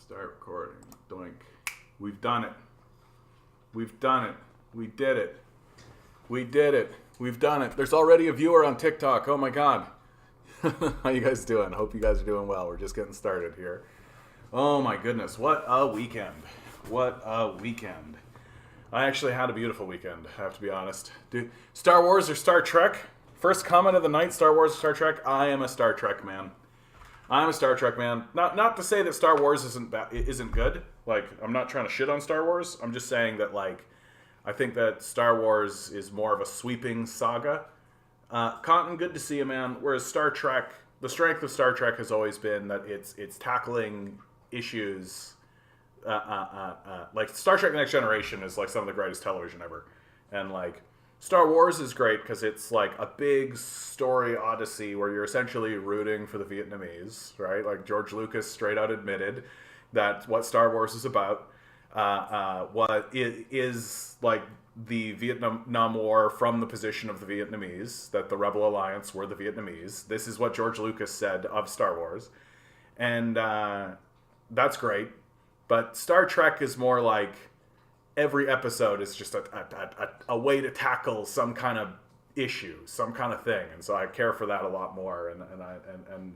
Start recording. Doink. We've done it. We've done it. We did it. We did it. We've done it. There's already a viewer on TikTok. Oh my god. How you guys doing? Hope you guys are doing well. We're just getting started here. Oh my goodness. What a weekend. What a weekend. I actually had a beautiful weekend, I have to be honest. Dude, Star Wars or Star Trek? First comment of the night, Star Wars or Star Trek? I am a Star Trek man. I'm a Star Trek man. Not to say that Star Wars isn't good. Like, I'm not trying to shit on Star Wars. I'm just saying that, like, I think that Star Wars is more of a sweeping saga. Conton, good to see you, man. Whereas Star Trek, the strength of Star Trek has always been that it's tackling issues. Like Star Trek: Next Generation is like some of the greatest television ever, and like Star Wars is great because it's like a big story odyssey where you're essentially rooting for the Vietnamese, right? Like George Lucas straight out admitted that what Star Wars is about. What it is like the Vietnam War from the position of the Vietnamese, that the Rebel Alliance were the Vietnamese. This is what George Lucas said of Star Wars, and that's great. But Star Trek is more like every episode is just a way to tackle some kind of issue, some kind of thing, and so I care for that a lot more. And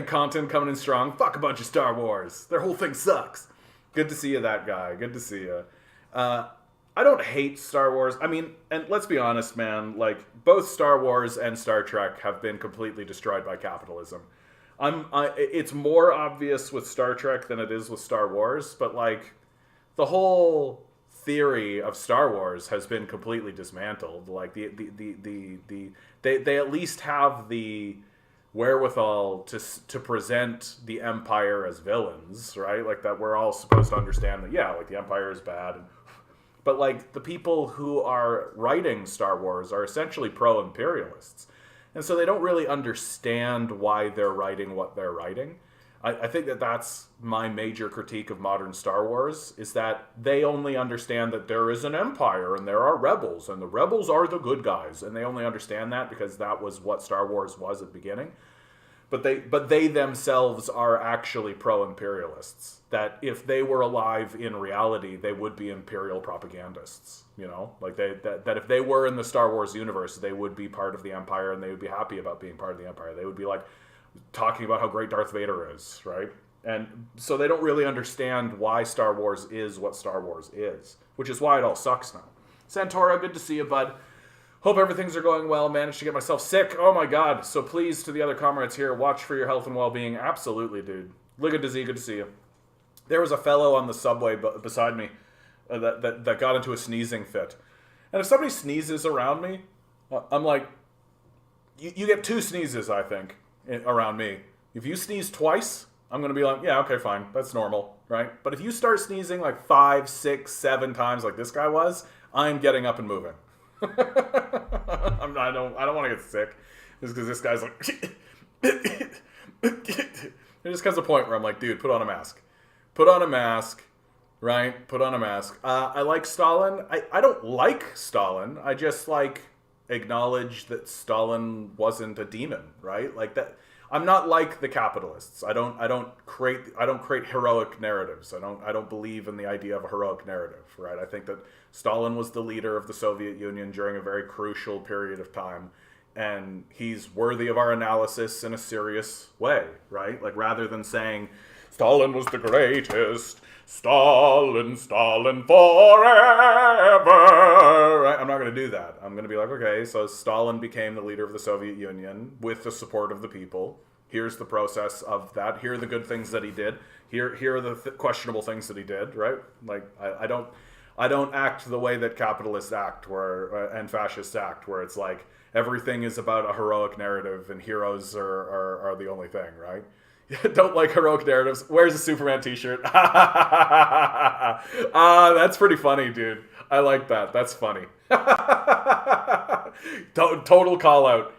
content coming in strong. Fuck a bunch of Star Wars. Their whole thing sucks. Good to see you, that guy. Good to see you. I don't hate Star Wars. I mean, and let's be honest, man. Like both Star Wars and Star Trek have been completely destroyed by capitalism. It's more obvious with Star Trek than it is with Star Wars, but like the whole theory of Star Wars has been completely dismantled. Like they at least have the wherewithal to present the Empire as villains, right? Like that we're all supposed to understand that, yeah, like the Empire is bad. But like the people who are writing Star Wars are essentially pro-imperialists. And so they don't really understand why they're writing what they're writing. I think that that's my major critique of modern Star Wars, is that they only understand that there is an empire and there are rebels, and the rebels are the good guys. And they only understand that because that was what Star Wars was at the beginning. But they themselves are actually pro-imperialists. That if they were alive in reality, they would be imperial propagandists. You know, like that if they were in the Star Wars universe, they would be part of the Empire, and they would be happy about being part of the Empire. They would be like talking about how great Darth Vader is, right? And so they don't really understand why Star Wars is what Star Wars is, which is why it all sucks now. Santora, good to see you, bud. Hope everything's going well. Managed to get myself sick. Oh my god. So please, to the other comrades here, watch for your health and well-being. Absolutely, dude. Liga Dizzy, good to see you. There was a fellow on the subway beside me that got into a sneezing fit. And if somebody sneezes around me, I'm like, you get two sneezes, I think, around me. If you sneeze twice, I'm going to be like, yeah, okay, fine. That's normal, right? But if you start sneezing like 5, 6, 7 times like this guy was, I'm getting up and moving. I don't want to get sick, just because this guy's like, there just comes a point where I'm like, dude, put on a mask, right? Put on a mask. I like Stalin. I don't like Stalin. I just like acknowledge that Stalin wasn't a demon, right? Like that. I'm not like the capitalists. I don't create heroic narratives. I don't believe in the idea of a heroic narrative, right? I think that Stalin was the leader of the Soviet Union during a very crucial period of time, and he's worthy of our analysis in a serious way, right? Like rather than saying Stalin was the greatest, Stalin forever, right? I'm not going to do that. I'm going to be like, okay, so Stalin became the leader of the Soviet Union with the support of the people. Here's the process of that. Here are the good things that he did. Here are the questionable things that he did, right? Like, I don't act the way that capitalists act and fascists act, where it's like everything is about a heroic narrative and heroes are the only thing, right? Don't like heroic narratives. Where's a Superman t-shirt? That's pretty funny, dude. I like that. That's funny. Total call out.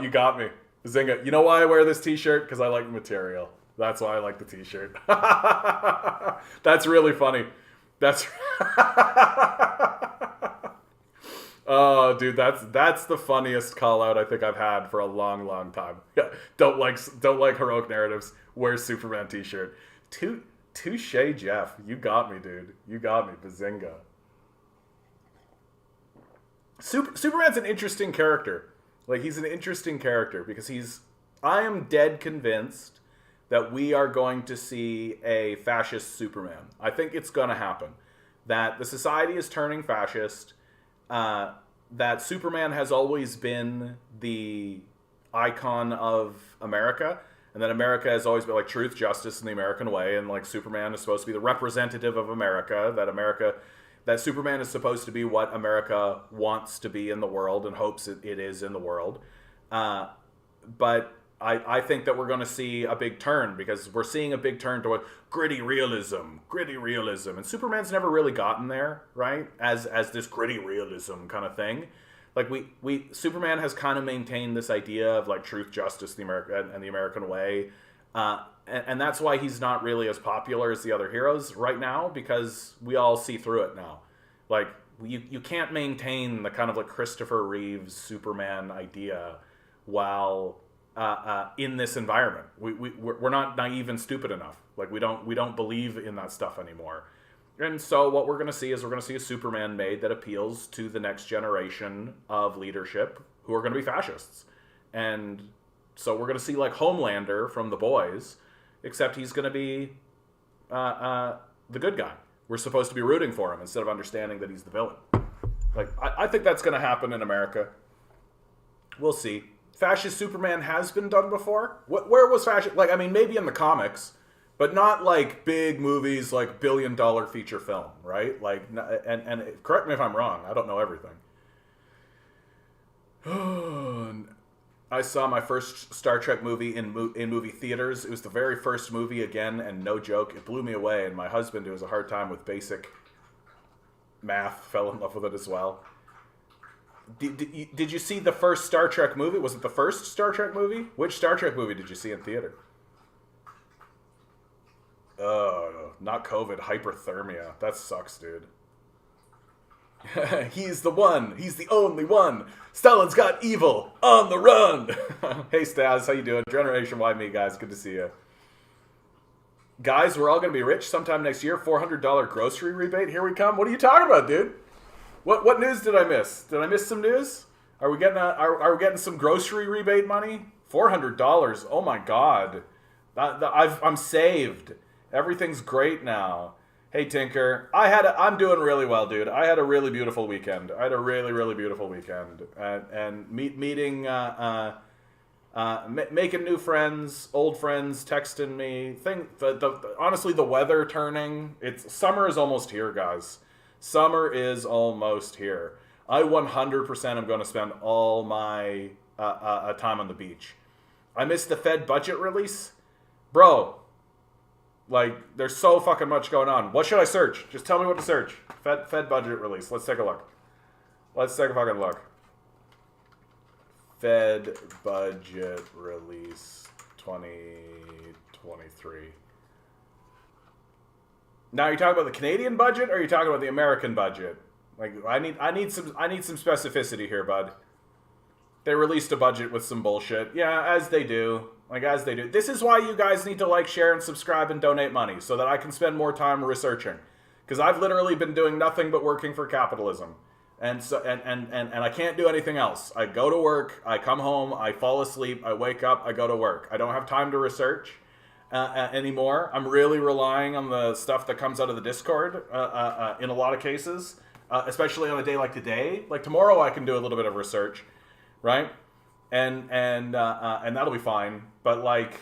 You got me. Zinga. You know why I wear this t-shirt? Because I like the material. That's why I like the t-shirt. That's really funny. That's... Oh, dude, that's the funniest call out I think I've had for a long, long time. Don't like heroic narratives. Wear Superman t-shirt. Touche, Jeff. You got me, dude. You got me. Bazinga. Superman's an interesting character. Like, he's an interesting character because I am dead convinced that we are going to see a fascist Superman. I think it's going to happen. That the society is turning fascist. That Superman has always been the icon of America. And that America has always been like truth, justice, and the American way. And like Superman is supposed to be the representative of America. That Superman is supposed to be what America wants to be in the world and hopes it is in the world. But I think that we're going to see a big turn because we're seeing a big turn toward gritty realism. And Superman's never really gotten there, right? As this gritty realism kind of thing. Like Superman has kind of maintained this idea of like truth, justice, the American way. And that's why he's not really as popular as the other heroes right now, because we all see through it now. Like, you can't maintain the kind of like Christopher Reeves Superman idea while in this environment. We're not naive and stupid enough. Like, we don't believe in that stuff anymore. And so what we're going to see is a Superman made that appeals to the next generation of leadership who are going to be fascists. And so we're going to see like Homelander from The Boys, except he's going to be the good guy. We're supposed to be rooting for him instead of understanding that he's the villain. Like, I think that's going to happen in America. We'll see. Fascist Superman has been done before. Where was fascist? Like, I mean, maybe in the comics, but not like big movies, like billion-dollar feature film, right? Like, and correct me if I'm wrong. I don't know everything. I saw my first Star Trek movie in movie theaters. It was the very first movie again, and no joke, it blew me away. And my husband, who has a hard time with basic math, fell in love with it as well. Did you see the first Star Trek movie? Was it the first Star Trek movie? Which Star Trek movie did you see in theater? Not COVID, hyperthermia. That sucks, dude. He's the one. He's the only one. Stalin's got evil on the run. Hey, Stas, how you doing? Generation Y me, guys. Good to see you. Guys, we're all going to be rich sometime next year. $400 grocery rebate. Here we come. What are you talking about, dude? What news did I miss? Did I miss some news? Are we getting some grocery rebate money? $400. Oh my God. I'm saved. Everything's great now. Hey, Tinker. I'm doing really well, dude. I had a really beautiful weekend. Really beautiful weekend. And meeting, making new friends, old friends, texting me. Honestly, the weather turning. Summer is almost here, guys. Summer is almost here. I 100% am going to spend all my time on the beach. I missed the Fed budget release. Bro. Like, there's so fucking much going on. What should I search? Just tell me what to search. Fed budget release. Let's take a look. Let's take a fucking look. Fed budget release 2023. Now, are you talking about the Canadian budget, or are you talking about the American budget? Like, I need some specificity here, bud. They released a budget with some bullshit. Yeah, as they do. This is why you guys need to like, share, and subscribe and donate money, so that I can spend more time researching. Because I've literally been doing nothing but working for capitalism. And so and I can't do anything else. I go to work, I come home, I fall asleep, I wake up, I go to work. I don't have time to research anymore. I'm really relying on the stuff that comes out of the Discord in a lot of cases, especially on a day like today. Like tomorrow I can do a little bit of research, right? And that'll be fine. But like,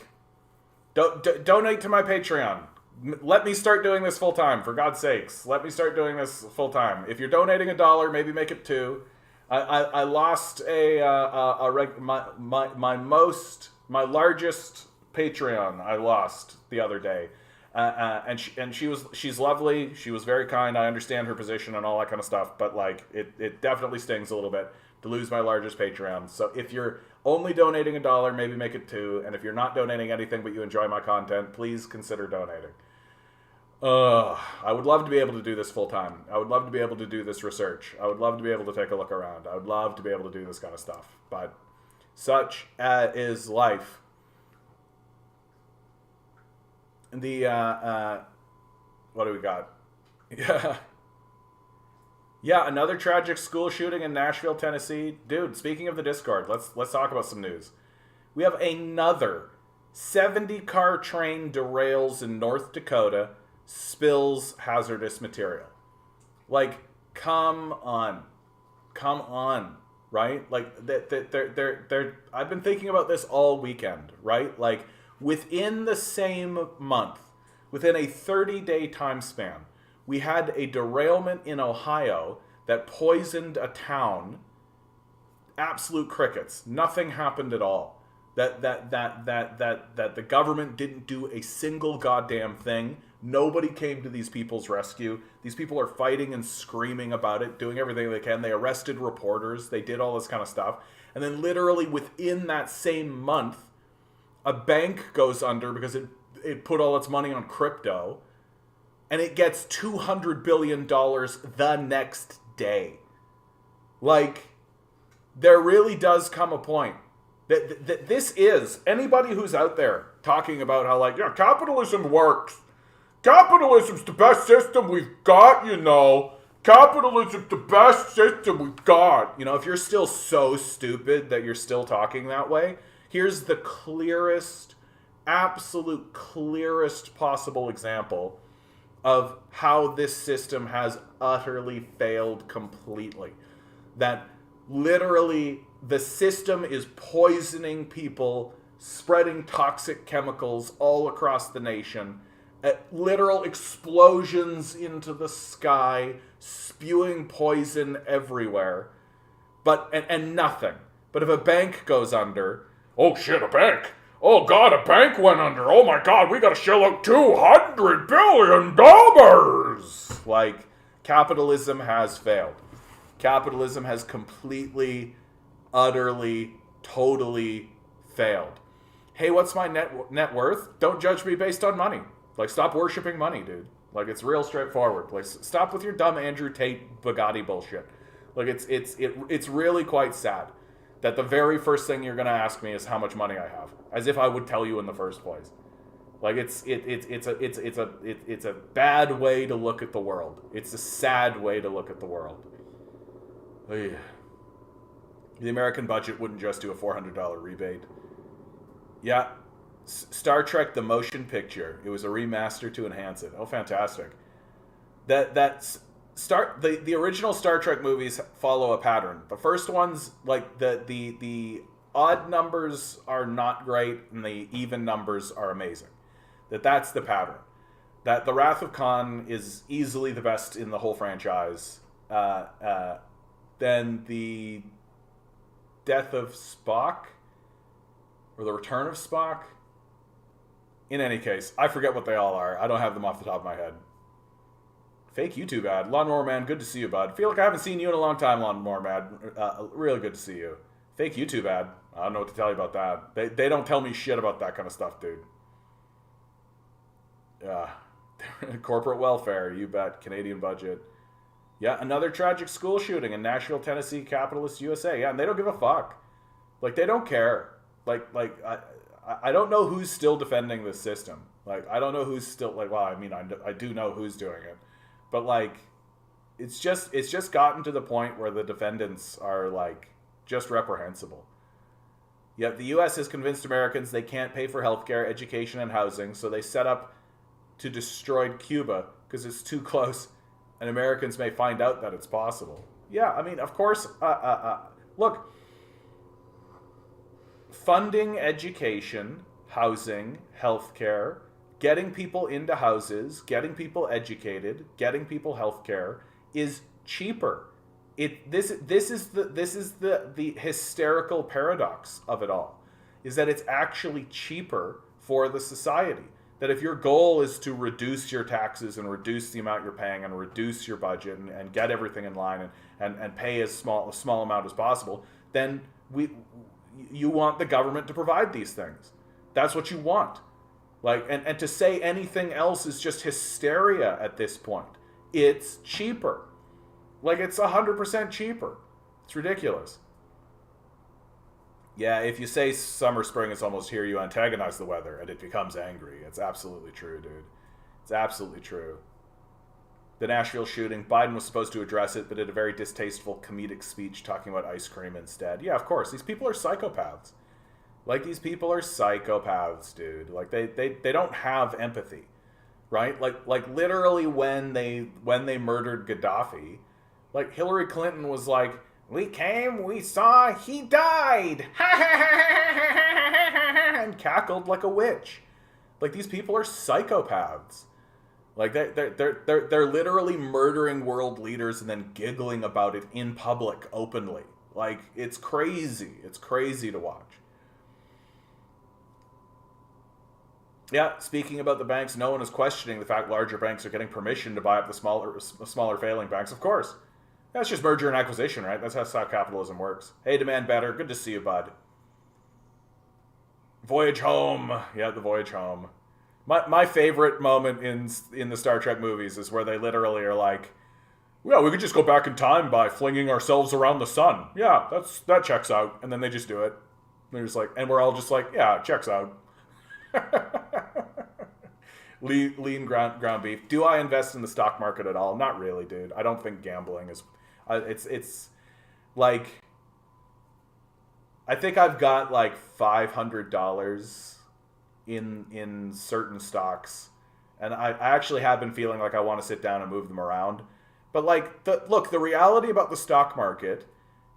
donate to my Patreon. Let me start doing this full time, for God's sakes. Let me start doing this full time. If you're donating $1, maybe make it $2. I lost my largest Patreon. I lost the other day, and she's lovely. She was very kind. I understand her position and all that kind of stuff. But like, it definitely stings a little bit to lose my largest Patreon. So if you're only donating $1, maybe make it $2. And if you're not donating anything but you enjoy my content, please consider donating. I would love to be able to do this full time. I would love to be able to do this research. I would love to be able to take a look around. I would love to be able to do this kind of stuff. But such is life. what do we got? Yeah. Yeah, another tragic school shooting in Nashville, Tennessee. Dude, speaking of the Discord, let's talk about some news. We have another 70-car train derails in North Dakota, spills hazardous material. Like, come on, right? Like, they're I've been thinking about this all weekend, right? Like, within the same month, within a 30-day time span, we had a derailment in Ohio that poisoned a town. Absolute crickets. Nothing happened at all. That the government didn't do a single goddamn thing. Nobody came to these people's rescue. These people are fighting and screaming about it, doing everything they can. They arrested reporters. They did all this kind of stuff. And then literally within that same month, a bank goes under because it put all its money on crypto. And it gets $200 billion the next day. Like, there really does come a point that this is, anybody who's out there talking about how, like, yeah, capitalism works. Capitalism's the best system we've got, you know. Capitalism's the best system we've got. You know, if you're still so stupid that you're still talking that way, here's the clearest, absolute clearest possible example of how this system has utterly failed completely. That literally the system is poisoning people, spreading toxic chemicals all across the nation, literal explosions into the sky, spewing poison everywhere, and nothing. But if a bank goes under, oh shit, a bank! Oh God, a bank went under. Oh my God, we gotta shell out $200 billion. Like, capitalism has failed. Capitalism has completely, utterly, totally failed. Hey, what's my net worth? Don't judge me based on money. Like, stop worshiping money, dude. Like, it's real straightforward. Like, stop with your dumb Andrew Tate Bugatti bullshit. Like, it's really quite sad that the very first thing you're gonna ask me is how much money I have, as if I would tell you in the first place. Like, it's a bad way to look at the world. It's a sad way to look at the world. The American budget wouldn't just do a $400 rebate. Yeah, Star Trek: The Motion Picture. It was a remaster to enhance it. Oh, fantastic! The original Star Trek movies follow a pattern. The first ones, like the odd numbers are not great, and the even numbers are amazing. That's the pattern. That The Wrath of Khan is easily the best in the whole franchise. Then the Death of Spock, or the Return of Spock. In any case, I forget what they all are. I don't have them off the top of my head. Fake YouTube ad. Lawnmower Man, good to see you, bud. Feel like I haven't seen you in a long time, Lawnmower Man. Really good to see you. Fake YouTube ad. I don't know what to tell you about that. They don't tell me shit about that kind of stuff, dude. Corporate welfare, you bet. Canadian budget. Yeah, another tragic school shooting in Nashville, Tennessee, capitalist USA. Yeah, and they don't give a fuck. Like, they don't care. Like I don't know who's still defending this system. Like, I don't know who's still, like, well, I mean, I do know who's doing it. But, like, it's just gotten to the point where the defendants are, like, just reprehensible. Yet the U.S. has convinced Americans they can't pay for healthcare, education, and housing, so they set up to destroy Cuba because it's too close, and Americans may find out that it's possible. Yeah, I mean, of course, look, funding education, housing, healthcare, getting people into houses, getting people educated, getting people healthcare is cheaper. This is the hysterical paradox of it all, is that it's actually cheaper for the society. That if your goal is to reduce your taxes and reduce the amount you're paying and reduce your budget and get everything in line and pay a small amount as possible, then you want the government to provide these things. That's what you want. Like, and to say anything else is just hysteria at this point. It's cheaper. Like, it's 100% cheaper. It's ridiculous. Yeah, if you say summer, spring is almost here, you antagonize the weather and it becomes angry. It's absolutely true, dude. It's absolutely true. The Nashville shooting, Biden was supposed to address it, but did a very distasteful comedic speech talking about ice cream instead. Yeah, of course. These people are psychopaths. Like, these people are psychopaths, dude. Like, they don't have empathy, right? Like literally when they murdered Gaddafi, like, Hillary Clinton was like, we came, we saw, he died, and cackled like a witch. Like, these people are psychopaths. Like, they're literally murdering world leaders and then giggling about it in public openly. Like, it's crazy. It's crazy to watch. Yeah, speaking about the banks, no one is questioning the fact larger banks are getting permission to buy up the smaller failing banks. Of course. That's just merger and acquisition, right? That's how capitalism works. Hey, Demand Better. Good to see you, bud. Voyage home. Yeah, the voyage home. My favorite moment in the Star Trek movies is where they literally are like, yeah, we could just go back in time by flinging ourselves around the sun. Yeah, that checks out. And then they just do it. And they're just like, and we're all just like, yeah, it checks out. Lean ground beef. Do I invest in the stock market at all? Not really, dude. I don't think gambling is. It's like, I think I've got like $500 in certain stocks, and I actually have been feeling like I want to sit down and move them around. But like, the reality about the stock market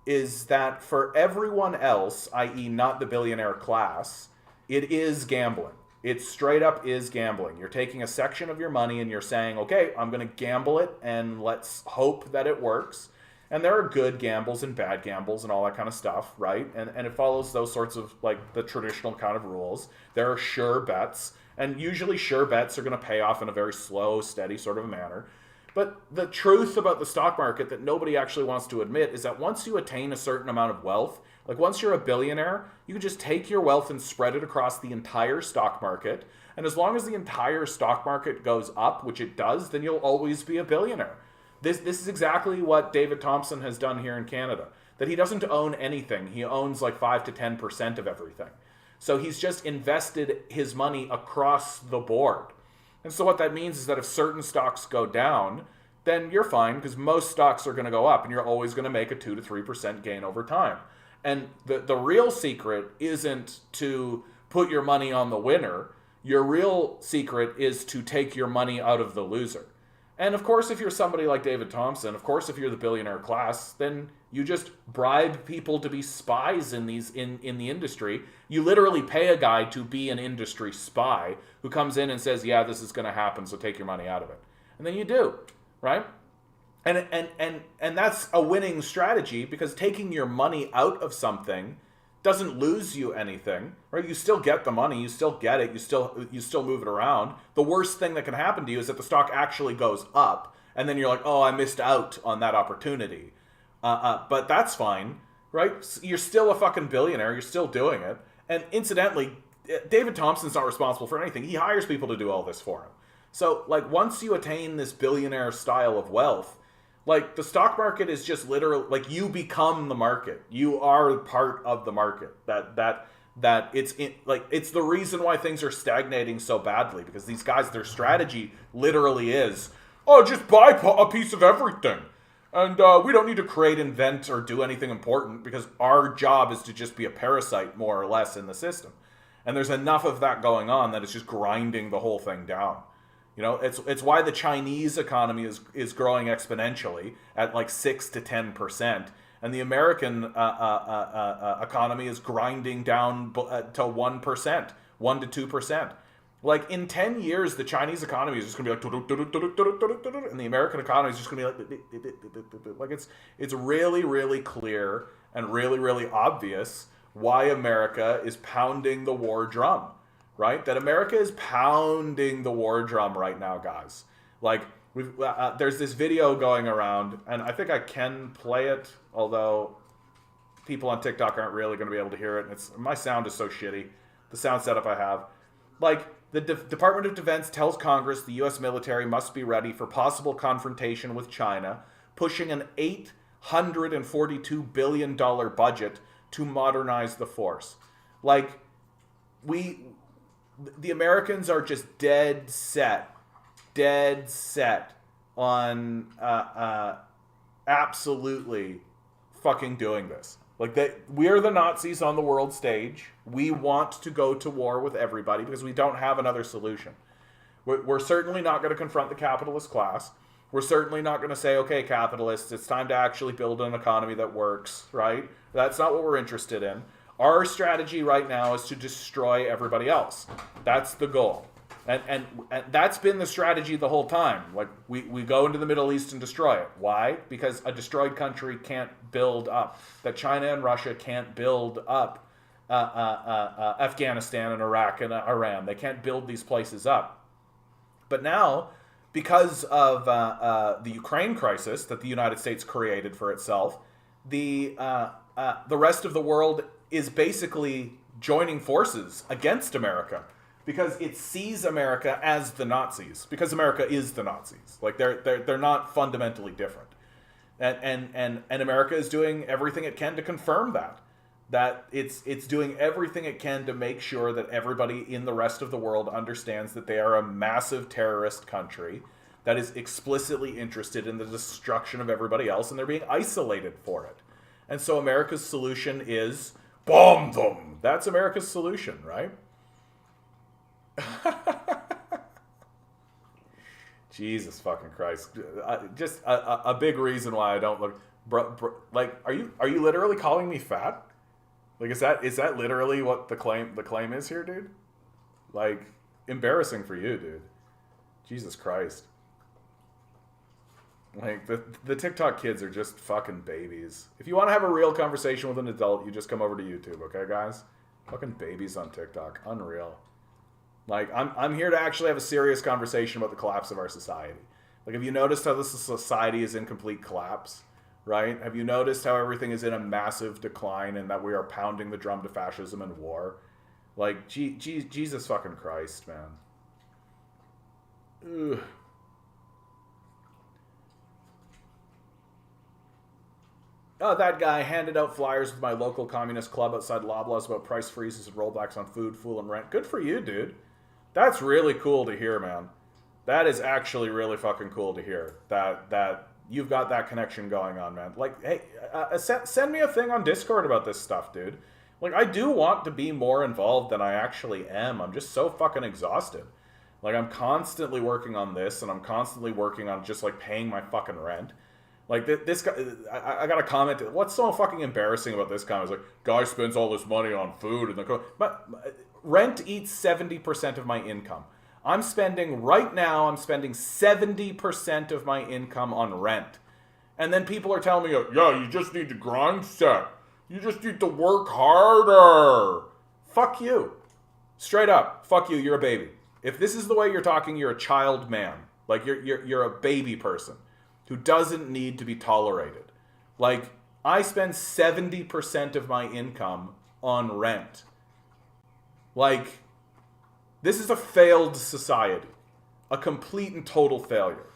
is that for everyone else, i.e. not the billionaire class, it is gambling. It straight up is gambling. You're taking a section of your money and you're saying, okay, I'm going to gamble it and let's hope that it works. And there are good gambles and bad gambles and all that kind of stuff, right? And it follows those sorts of, like, the traditional kind of rules. There are sure bets, and usually sure bets are going to pay off in a very slow, steady sort of a manner. But the truth about the stock market that nobody actually wants to admit is that once you attain a certain amount of wealth, like once you're a billionaire, you can just take your wealth and spread it across the entire stock market. And as long as the entire stock market goes up, which it does, then you'll always be a billionaire. This is exactly what David Thompson has done here in Canada. That he doesn't own anything. He owns like 5 to 10% of everything. So he's just invested his money across the board. And so what that means is that if certain stocks go down, then you're fine because most stocks are going to go up and you're always going to make a 2 to 3% gain over time. And the real secret isn't to put your money on the winner. Your real secret is to take your money out of the loser. And of course, if you're somebody like David Thompson, of course, if you're the billionaire class, then you just bribe people to be spies in the industry. You literally pay a guy to be an industry spy who comes in and says, yeah, this is going to happen, so take your money out of it. And then you do, right? And that's a winning strategy because taking your money out of something doesn't lose you anything, right? You still get the money, you still get it, you still move it around. The worst thing that can happen to you is that the stock actually goes up, and then you're like, oh, I missed out on that opportunity. But that's fine, right? You're still a fucking billionaire, you're still doing it. And incidentally, David Thompson's not responsible for anything. He hires people to do all this for him. So, like, once you attain this billionaire style of wealth, like, the stock market is just literally, like, you become the market. You are part of the market. That it's it's the reason why things are stagnating so badly, because these guys, their strategy literally is, oh, just buy a piece of everything. And we don't need to create, invent, or do anything important because our job is to just be a parasite, more or less, in the system. And there's enough of that going on that it's just grinding the whole thing down. You know, it's why the Chinese economy is growing exponentially at like 6 to 10%, and the American economy is grinding down to 1%, 1 to 2%. Like, in 10 years, the Chinese economy is just going to be like, and the American economy is just going to be like it's really, really clear and really, really obvious why America is pounding the war drum. Right? That America is pounding the war drum right now, guys. Like, there's this video going around, and I think I can play it, although people on TikTok aren't really going to be able to hear it. And my sound is so shitty, the sound setup I have. Like, the Department of Defense tells Congress the U.S. military must be ready for possible confrontation with China, pushing an $842 billion budget to modernize the force. Like, the Americans are just dead set on absolutely fucking doing this. Like, we're the Nazis on the world stage. We want to go to war with everybody because we don't have another solution. We're certainly not going to confront the capitalist class. We're certainly not going to say, okay, capitalists, it's time to actually build an economy that works, right? That's not what we're interested in. Our strategy right now is to destroy everybody else. That's the goal. And that's been the strategy the whole time. Like, we go into the Middle East and destroy it. Why? Because a destroyed country can't build up. That China and Russia can't build up Afghanistan and Iraq and Iran. They can't build these places up. But now, because of the Ukraine crisis that the United States created for itself, the rest of the world is basically joining forces against America because it sees America as the Nazis. Because America is the Nazis. Like, they're not fundamentally different, and America is doing everything it can to confirm that. That it's doing everything it can to make sure that everybody in the rest of the world understands that they are a massive terrorist country that is explicitly interested in the destruction of everybody else, and they're being isolated for it. And so America's solution is bomb them. That's America's solution, right? Jesus fucking Christ! Just a big reason why I don't look. Like, are you literally calling me fat? Like, is that literally what the claim is here, dude? Like, embarrassing for you, dude. Jesus Christ. Like, the TikTok kids are just fucking babies. If you want to have a real conversation with an adult, you just come over to YouTube, okay, guys? Fucking babies on TikTok. Unreal. Like, I'm here to actually have a serious conversation about the collapse of our society. Like, have you noticed how this society is in complete collapse? Right? Have you noticed how everything is in a massive decline and that we are pounding the drum to fascism and war? Like, Jesus fucking Christ, man. Ugh. Oh, that guy handed out flyers with my local communist club outside Loblaws about price freezes and rollbacks on food, fuel, and rent. Good for you, dude. That's really cool to hear, man. That is actually really fucking cool to hear. That you've got that connection going on, man. Like, hey, send me a thing on Discord about this stuff, dude. Like, I do want to be more involved than I actually am. I'm just so fucking exhausted. Like, I'm constantly working on this, and I'm constantly working on just, like, paying my fucking rent. Like, this guy, I got a comment. What's so fucking embarrassing about this comment? It's like, guy spends all this money on food, and but rent eats 70% of my income. I'm spending 70% of my income on rent. And then people are telling me, yeah, you just need to grind set. You just need to work harder. Fuck you. Straight up. Fuck you. You're a baby. If this is the way you're talking, you're a child man. Like, you're a baby person who doesn't need to be tolerated. Like, I spend 70% of my income on rent. Like, this is a failed society. A complete and total failure.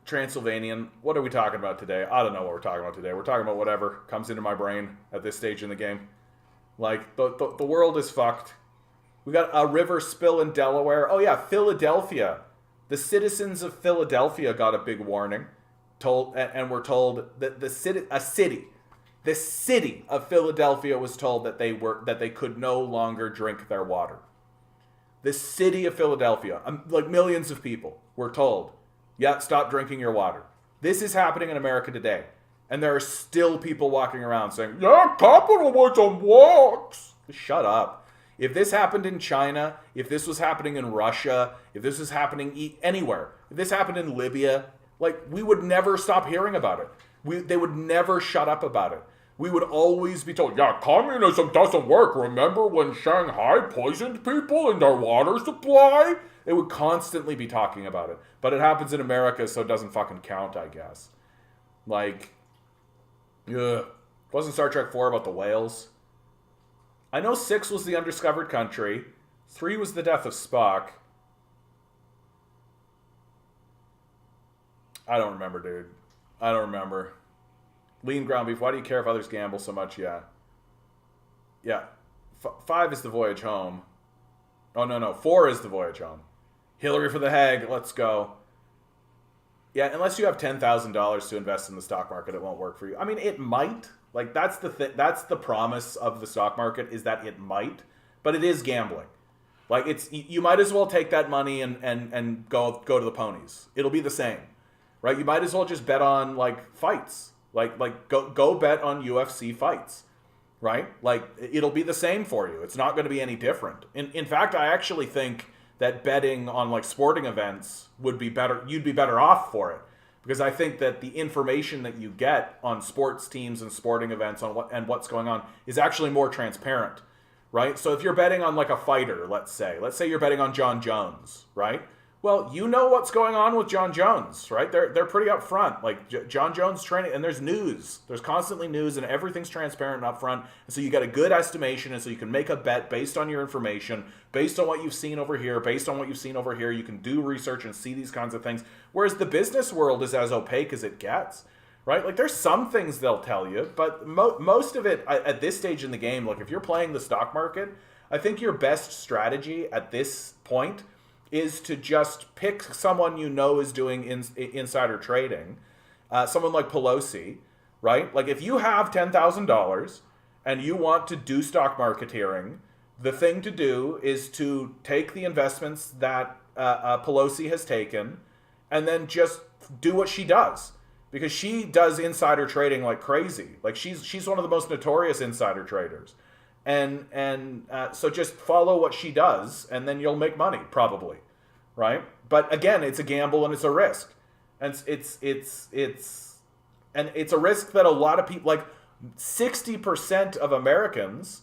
Transylvanian, what are we talking about today? I don't know what we're talking about today. We're talking about whatever comes into my brain at this stage in the game. Like, the world is fucked. We got a river spill in Delaware. Oh yeah, Philadelphia. The citizens of Philadelphia got a big warning. And were told that the city of Philadelphia was told that they could no longer drink their water. The city of Philadelphia, like millions of people, were told, yeah, stop drinking your water. This is happening in America today. And there are still people walking around saying, yeah, capitalism works. Shut up. If this happened in China, if this was happening in Russia, if this was happening anywhere, if this happened in Libya, like, we would never stop hearing about it. They would never shut up about it. We would always be told, yeah, communism doesn't work. Remember when Shanghai poisoned people in their water supply? They would constantly be talking about it. But it happens in America, so it doesn't fucking count, I guess. Like, ugh. Wasn't Star Trek 4 about the whales? I know 6 was the undiscovered country. 3 was the death of Spock. I don't remember, dude. I don't remember. Lean ground beef. Why do you care if others gamble so much? Yeah. Yeah. 5 is the voyage home. Oh, no. 4 is the voyage home. Hillary for the Hague. Let's go. Yeah, unless you have $10,000 to invest in the stock market, it won't work for you. I mean, it might. Like, that's the promise of the stock market, is that it might. But it is gambling. Like, you might as well take that money and go to the ponies. It'll be the same. Right? You might as well just bet on, like, fights. Like go bet on UFC fights. Right? Like, it'll be the same for you. It's not going to be any different. In fact, I actually think that betting on, like, sporting events would be better. You'd be better off for it, because I think that the information that you get on sports teams and sporting events on what's going on is actually more transparent, right? So if you're betting on, like, a fighter, let's say you're betting on John Jones, right? Well, you know what's going on with John Jones, right? They're pretty upfront. Like, John Jones training, and there's news. There's constantly news, and everything's transparent and upfront. And so you get a good estimation, and so you can make a bet based on your information, based on what you've seen over here, based on what you've seen over here. You can do research and see these kinds of things. Whereas the business world is as opaque as it gets, right? Like, there's some things they'll tell you, but most of it at this stage in the game, like, if you're playing the stock market, I think your best strategy at this point is to just pick someone you know is doing insider trading, someone like Pelosi, right? Like, if you have $10,000 and you want to do stock marketeering, the thing to do is to take the investments that Pelosi has taken and then just do what she does, because she does insider trading like crazy. Like, she's one of the most notorious insider traders. And so just follow what she does, and then you'll make money, probably, right? But again, it's a gamble and it's a risk, and it's a risk that a lot of people, like 60% of Americans,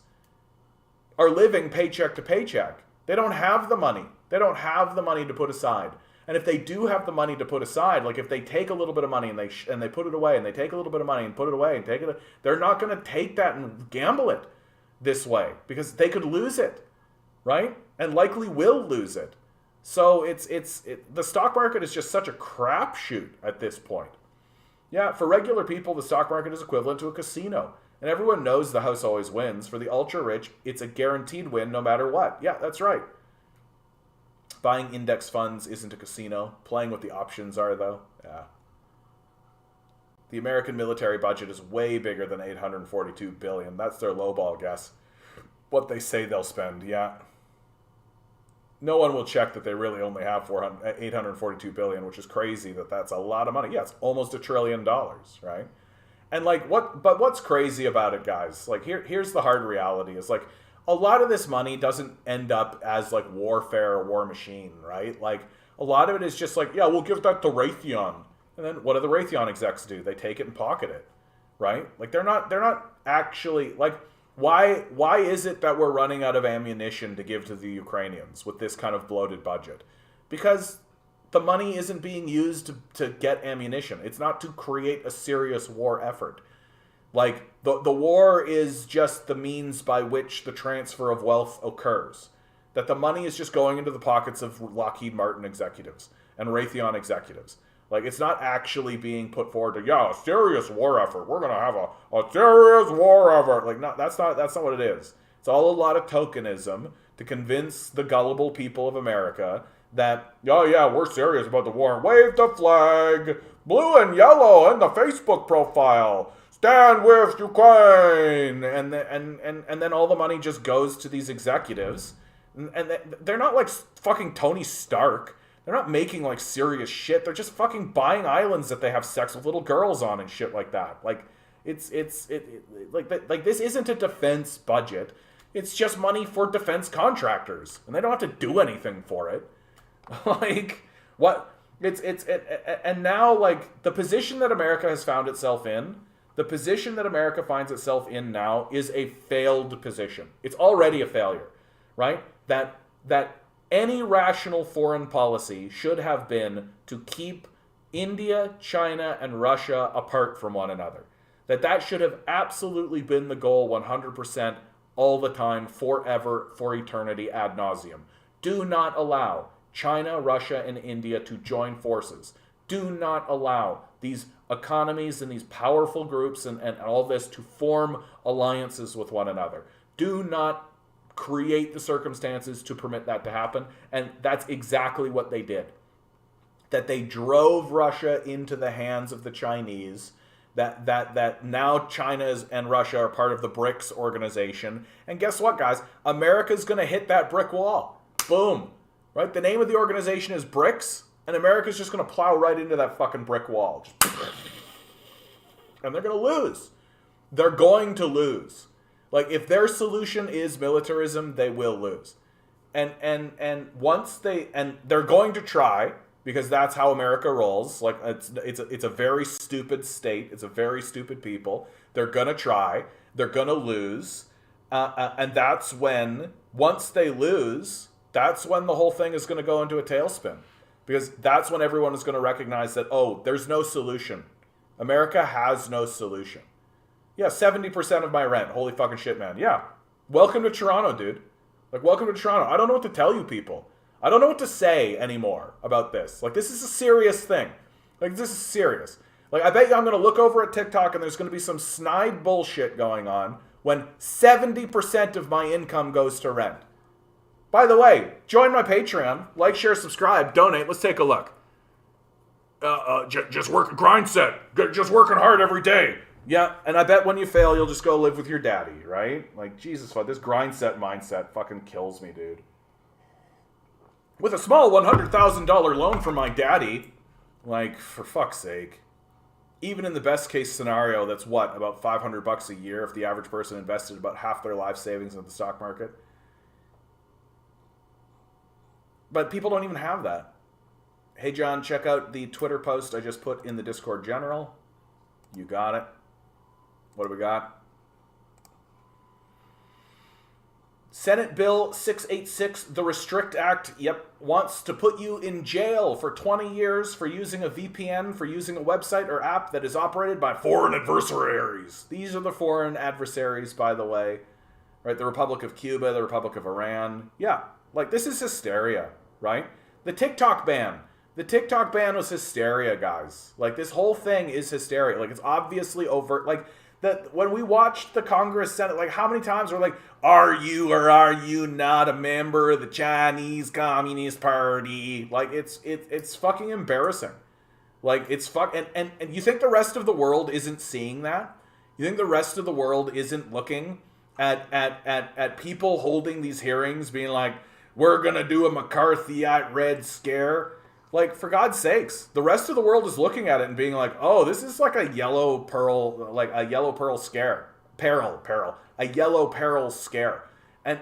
are living paycheck to paycheck. They don't have the money. They don't have the money to put aside. And if they do have the money to put aside, like if they take a little bit of money and they put it away, and they take a little bit of money and put it away and take it, they're not going to take that and gamble it this way, because they could lose it, right? And likely will lose it. So the stock market is just such a crapshoot at this point. Yeah, for regular people, the stock market is equivalent to a casino. And everyone knows the house always wins. For the ultra-rich, it's a guaranteed win no matter what. Yeah, that's right. Buying index funds isn't a casino. Playing what the options are, though. Yeah. The American military budget is way bigger than $842 billion. That's their lowball guess. What they say they'll spend, yeah. No one will check that they really only have $842 billion, which is crazy that's a lot of money. Yeah, it's almost $1 trillion, right? And like, what's crazy about it, guys? Like, here's the hard reality, is like, a lot of this money doesn't end up as like warfare or war machine, right? Like, a lot of it is just like, yeah, we'll give that to Raytheon. And then what do the Raytheon execs do? They take it and pocket it, right? Like, they're not actually, like, why is it that we're running out of ammunition to give to the Ukrainians with this kind of bloated budget? Because the money isn't being used to get ammunition. It's not to create a serious war effort. Like, the war is just the means by which the transfer of wealth occurs. That the money is just going into the pockets of Lockheed Martin executives and Raytheon executives. Like, it's not actually being put forward to, yeah, a serious war effort. We're going to have a serious war effort. Like, no, that's not what it is. It's all a lot of tokenism to convince the gullible people of America that, oh yeah, we're serious about the war. Wave the flag, blue and yellow in the Facebook profile. Stand with Ukraine. And then all the money just goes to these executives. And they're not like fucking Tony Stark. They're not making like serious shit. They're just fucking buying islands that they have sex with little girls on and shit like that. Like, it's this isn't a defense budget. It's just money for defense contractors, and they don't have to do anything for it. Like, what? And now, like, the position that America has found itself in, the position that America finds itself in now is a failed position. It's already a failure, right? That any rational foreign policy should have been to keep India, China, and Russia apart from one another. That should have absolutely been the goal 100% all the time, forever, for eternity, ad nauseum. Do not allow China, Russia, and India to join forces. Do not allow these economies and these powerful groups and all this to form alliances with one another. Do not create the circumstances to permit that to happen. And that's exactly what they did. That they drove Russia into the hands of the Chinese. That now China and Russia are part of the BRICS organization. And guess what, guys? America's going to hit that brick wall. Boom. Right? The name of the organization is BRICS. And America's just going to plow right into that fucking brick wall. And they're going to lose. They're going to lose. Like, if their solution is militarism, they will lose. And once they're going to try, because that's how America rolls. Like, it's a very stupid state. It's a very stupid people. They're going to try. They're going to lose. And that's when, once they lose, that's when the whole thing is going to go into a tailspin. Because that's when everyone is going to recognize that, oh, there's no solution. America has no solution. Yeah, 70% of my rent. Holy fucking shit, man. Yeah. Welcome to Toronto, dude. Like, welcome to Toronto. I don't know what to tell you people. I don't know what to say anymore about this. Like, this is a serious thing. Like, this is serious. Like, I bet you I'm going to look over at TikTok and there's going to be some snide bullshit going on when 70% of my income goes to rent. By the way, join my Patreon. Like, share, subscribe, donate. Let's take a look. Just work, grind set. Just working hard every day. Yeah, and I bet when you fail, you'll just go live with your daddy, right? Like, Jesus, this grind set mindset fucking kills me, dude. With a small $100,000 loan from my daddy, like, for fuck's sake. Even in the best case scenario, that's what, about $500 a year if the average person invested about half their life savings in the stock market. But people don't even have that. Hey, John, check out the Twitter post I just put in the Discord general. You got it. What do we got? Senate Bill 686, the Restrict Act, wants to put you in jail for 20 years for using a VPN, for using a website or app that is operated by foreign adversaries. These are the foreign adversaries, by the way. Right? The Republic of Cuba, the Republic of Iran. Yeah. Like, this is hysteria, right? The TikTok ban. The TikTok ban was hysteria, guys. Like, this whole thing is hysteria. Like, it's obviously overt. Like, that when we watched the Congress Senate, like, how many times were like, are you or are you not a member of the Chinese Communist Party? Like, it's fucking embarrassing. Like, it's and you think the rest of the world isn't seeing that? You think the rest of the world isn't looking at people holding these hearings being like, we're going to do a McCarthyite Red Scare. Like, for God's sakes, the rest of the world is looking at it and being like, oh, this is like a yellow peril scare. A yellow peril scare. And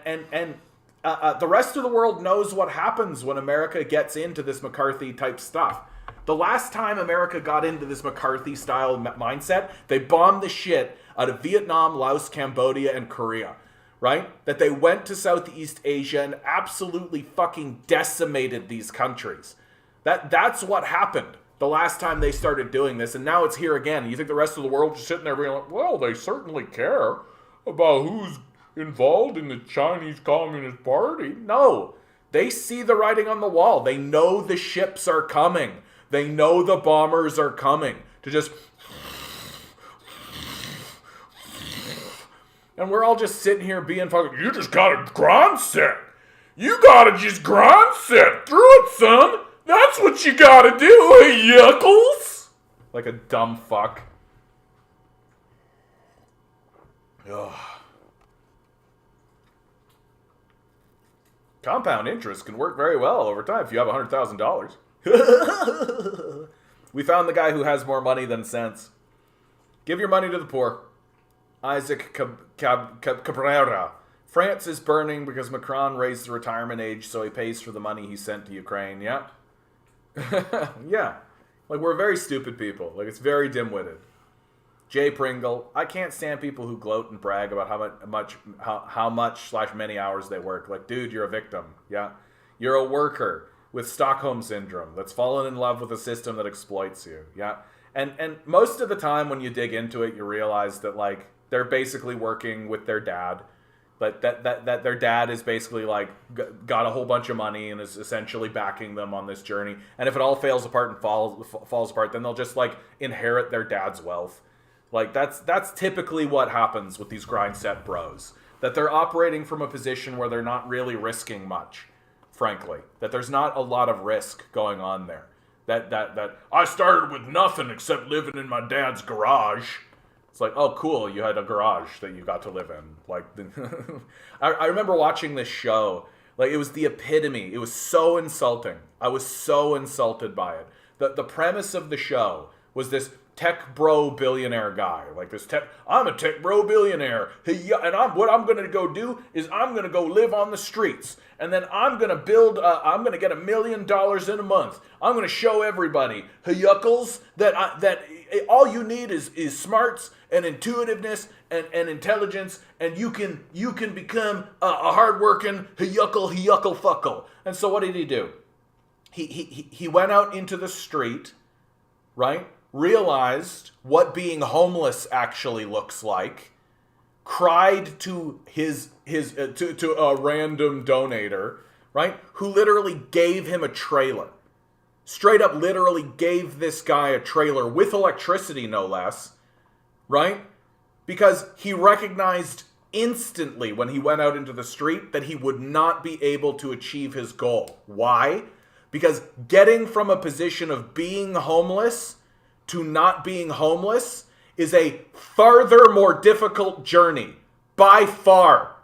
the rest of the world knows what happens when America gets into this McCarthy type stuff. The last time America got into this McCarthy style mindset, they bombed the shit out of Vietnam, Laos, Cambodia, and Korea. Right? That they went to Southeast Asia and absolutely fucking decimated these countries. That's what happened the last time they started doing this, and now it's here again. You think the rest of the world is sitting there being like, well, they certainly care about who's involved in the Chinese Communist Party. No. They see the writing on the wall. They know the ships are coming. They know the bombers are coming to just... And we're all just sitting here being fucking, you just gotta grind set. You gotta just grind set through it, son. That's what you gotta do, yuckles. Like a dumb fuck. Ugh. Compound interest can work very well over time if you have $100,000. We found the guy who has more money than sense. Give your money to the poor. Isaac Cabrera. France is burning because Macron raised the retirement age so he pays for the money he sent to Ukraine. Yeah. Yeah. Like, we're very stupid people. Like, it's very dim-witted. Jay Pringle. I can't stand people who gloat and brag about how much/many hours they work. Like, dude, you're a victim. Yeah. You're a worker with Stockholm Syndrome that's fallen in love with a system that exploits you. Yeah. And most of the time when you dig into it, you realize that, like, they're basically working with their dad. that their dad is basically like got a whole bunch of money and is essentially backing them on this journey. And if it all fails apart and falls apart, then they'll just like inherit their dad's wealth. Like that's typically what happens with these grind set bros. That they're operating from a position where they're not really risking much, frankly. That there's not a lot of risk going on there. That I started with nothing except living in my dad's garage. It's like, oh, cool, you had a garage that you got to live in. Like, I remember watching this show. Like, it was the epitome. It was so insulting. I was so insulted by it. The premise of the show was this tech bro billionaire guy. Like, I'm a tech bro billionaire. And what I'm going to go do is I'm going to go live on the streets. And then I'm going to I'm going to get $1 million in a month. I'm going to show everybody, yuckles, that all you need is smarts and intuitiveness and intelligence, and you can become a hardworking yuckle fuckle. And so what did he do? He went out into the street, right? Realized what being homeless actually looks like, cried to to a random donator, right? Who literally gave him a trailer. Straight up literally gave this guy a trailer with electricity, no less, right? Because he recognized instantly when he went out into the street that he would not be able to achieve his goal. Why? Because getting from a position of being homeless to not being homeless is a farther more difficult journey, by far,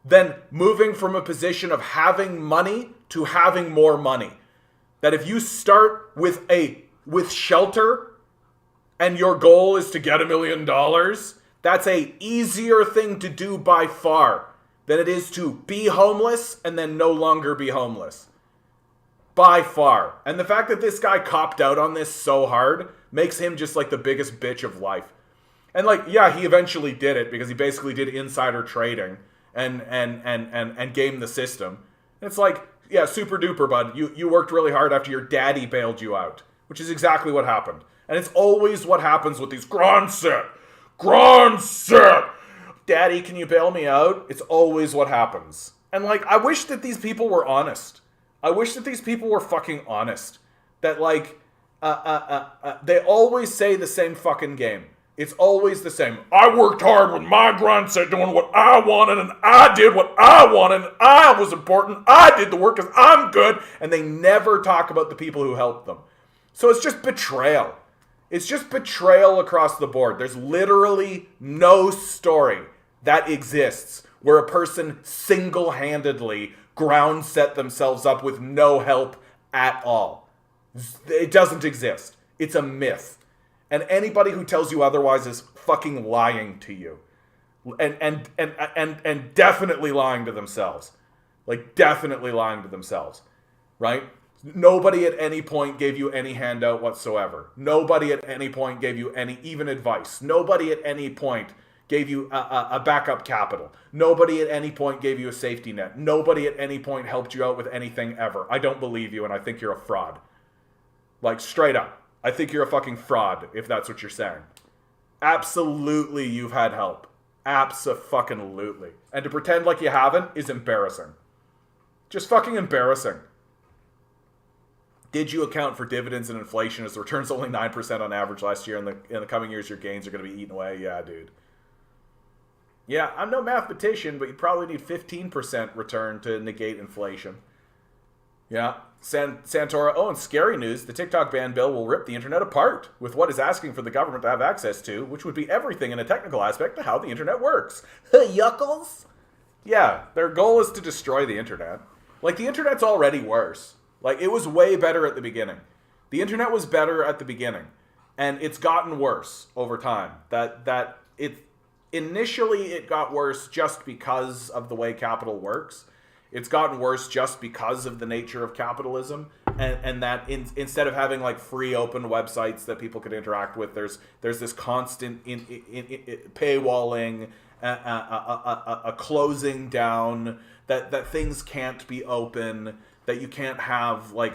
than moving from a position of having money to having more money. That if you start with shelter and your goal is to get $1 million, that's a easier thing to do by far than it is to be homeless and then no longer be homeless. By far. And the fact that this guy copped out on this so hard makes him just like the biggest bitch of life. And like, yeah, he eventually did it because he basically did insider trading and gamed the system. And it's like, yeah, super duper, bud. You worked really hard after your daddy bailed you out, which is exactly what happened. And it's always what happens with these grind set. Daddy, can you bail me out? It's always what happens. And like, I wish that these people were honest. I wish that these people were fucking honest. That like, they always say the same fucking game. It's always the same. I worked hard with my grind set doing what I wanted, and I did what I wanted, and I was important. I did the work because I'm good. And they never talk about the people who helped them. So it's just betrayal. It's just betrayal across the board. There's literally no story that exists where a person single-handedly ground set themselves up with no help at all. It doesn't exist. It's a myth. And anybody who tells you otherwise is fucking lying to you. And definitely lying to themselves. Like, definitely lying to themselves. Right? Nobody at any point gave you any handout whatsoever. Nobody at any point gave you any even advice. Nobody at any point gave you a backup capital. Nobody at any point gave you a safety net. Nobody at any point helped you out with anything ever. I don't believe you, and I think you're a fraud. Like, straight up. I think you're a fucking fraud, if that's what you're saying. Absolutely, you've had help. Abso-fucking-lutely. And to pretend like you haven't is embarrassing. Just fucking embarrassing. Did you account for dividends and inflation as the return's only 9% on average last year, and in the coming years your gains are going to be eaten away? Yeah, dude. Yeah, I'm no mathematician, but you probably need 15% return to negate inflation. Yeah. Santora. Oh, and scary news. The TikTok ban bill will rip the internet apart with what is asking for the government to have access to, which would be everything in a technical aspect to how the internet works. Yuckles? Yeah, their goal is to destroy the internet. Like, the internet's already worse. Like, it was way better at the beginning. The internet was better at the beginning. And it's gotten worse over time. Initially it got worse just because of the way capital works. It's gotten worse just because of the nature of capitalism, and that instead of having like free open websites that people could interact with, there's this constant paywalling, a closing down, that things can't be open, that you can't have like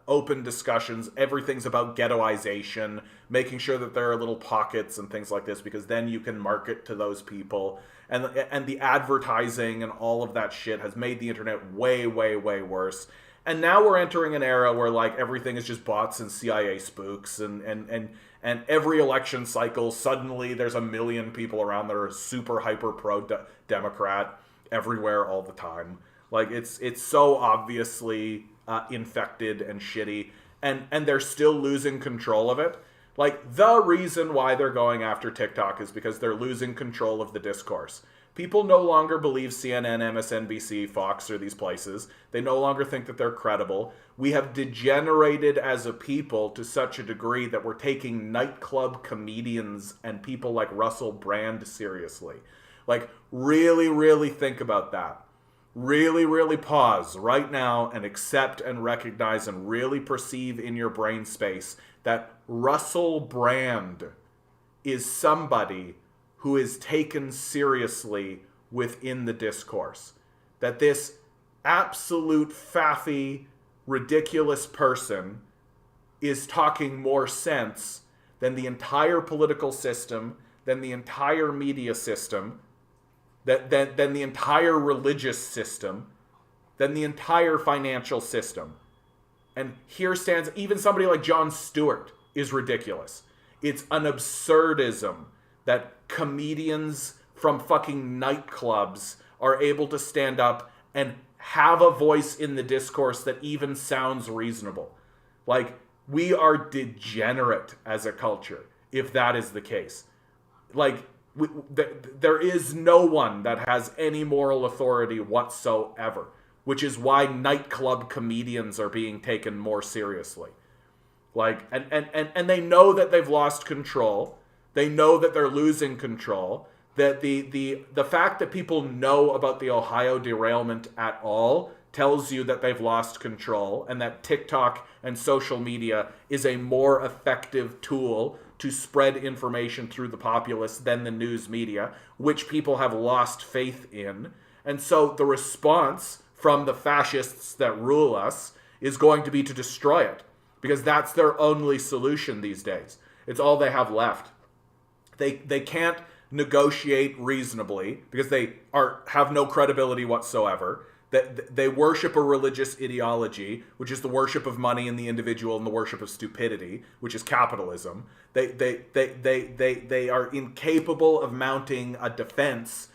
open discussions. Everything's about ghettoization, making sure that there are little pockets and things like this, because then you can market to those people. And the advertising and all of that shit has made the internet way, way, way worse. And now we're entering an era where like everything is just bots and CIA spooks, and every election cycle suddenly there's a million people around that are super hyper pro Democrat everywhere all the time. Like it's so obviously infected and shitty, and they're still losing control of it. Like, the reason why they're going after TikTok is because they're losing control of the discourse. People no longer believe CNN, MSNBC, Fox, or these places. They no longer think that they're credible. We have degenerated as a people to such a degree that we're taking nightclub comedians and people like Russell Brand seriously. Like, really, really think about that. Really, really pause right now and accept and recognize and really perceive in your brain space that Russell Brand is somebody who is taken seriously within the discourse. That this absolute faffy, ridiculous person is talking more sense than the entire political system, than the entire media system, than the entire religious system, than the entire financial system. And here stands, even somebody like Jon Stewart is ridiculous. It's an absurdism that comedians from fucking nightclubs are able to stand up and have a voice in the discourse that even sounds reasonable. Like, we are degenerate as a culture if that is the case. Like, there is no one that has any moral authority whatsoever, which is why nightclub comedians are being taken more seriously. Like, and they know that they've lost control. They know that they're losing control. That the fact that people know about the Ohio derailment at all tells you that they've lost control, and that TikTok and social media is a more effective tool to spread information through the populace than the news media, which people have lost faith in. And so the response from the fascists that rule us is going to be to destroy it, because that's their only solution these days. It's all they have left. They can't negotiate reasonably because they have no credibility whatsoever. They worship a religious ideology, which is the worship of money and the individual, and the worship of stupidity, which is capitalism. They are incapable of mounting a defense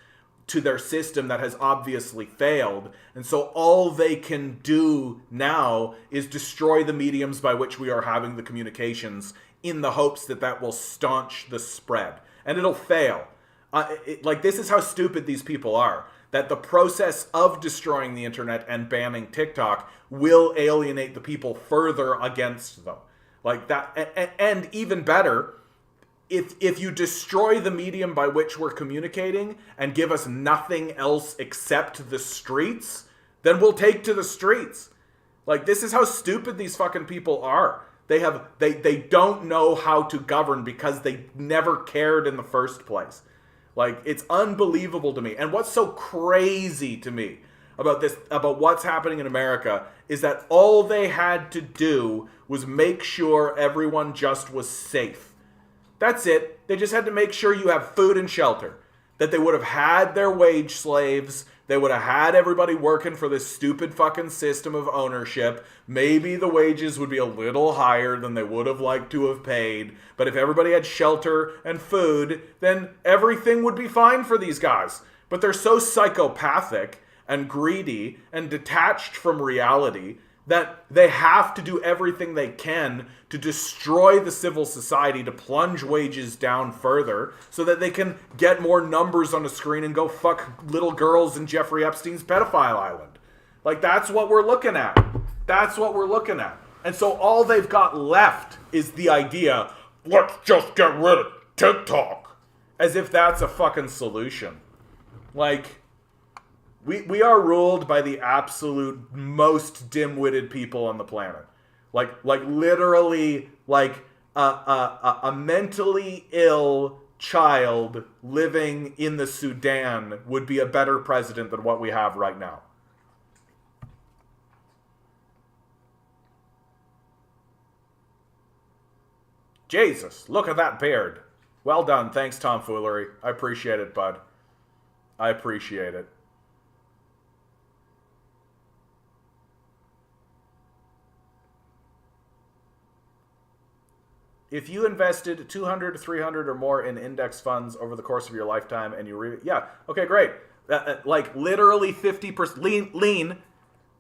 to their system that has obviously failed. And so all they can do now is destroy the mediums by which we are having the communications, in the hopes that that will staunch the spread. And it'll fail. This is how stupid these people are. That the process of destroying the internet and banning TikTok will alienate the people further against them. Like that, and even better, if you destroy the medium by which we're communicating and give us nothing else except the streets, then we'll take to the streets. Like, this is how stupid these fucking people are. They don't know how to govern because they never cared in the first place. Like, it's unbelievable to me. And what's so crazy to me about this, about what's happening in America, is that all they had to do was make sure everyone just was safe. That's it. They just had to make sure you have food and shelter. That they would have had their wage slaves. They would have had everybody working for this stupid fucking system of ownership. Maybe the wages would be a little higher than they would have liked to have paid. But if everybody had shelter and food, then everything would be fine for these guys. But they're so psychopathic and greedy and detached from reality that they have to do everything they can to destroy the civil society, to plunge wages down further so that they can get more numbers on a screen and go fuck little girls in Jeffrey Epstein's pedophile island. Like, that's what we're looking at. That's what we're looking at. And so all they've got left is the idea, let's just get rid of TikTok. As if that's a fucking solution. Like, we are ruled by the absolute most dim-witted people on the planet. Like literally, like a mentally ill child living in the Sudan would be a better president than what we have right now. Jesus, look at that beard. Well done. Thanks, tomfoolery. I appreciate it, bud. I appreciate it. If you invested 200 to 300 or more in index funds over the course of your lifetime and you yeah, okay, great. Like literally 50% lean.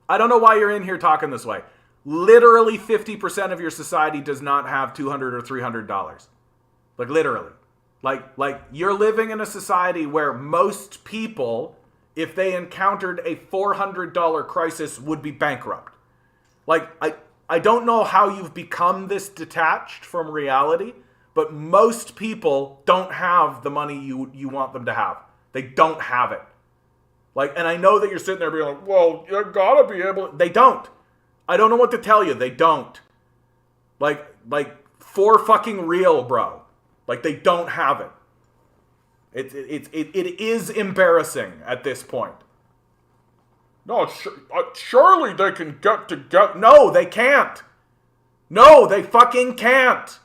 I don't know why you're in here talking this way. Literally 50% of your society does not have $200 or $300. Like literally. Like you're living in a society where most people, if they encountered a $400 crisis, would be bankrupt. Like I don't know how you've become this detached from reality, but most people don't have the money you want them to have. They don't have it. Like, and I know that you're sitting there being like, well, you gotta be able to. They don't. I don't know what to tell you. They don't. Like, for fucking real, bro. Like, they don't have it. It is embarrassing at this point. No, surely they can get together. No, they can't. No, they fucking can't.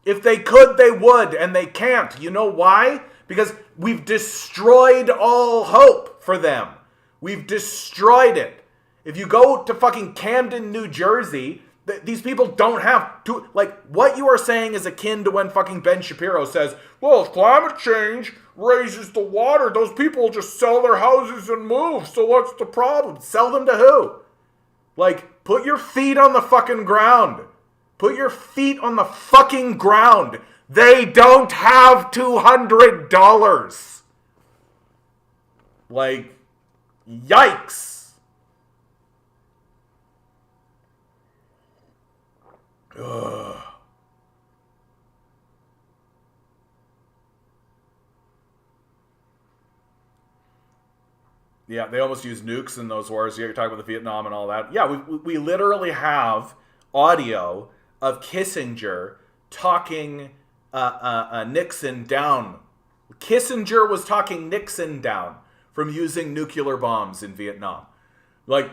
If they could, they would, and they can't. You know why? Because we've destroyed all hope for them. We've destroyed it. If you go to fucking Camden, New Jersey, these people don't have to, like, what you are saying is akin to when fucking Ben Shapiro says, well, if climate change raises the water, those people just sell their houses and move. So what's the problem? Sell them to who? Like, put your feet on the fucking ground. Put your feet on the fucking ground. They don't have $200. Like, yikes. Ugh. Yeah, they almost use nukes in those wars. You're talking about the Vietnam and all that. Yeah, we literally have audio of Kissinger talking Nixon down. Kissinger was talking Nixon down from using nuclear bombs in Vietnam. Like,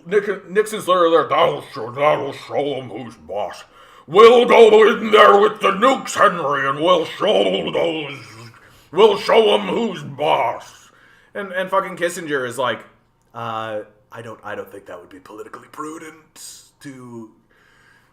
Nixon's literally there, that'll show them who's boss. We'll go in there with the nukes, Henry, and we'll show them who's boss. And fucking Kissinger is like, I don't think that would be politically prudent to,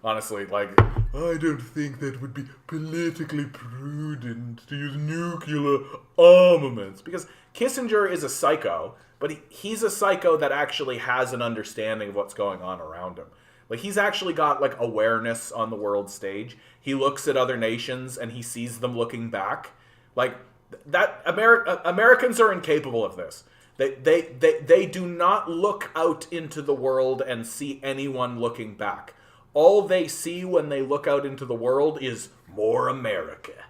honestly, like, I don't think that would be politically prudent to use nuclear armaments. Because Kissinger is a psycho, but he's a psycho that actually has an understanding of what's going on around him. Like, he's actually got, like, awareness on the world stage. He looks at other nations and he sees them looking back. Like, that Americans are incapable of this. They do not look out into the world and see anyone looking back. All they see when they look out into the world is more America.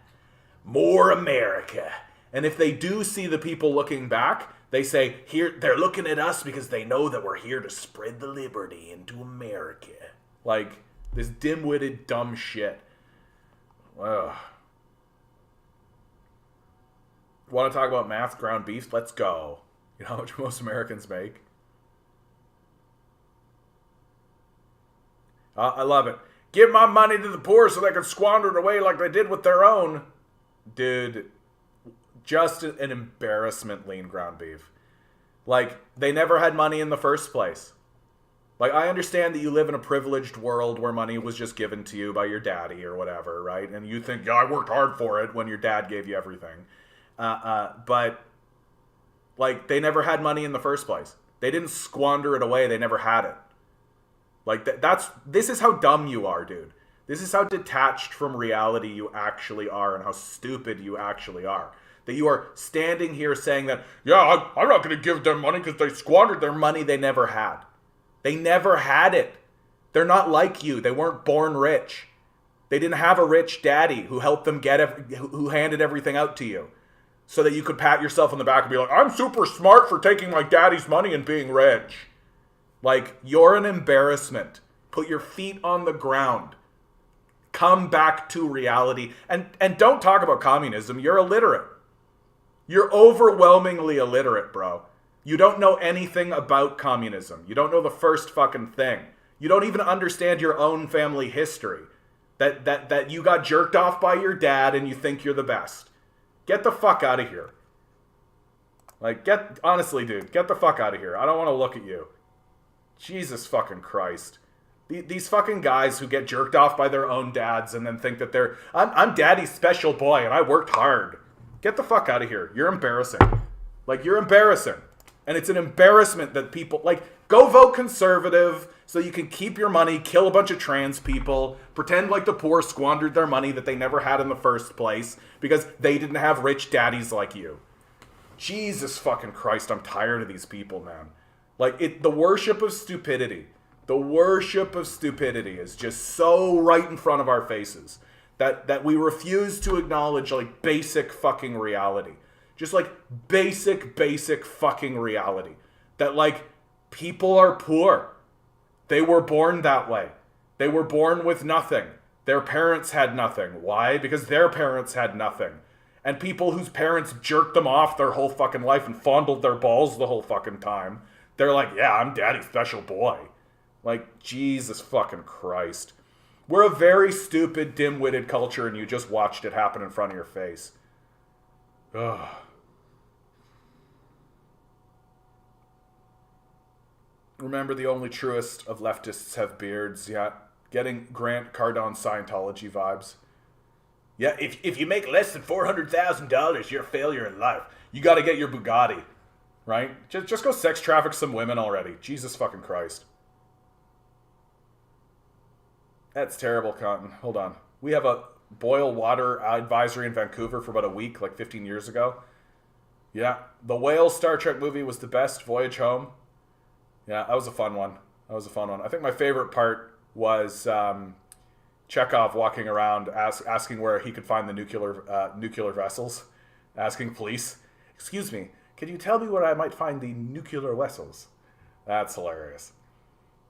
More America. And if they do see the people looking back, they say, here, they're looking at us because they know that we're here to spread the liberty into America. Like, this dim-witted, dumb shit. Ugh. Want to talk about math, ground beef? Let's go. You know how much most Americans make? I love it. Give my money to the poor so they can squander it away like they did with their own. Dude, just an embarrassment, lean ground beef. Like, they never had money in the first place. Like, I understand that you live in a privileged world where money was just given to you by your daddy or whatever, right? And you think, yeah, I worked hard for it when your dad gave you everything. But, like, they never had money in the first place. They didn't squander it away. They never had it. Like, this is how dumb you are, dude. This is how detached from reality you actually are and how stupid you actually are. That you are standing here saying that, yeah, I'm not going to give them money because they squandered their money they never had. They never had it. They're not like you. They weren't born rich. They didn't have a rich daddy who helped them who handed everything out to you. So that you could pat yourself on the back and be like, I'm super smart for taking my daddy's money and being rich. Like, you're an embarrassment. Put your feet on the ground. Come back to reality. And don't talk about communism. You're illiterate. You're overwhelmingly illiterate, bro. You don't know anything about communism. You don't know the first fucking thing. You don't even understand your own family history. That you got jerked off by your dad and you think you're the best. Get the fuck out of here. Like, honestly, dude, get the fuck out of here. I don't want to look at you. Jesus fucking Christ. These fucking guys who get jerked off by their own dads and then think that I'm daddy's special boy and I worked hard. Get the fuck out of here. You're embarrassing. Like, you're embarrassing. And it's an embarrassment that people, like, go vote conservative so you can keep your money, kill a bunch of trans people, pretend like the poor squandered their money that they never had in the first place because they didn't have rich daddies like you. Jesus fucking Christ, I'm tired of these people, man. Like, the worship of stupidity. The worship of stupidity is just so right in front of our faces that we refuse to acknowledge, like, basic fucking reality. Just, like, basic fucking reality. That, like, people are poor. They were born that way. They were born with nothing. Their parents had nothing. Why? Because their parents had nothing. And people whose parents jerked them off their whole fucking life and fondled their balls the whole fucking time, they're like, yeah, I'm daddy's special boy. Like, Jesus fucking Christ. We're a very stupid, dim-witted culture, and you just watched it happen in front of your face. Ugh. Remember, the only truest of leftists have beards. Yeah, getting Grant Cardone Scientology vibes. Yeah, if you make less than $400,000, you're a failure in life. You got to get your Bugatti, right? Just go sex traffic some women already. Jesus fucking Christ. That's terrible, Cotton. Hold on. We have a boil water advisory in Vancouver for about a week, like 15 years ago. Yeah, the whale Star Trek movie was the best. Voyage Home. Yeah, that was a fun one. I think my favorite part was Chekhov walking around asking where he could find the nuclear vessels, asking police, "Excuse me, can you tell me where I might find the nuclear vessels?" That's hilarious.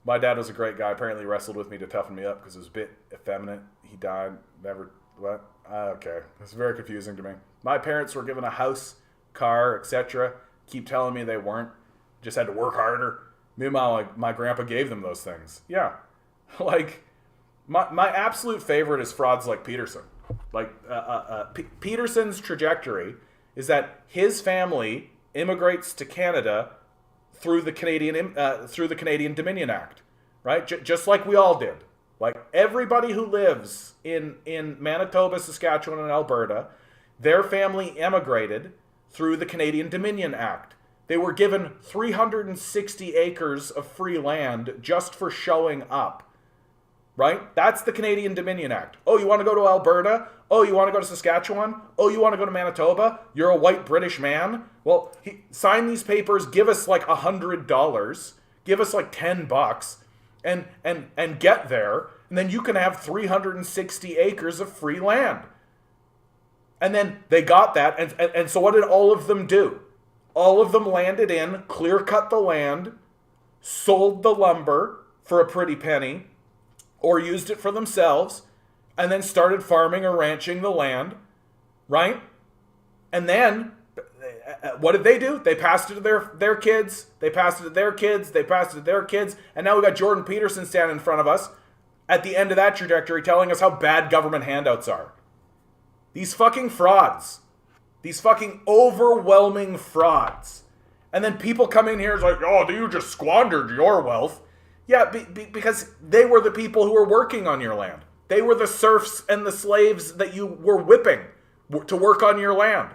My dad was a great guy. Apparently wrestled with me to toughen me up because it was a bit effeminate. He died. Never... What? Okay. It's very confusing to me. My parents were given a house, car, etc. Keep telling me they weren't. Just had to work harder. Meanwhile, like, my grandpa gave them those things. Yeah. Like, my absolute favorite is frauds like Peterson. Like, Peterson's trajectory is that his family immigrates to Canada through the Canadian Dominion Act, right? Just like we all did. Like, everybody who lives in Manitoba, Saskatchewan, and Alberta, their family emigrated through the Canadian Dominion Act. They were given 360 acres of free land just for showing up, right? That's the Canadian Dominion Act. Oh, you want to go to Alberta? Oh, you want to go to Saskatchewan? Oh, you want to go to Manitoba? You're a white British man? Well, sign these papers, give us like $100, give us like $10, and get there, and then you can have 360 acres of free land. And then they got that, and so what did all of them do? All of them landed in, clear-cut the land, sold the lumber for a pretty penny, or used it for themselves, and then started farming or ranching the land, right? And then, what did they do? They passed it to their kids, they passed it to their kids, they passed it to their kids, and now we got Jordan Peterson standing in front of us at the end of that trajectory telling us how bad government handouts are. These fucking frauds. These fucking overwhelming frauds. And then people come in here and like, oh, you just squandered your wealth. Yeah, because they were the people who were working on your land. They were the serfs and the slaves that you were whipping to work on your land.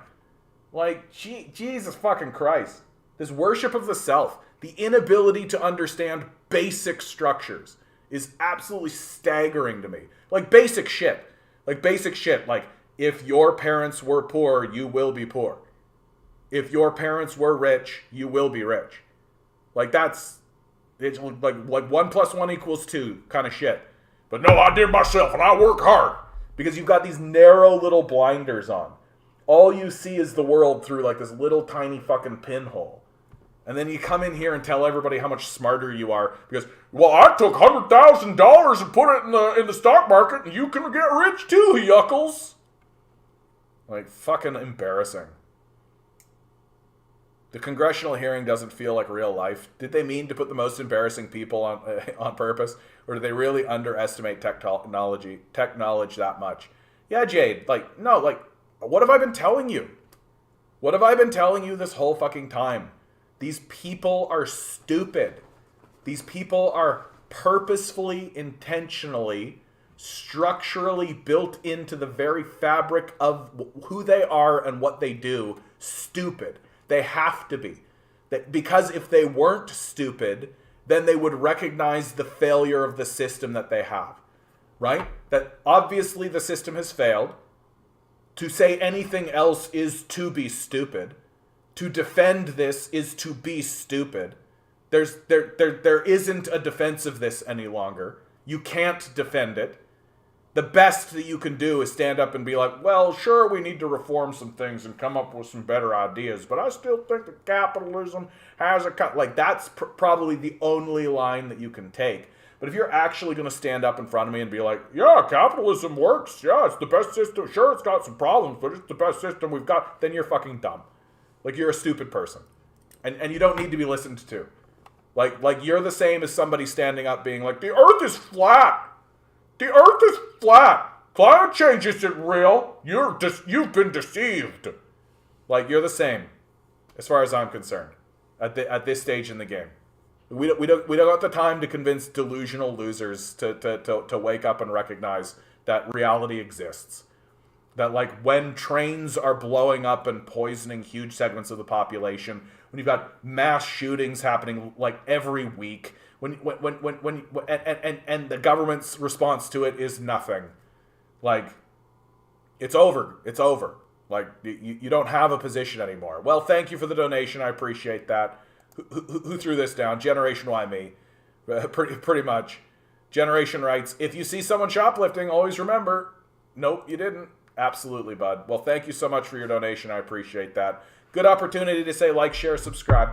Like, Jesus fucking Christ. This worship of the self, the inability to understand basic structures is absolutely staggering to me. Like basic shit. Like, if your parents were poor, you will be poor. If your parents were rich, you will be rich. Like, it's like 1 + 1 = 2 kind of shit. But no, I did myself and I work hard. Because you've got these narrow little blinders on. All you see is the world through like this little tiny fucking pinhole. And then you come in here and tell everybody how much smarter you are. Because, well, I took $100,000 and put it in the stock market and you can get rich too, yuckles. Like, fucking embarrassing. The congressional hearing doesn't feel like real life. Did they mean to put the most embarrassing people on purpose? Or did they really underestimate technology that much? Yeah, Jade, like, no, like, what have I been telling you? What have I been telling you this whole fucking time? These people are stupid. These people are purposefully, intentionally, structurally built into the very fabric of who they are and what they do, stupid. They have to be. Because if they weren't stupid, then they would recognize the failure of the system that they have. Right? That obviously the system has failed. To say anything else is to be stupid. To defend this is to be stupid. There isn't a defense of this any longer. You can't defend it. The best that you can do is stand up and be like, well, sure, we need to reform some things and come up with some better ideas, but I still think that capitalism has a... Like, that's probably the only line that you can take. But if you're actually going to stand up in front of me and be like, yeah, capitalism works, yeah, it's the best system, sure, it's got some problems, but it's the best system we've got, then you're fucking dumb. Like, you're a stupid person. And you don't need to be listened to. Like you're the same as somebody standing up being like, the earth is flat. The earth is flat. Climate change isn't real. You've been deceived. Like, you're the same, as far as I'm concerned, at this stage in the game. We don't have the time to convince delusional losers to wake up and recognize that reality exists. That, like, when trains are blowing up and poisoning huge segments of the population, when you've got mass shootings happening like every week, and the government's response to it is nothing. Like, it's over. It's over. Like, you don't have a position anymore. Well, thank you for the donation. I appreciate that. Who threw this down? Generation Y Me. Pretty much. Generation writes, if you see someone shoplifting, always remember, nope, you didn't. Absolutely, bud. Well, thank you so much for your donation. I appreciate that. Good opportunity to say like, share, subscribe.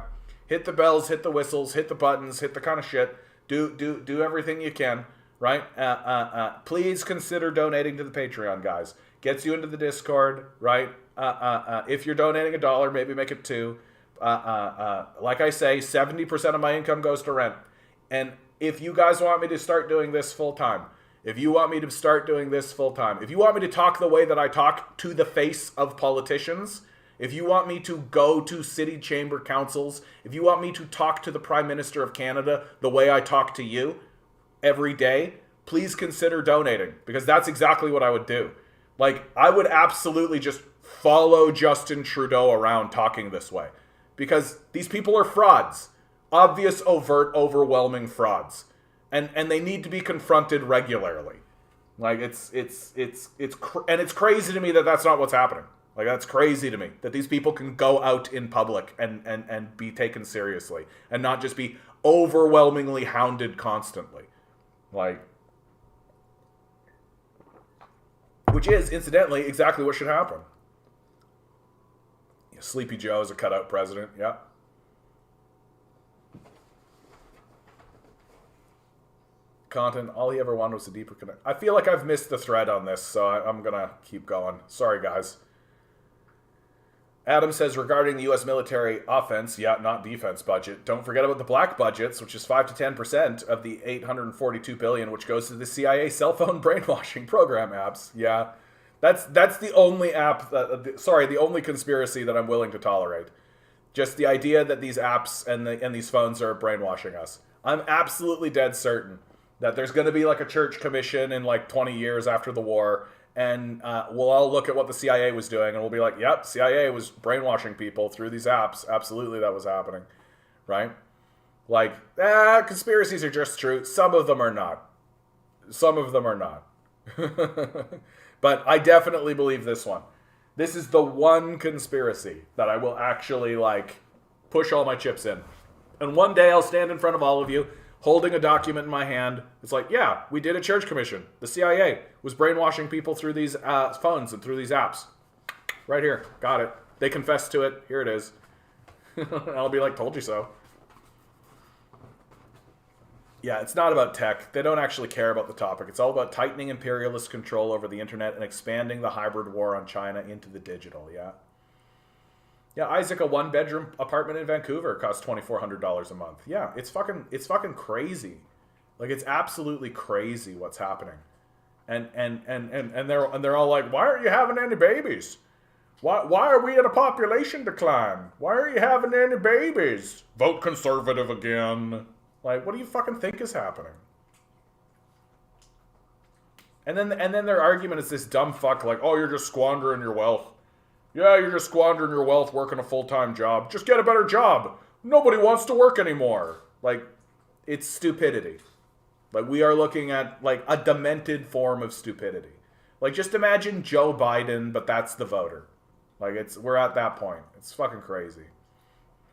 Hit the bells, hit the whistles, hit the buttons, hit the kind of shit. Do everything you can, right? Please consider donating to the Patreon, guys. Gets you into the Discord, right? If you're donating $1, maybe make it $2. Like I say, 70% of my income goes to rent. And if you guys want me to start doing this full time, if you want me to start doing this full time, if you want me to talk the way that I talk to the face of politicians, if you want me to go to city chamber councils, if you want me to talk to the Prime Minister of Canada the way I talk to you every day, please consider donating, because that's exactly what I would do. Like, I would absolutely just follow Justin Trudeau around talking this way, because these people are frauds. Obvious, overt, overwhelming frauds. And they need to be confronted regularly. Like, it's crazy to me that that's not what's happening. Like, that's crazy to me that these people can go out in public and be taken seriously and not just be overwhelmingly hounded constantly. Like, which is, incidentally, exactly what should happen. Sleepy Joe is a cutout president, yeah. Content, all he ever wanted was a deeper connect. I feel like I've missed the thread on this, so I'm going to keep going. Sorry, guys. Adam says, regarding the U.S. military offense, yeah, not defense budget, don't forget about the black budgets, which is 5 to 10% of the $842 billion, which goes to the CIA cell phone brainwashing program apps. Yeah, that's the only app, the only conspiracy that I'm willing to tolerate. Just the idea that these apps and these phones are brainwashing us. I'm absolutely dead certain that there's going to be like a church commission in like 20 years after the war, and we'll all look at what the CIA was doing, and we'll be like, yep, CIA was brainwashing people through these apps. Absolutely, that was happening, right? Like, conspiracies are just true. Some of them are not. Some of them are not. But I definitely believe this one. This is the one conspiracy that I will actually, like, push all my chips in. And one day I'll stand in front of all of you, holding a document in my hand. It's like, yeah, we did a church commission. The CIA was brainwashing people through these phones and through these apps. Right here. Got it. They confessed to it. Here it is. I'll be like, told you so. Yeah, it's not about tech. They don't actually care about the topic. It's all about tightening imperialist control over the internet and expanding the hybrid war on China into the digital, yeah? Yeah, Isaac, a one-bedroom apartment in Vancouver costs $2,400 a month. Yeah, it's fucking crazy. Like it's absolutely crazy what's happening. And they're all like, why aren't you having any babies? Why are we in a population decline? Why are you having any babies? Vote conservative again. Like, what do you fucking think is happening? And then their argument is this dumb fuck like, oh, you're just squandering your wealth. Yeah, you're just squandering your wealth working a full-time job. Just get a better job. Nobody wants to work anymore. Like, it's stupidity. Like, we are looking at, like, a demented form of stupidity. Like, just imagine Joe Biden, but that's the voter. Like, we're at that point. It's fucking crazy.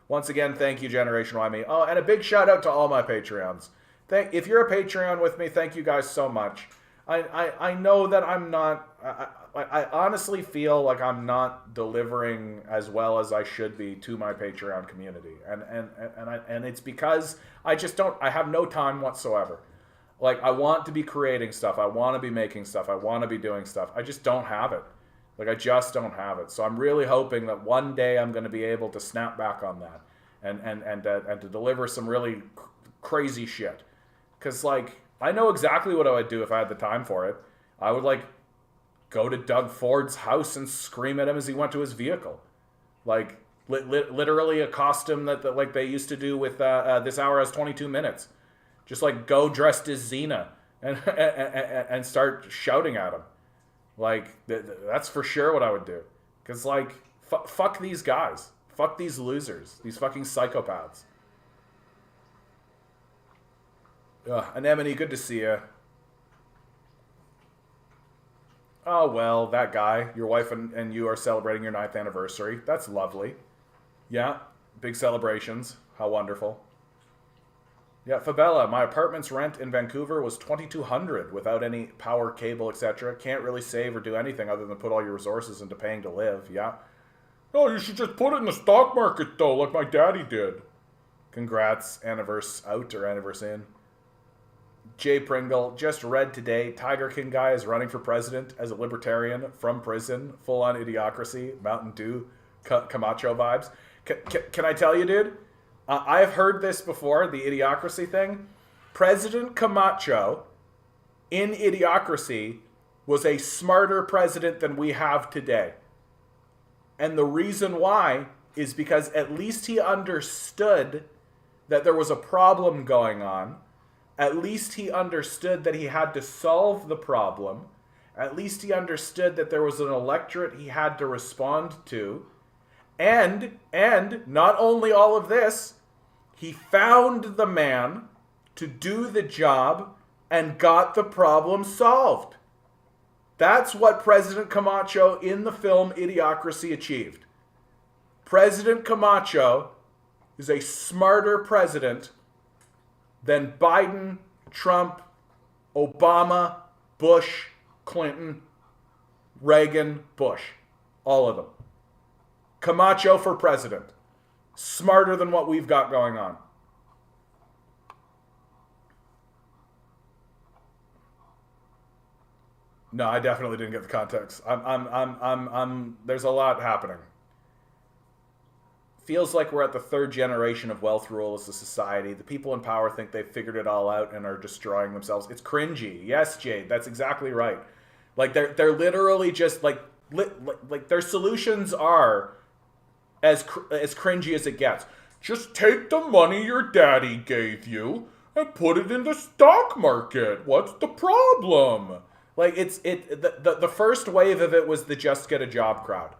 Once again, thank you, Generation Y Me. Oh, and a big shout out to all my Patreons. If you're a Patreon with me, thank you guys so much. I know that I'm not... I honestly feel like I'm not delivering as well as I should be to my Patreon community. And it's because I just don't... I have no time whatsoever. Like, I want to be creating stuff. I want to be making stuff. I want to be doing stuff. I just don't have it. Like, I just don't have it. So I'm really hoping that one day I'm going to be able to snap back on that and to deliver some really crazy shit. Because, like, I know exactly what I would do if I had the time for it. I would, like, go to Doug Ford's house and scream at him as he went to his vehicle. Like, literally accost him that like they used to do with This Hour Has 22 Minutes. Just, like, go dressed as Xena and start shouting at him. Like, that's for sure what I would do. Because, like, fuck these guys. Fuck these losers. These fucking psychopaths. Anemone, good to see you. Oh, well, that guy. Your wife and you are celebrating your 9th anniversary. That's lovely. Yeah, big celebrations. How wonderful. Yeah, Fabella, my apartment's rent in Vancouver was $2,200 without any power, cable, etc. Can't really save or do anything other than put all your resources into paying to live. Yeah. Oh, you should just put it in the stock market, though, like my daddy did. Congrats, Anniverse out or Anniverse in. Jay Pringle, just read today, Tiger King guy is running for president as a libertarian from prison, full-on idiocracy, Mountain Dew, Camacho vibes. Can I tell you, dude? I've heard this before, the idiocracy thing. President Camacho, in Idiocracy, was a smarter president than we have today. And the reason why is because at least he understood that there was a problem going on. At least he understood that he had to solve the problem. At least he understood that there was an electorate he had to respond to. And not only all of this, he found the man to do the job and got the problem solved. That's what President Camacho in the film Idiocracy achieved. President Camacho is a smarter president than Biden, Trump, Obama, Bush, Clinton, Reagan, Bush. All of them. Camacho for president. Smarter than what we've got going on. No, I definitely didn't get the context. There's a lot happening. Feels like we're at the 3rd generation of wealth rule as a society. The people in power think they've figured it all out and are destroying themselves. It's cringy. Yes, Jade, that's exactly right. Like they're literally just like their solutions are as cringy as it gets. Just take the money your daddy gave you and put it in the stock market. What's the problem? Like the first wave of it was the just get a job crowd.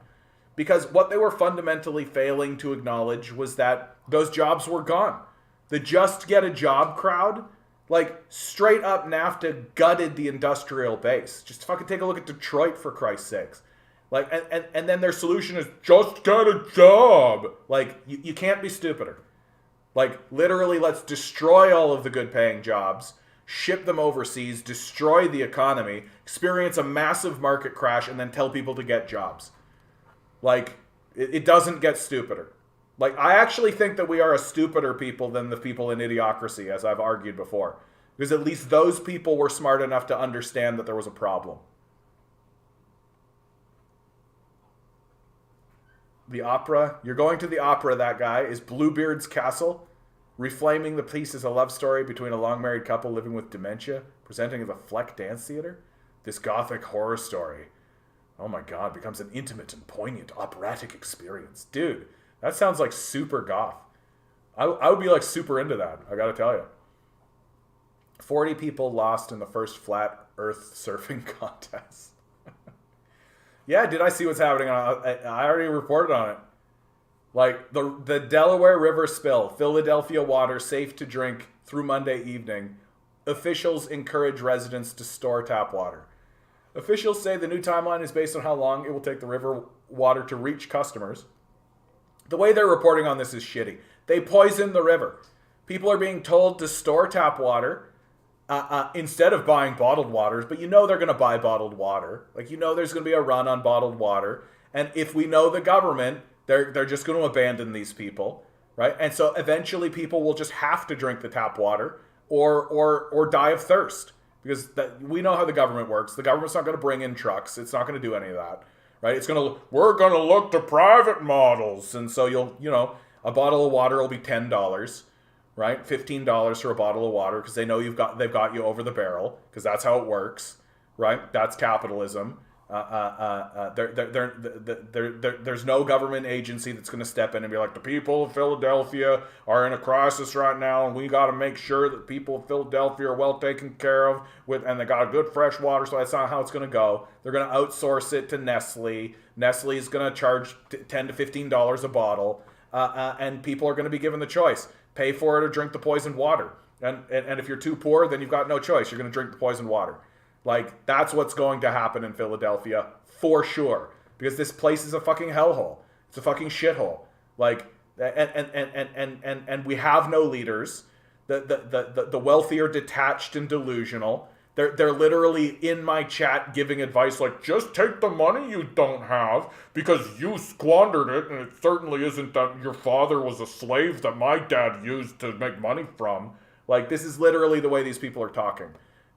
Because what they were fundamentally failing to acknowledge was that those jobs were gone. The just get a job crowd, like straight up NAFTA gutted the industrial base. Just fucking take a look at Detroit for Christ's sakes. Like, and then their solution is just get a job. Like, you can't be stupider. Like, literally, let's destroy all of the good paying jobs, ship them overseas, destroy the economy, experience a massive market crash, and then tell people to get jobs. Like, it doesn't get stupider. Like, I actually think that we are a stupider people than the people in Idiocracy, as I've argued before. Because at least those people were smart enough to understand that there was a problem. The opera. You're going to the opera, that guy. Is Bluebeard's Castle. Reflaming the piece as a love story between a long married couple living with dementia. Presenting as a Fleck dance theater. This gothic horror story. Oh my god, becomes an intimate and poignant operatic experience. Dude, that sounds like super goth. I would be like super into that, I gotta tell you. 40 people lost in the first flat earth surfing contest. Yeah, did I see what's happening? I already reported on it. Like, the Delaware River spill. Philadelphia water safe to drink through Monday evening. Officials encourage residents to store tap water. Officials say the new timeline is based on how long it will take the river water to reach customers. The way they're reporting on this is shitty. They poison the river. People are being told to store tap water instead of buying bottled waters, but you know they're going to buy bottled water. Like, you know there's going to be a run on bottled water. And if we know the government, they're just going to abandon these people, right? And so eventually people will just have to drink the tap water or die of thirst. Because we know how the government works. The government's not going to bring in trucks. It's not going to do any of that, right? We're going to look to private models. And so a bottle of water will be $10, right? $15 for a bottle of water because they know they've got you over the barrel because that's how it works, right? That's capitalism. There's no government agency that's going to step in and be like, the people of Philadelphia are in a crisis right now, and we got to make sure that people of Philadelphia are well taken care of and they got good fresh water. So that's not how it's going to go. They're going to outsource it to Nestle. Nestle is going to charge $10 to $15 a bottle, and people are going to be given the choice: pay for it or drink the poisoned water. And if you're too poor, then you've got no choice. You're going to drink the poisoned water. Like, that's what's going to happen in Philadelphia, for sure. Because this place is a fucking hellhole. It's a fucking shithole. Like, and we have no leaders. The wealthy are detached and delusional. They're literally in my chat giving advice like, just take the money you don't have because you squandered it, and it certainly isn't that your father was a slave that my dad used to make money from. Like, this is literally the way these people are talking.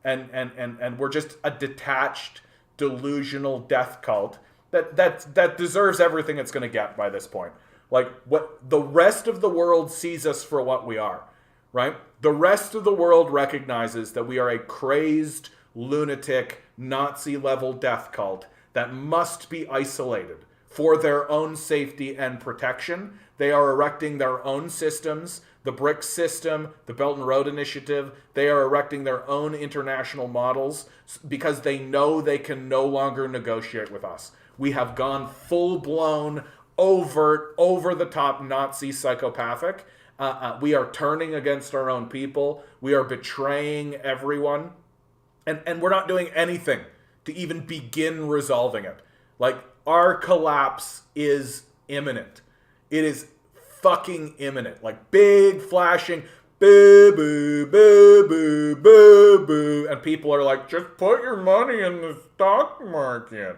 And we're just a detached, delusional death cult that deserves everything it's going to get by this point. Like, what the rest of the world sees us for what we are, right? The rest of the world recognizes that we are a crazed, lunatic, Nazi-level death cult that must be isolated for their own safety and protection. They are erecting their own systems. The BRICS system, the Belt and Road Initiative, they are erecting their own international models because they know they can no longer negotiate with us. We have gone full-blown, overt, over-the-top Nazi psychopathic. We are turning against our own people. We are betraying everyone. And we're not doing anything to even begin resolving it. Like, our collapse is imminent. It is fucking imminent. Like, big flashing boo boo boo boo boo boo, and people are like, just put your money in the stock market,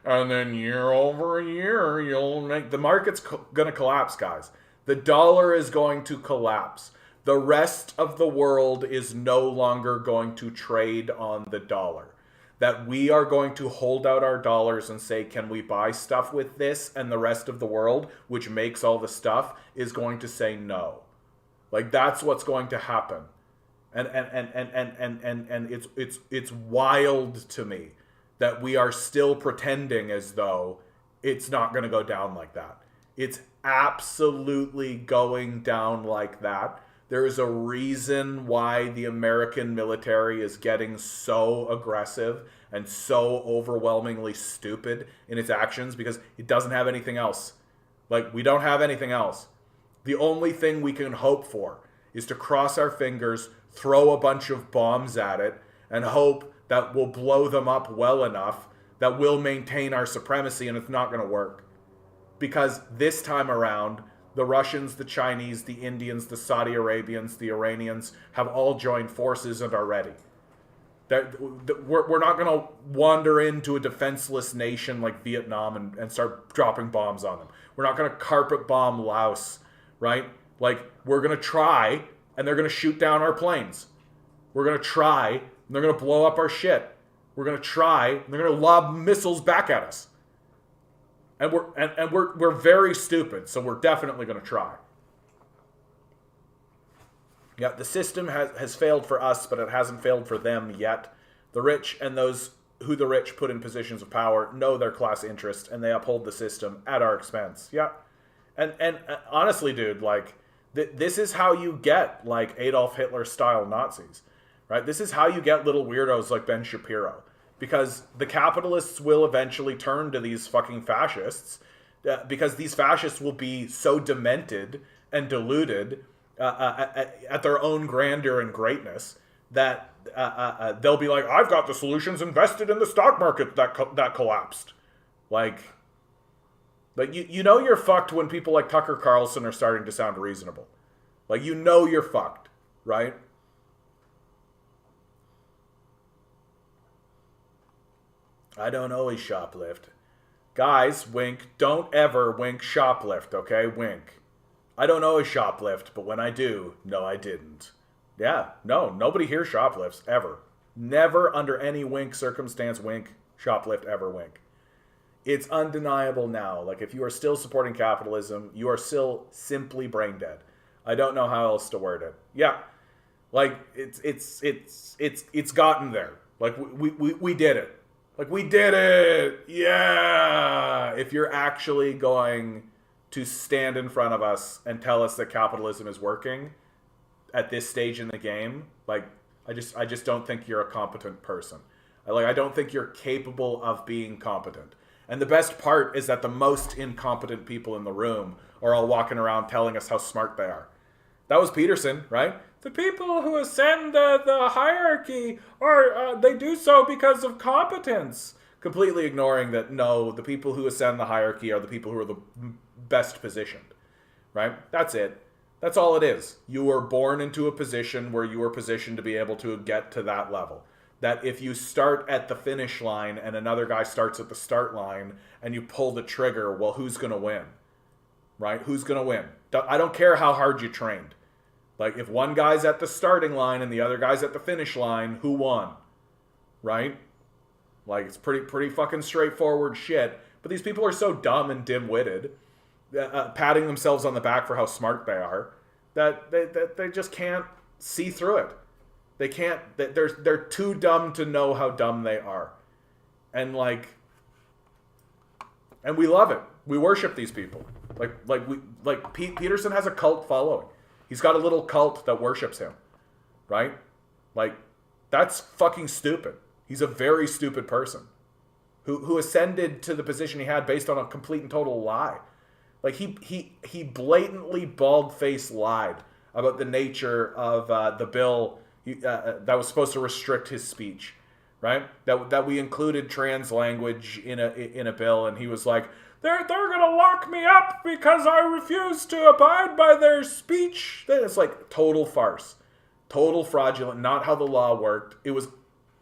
and then year over year you'll make the market's gonna collapse, guys. The dollar is going to collapse. The rest of the world is no longer going to trade on the dollar. That we are going to hold out our dollars and say, can we buy stuff with this? And the rest of the world, which makes all the stuff, is going to say no. Like, that's what's going to happen. And it's wild to me that we are still pretending as though it's not going to go down like that. It's absolutely going down like that. There is a reason why the American military is getting so aggressive and so overwhelmingly stupid in its actions, because it doesn't have anything else. Like, we don't have anything else. The only thing we can hope for is to cross our fingers, throw a bunch of bombs at it, and hope that we'll blow them up well enough that we'll maintain our supremacy, and it's not going to work. Because this time around, the Russians, the Chinese, the Indians, the Saudi Arabians, the Iranians have all joined forces and are ready. We're not going to wander into a defenseless nation like Vietnam and start dropping bombs on them. We're not going to carpet bomb Laos, right? Like, we're going to try, and they're going to shoot down our planes. We're going to try, and they're going to blow up our shit. We're going to try, and they're going to lob missiles back at us. And we're very stupid, so we're definitely going to try. Yeah, the system has failed for us, but it hasn't failed for them yet. The rich and those who the rich put in positions of power know their class interest, and they uphold the system at our expense. Yeah. And honestly, dude, like, this is how you get, like, Adolf Hitler-style Nazis, right? This is how you get little weirdos like Ben Shapiro. Because the capitalists will eventually turn to these fucking fascists, because these fascists will be so demented and deluded at their own grandeur and greatness that they'll be like, I've got the solutions invested in the stock market that collapsed. Like you know you're fucked when people like Tucker Carlson are starting to sound reasonable. Like, you know you're fucked, right? I don't always shoplift. Guys, wink. Don't ever wink shoplift, okay? Wink. I don't always shoplift, but when I do, no, I didn't. Yeah, no, nobody here shoplifts, ever. Never under any wink circumstance wink, shoplift, ever wink. It's undeniable now. Like, if you are still supporting capitalism, you are still simply brain dead. I don't know how else to word it. Yeah, like, it's gotten there. Like, we did it. Like, we did it! Yeah! If you're actually going to stand in front of us and tell us that capitalism is working at this stage in the game, like, I just don't think you're a competent person. I don't think you're capable of being competent. And the best part is that the most incompetent people in the room are all walking around telling us how smart they are. That was Peterson, right? The people who ascend the hierarchy they do so because of competence. Completely ignoring that, no, the people who ascend the hierarchy are the people who are the best positioned, right? That's it. That's all it is. You were born into a position where you were positioned to be able to get to that level. That if you start at the finish line and another guy starts at the start line and you pull the trigger, well, who's going to win? Right? Who's going to win? I don't care how hard you trained. Like, if one guy's at the starting line and the other guy's at the finish line, who won? Right? Like, it's pretty fucking straightforward shit. But these people are so dumb and dim-witted, patting themselves on the back for how smart they are, that they just can't see through it. They can't. They're too dumb to know how dumb they are, and we love it. We worship these people. Peterson has a cult following. He's got a little cult that worships him, right? Like, that's fucking stupid. He's a very stupid person who ascended to the position he had based on a complete and total lie. Like, he blatantly bald-faced lied about the nature of the bill that was supposed to restrict his speech, right? That we included trans language in a bill, and he was like, they're gonna lock me up because I refuse to abide by their speech. It's like total farce, total fraudulent. Not how the law worked. It was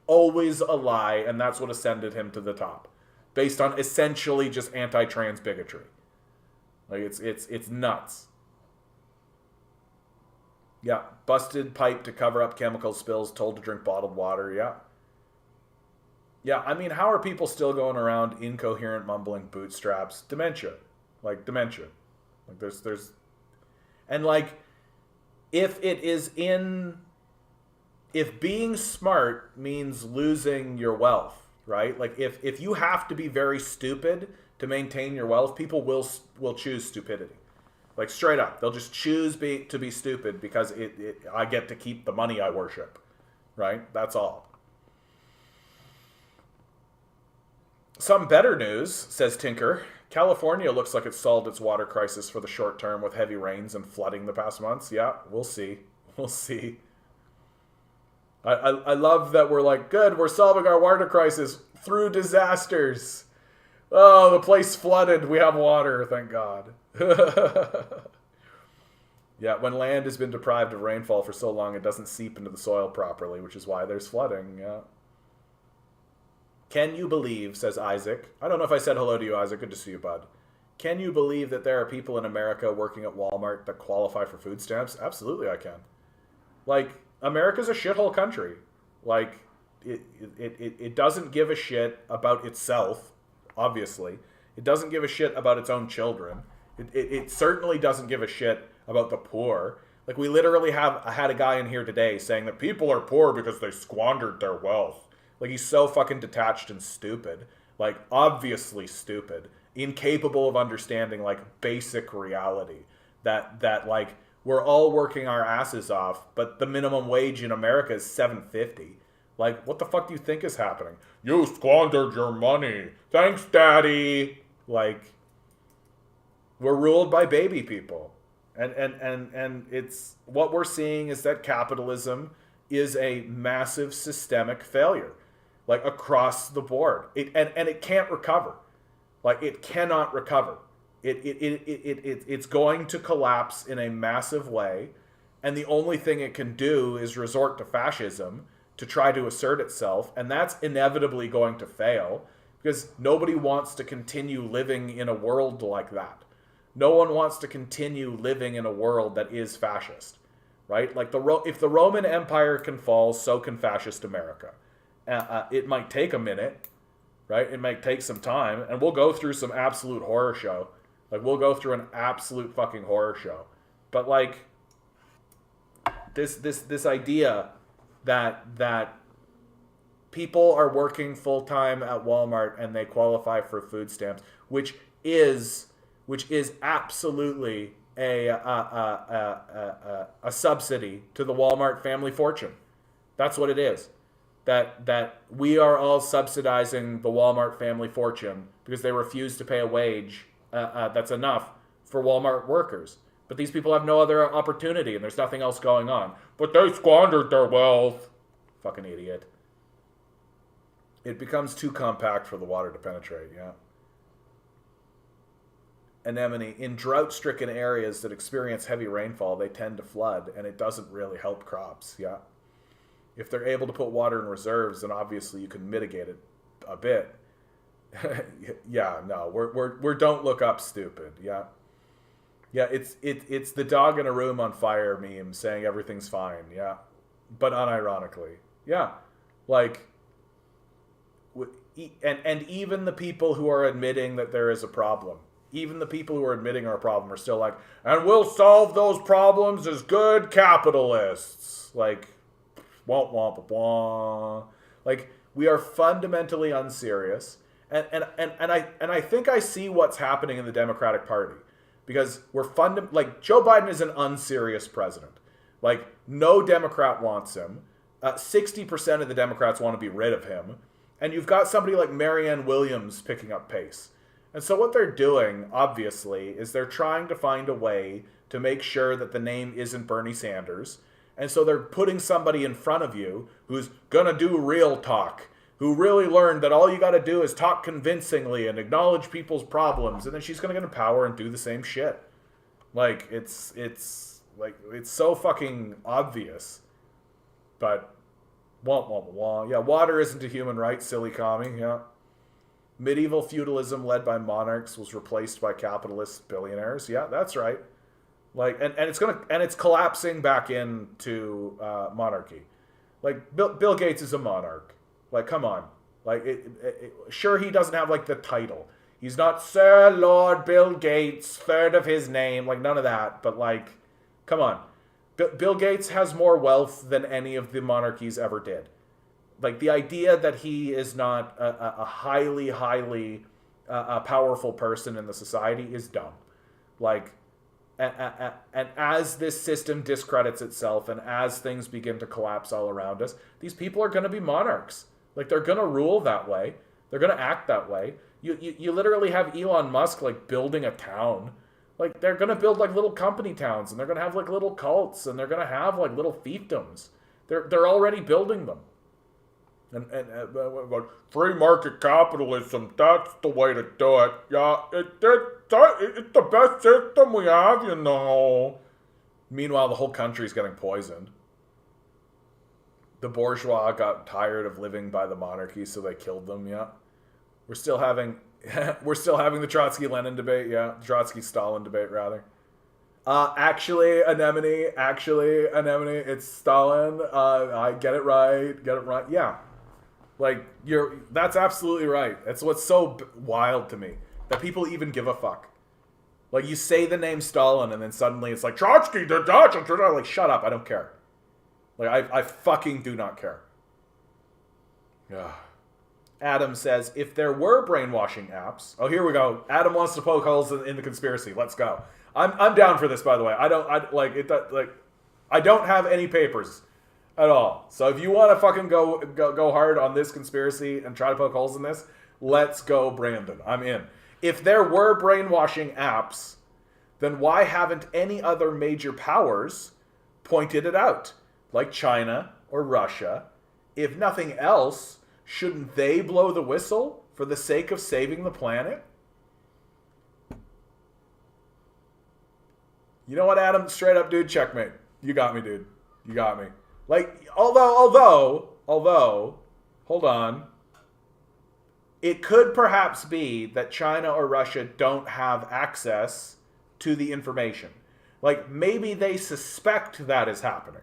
always a lie, and that's what ascended him to the top, based on essentially just anti-trans bigotry. Like, it's nuts. Yeah, busted pipe to cover up chemical spills, told to drink bottled water, yeah. Yeah, I mean, how are people still going around incoherent mumbling bootstraps? Dementia. Like, dementia. Like, there's... And, like, if being smart means losing your wealth, right? Like, if you have to be very stupid to maintain your wealth, people will choose stupidity. Like, straight up. They'll just choose to be stupid because I get to keep the money I worship. Right? That's all. Some better news, says Tinker. California looks like it's solved its water crisis for the short term with heavy rains and flooding the past months. Yeah, we'll see. We'll see. I love that we're like, good, we're solving our water crisis through disasters. Oh, the place flooded. We have water, thank God. Yeah, when land has been deprived of rainfall for so long, it doesn't seep into the soil properly, which is why there's flooding. Yeah. Can you believe, says Isaac. I don't know if I said hello to you, Isaac. Good to see you, bud. Can you believe that there are people in America working at Walmart that qualify for food stamps? Absolutely, I can. Like, America's a shithole country. Like, it doesn't give a shit about itself, obviously. It doesn't give a shit about its own children. It certainly doesn't give a shit about the poor. Like, we literally had a guy in here today saying that people are poor because they squandered their wealth. Like, he's so fucking detached and stupid. Like, obviously stupid. Incapable of understanding, like, basic reality. That like, we're all working our asses off, but the minimum wage in America is $7.50. Like, what the fuck do you think is happening? You squandered your money. Thanks, Daddy. Like, we're ruled by baby people. And it's what we're seeing is that capitalism is a massive systemic failure, like, across the board. And it can't recover. Like, it cannot recover. It's going to collapse in a massive way, and the only thing it can do is resort to fascism to try to assert itself, and that's inevitably going to fail because nobody wants to continue living in a world like that. No one wants to continue living in a world that is fascist, right? Like, if the Roman Empire can fall, so can fascist America. It might take a minute, right? It might take some time, and we'll go through some absolute horror show. Like, we'll go through an absolute fucking horror show. But, like, this idea that people are working full-time at Walmart and they qualify for food stamps, which is absolutely a subsidy to the Walmart family fortune. That's what it is. That we are all subsidizing the Walmart family fortune because they refuse to pay a wage that's enough for Walmart workers. But these people have no other opportunity and there's nothing else going on. But they squandered their wealth. Fucking idiot. It becomes too compact for the water to penetrate, yeah. Anemone, in drought-stricken areas that experience heavy rainfall, they tend to flood, and it doesn't really help crops, yeah. If they're able to put water in reserves, then obviously you can mitigate it a bit. Yeah, no, we're don't look up stupid, yeah. Yeah, it's the dog in a room on fire meme saying everything's fine, yeah. But unironically, yeah. Like, and even the people who are admitting that there is a problem, even the people who are admitting our problem are still like, and we'll solve those problems as good capitalists. Like, womp womp womp. Like, we are fundamentally unserious. And I think I see what's happening in the Democratic Party. Because like, Joe Biden is an unserious president. Like, no Democrat wants him. 60% of the Democrats want to be rid of him. And you've got somebody like Marianne Williams picking up pace. And so what they're doing, obviously, is they're trying to find a way to make sure that the name isn't Bernie Sanders. And so they're putting somebody in front of you who's going to do real talk, who really learned that all you got to do is talk convincingly and acknowledge people's problems. And then she's going to get in power and do the same shit. Like, it's so fucking obvious. But, wah, wah, wah. Yeah, water isn't a human right, silly commie, yeah. Medieval feudalism led by monarchs was replaced by capitalist billionaires. Yeah, that's right. Like, and it's collapsing back into monarchy. Like, Bill Gates is a monarch. Like, come on. Like, sure, he doesn't have, like, the title. He's not Sir Lord Bill Gates, third of his name. Like, none of that. But, like, come on. Bill Gates has more wealth than any of the monarchies ever did. Like, the idea that he is not a highly powerful person in the society is dumb. Like, and as this system discredits itself and as things begin to collapse all around us, these people are going to be monarchs. Like, they're going to rule that way. They're going to act that way. You literally have Elon Musk, like, building a town. Like, they're going to build, like, little company towns, and they're going to have, like, little cults, and they're going to have, like, little fiefdoms. They're already building them. And free market capitalism, that's the way to do it. Yeah, it's the best system we have, you know. Meanwhile, the whole country's getting poisoned. The bourgeois got tired of living by the monarchy, so they killed them, yeah. We're still having the Trotsky-Lenin debate, yeah. Trotsky-Stalin debate, rather. Actually, Anemone, it's Stalin. I get it right, yeah. Like, that's absolutely right. That's what's so wild to me. That people even give a fuck. Like, you say the name Stalin, and then suddenly it's like, Trotsky, the Dutch, like, shut up, I don't care. Like, I fucking do not care. Ugh. Adam says, if there were brainwashing apps... Oh, here we go. Adam wants to poke holes in the conspiracy. Let's go. I'm down for this, by the way. I don't have any papers at all. So if you want to fucking go hard on this conspiracy and try to poke holes in this, let's go, Brandon. I'm in. If there were brainwashing apps, then why haven't any other major powers pointed it out? Like China or Russia. If nothing else, shouldn't they blow the whistle for the sake of saving the planet? You know what, Adam? Straight up, dude, checkmate. You got me, dude. You got me. Like, although, hold on. It could perhaps be that China or Russia don't have access to the information. Like, maybe they suspect that is happening.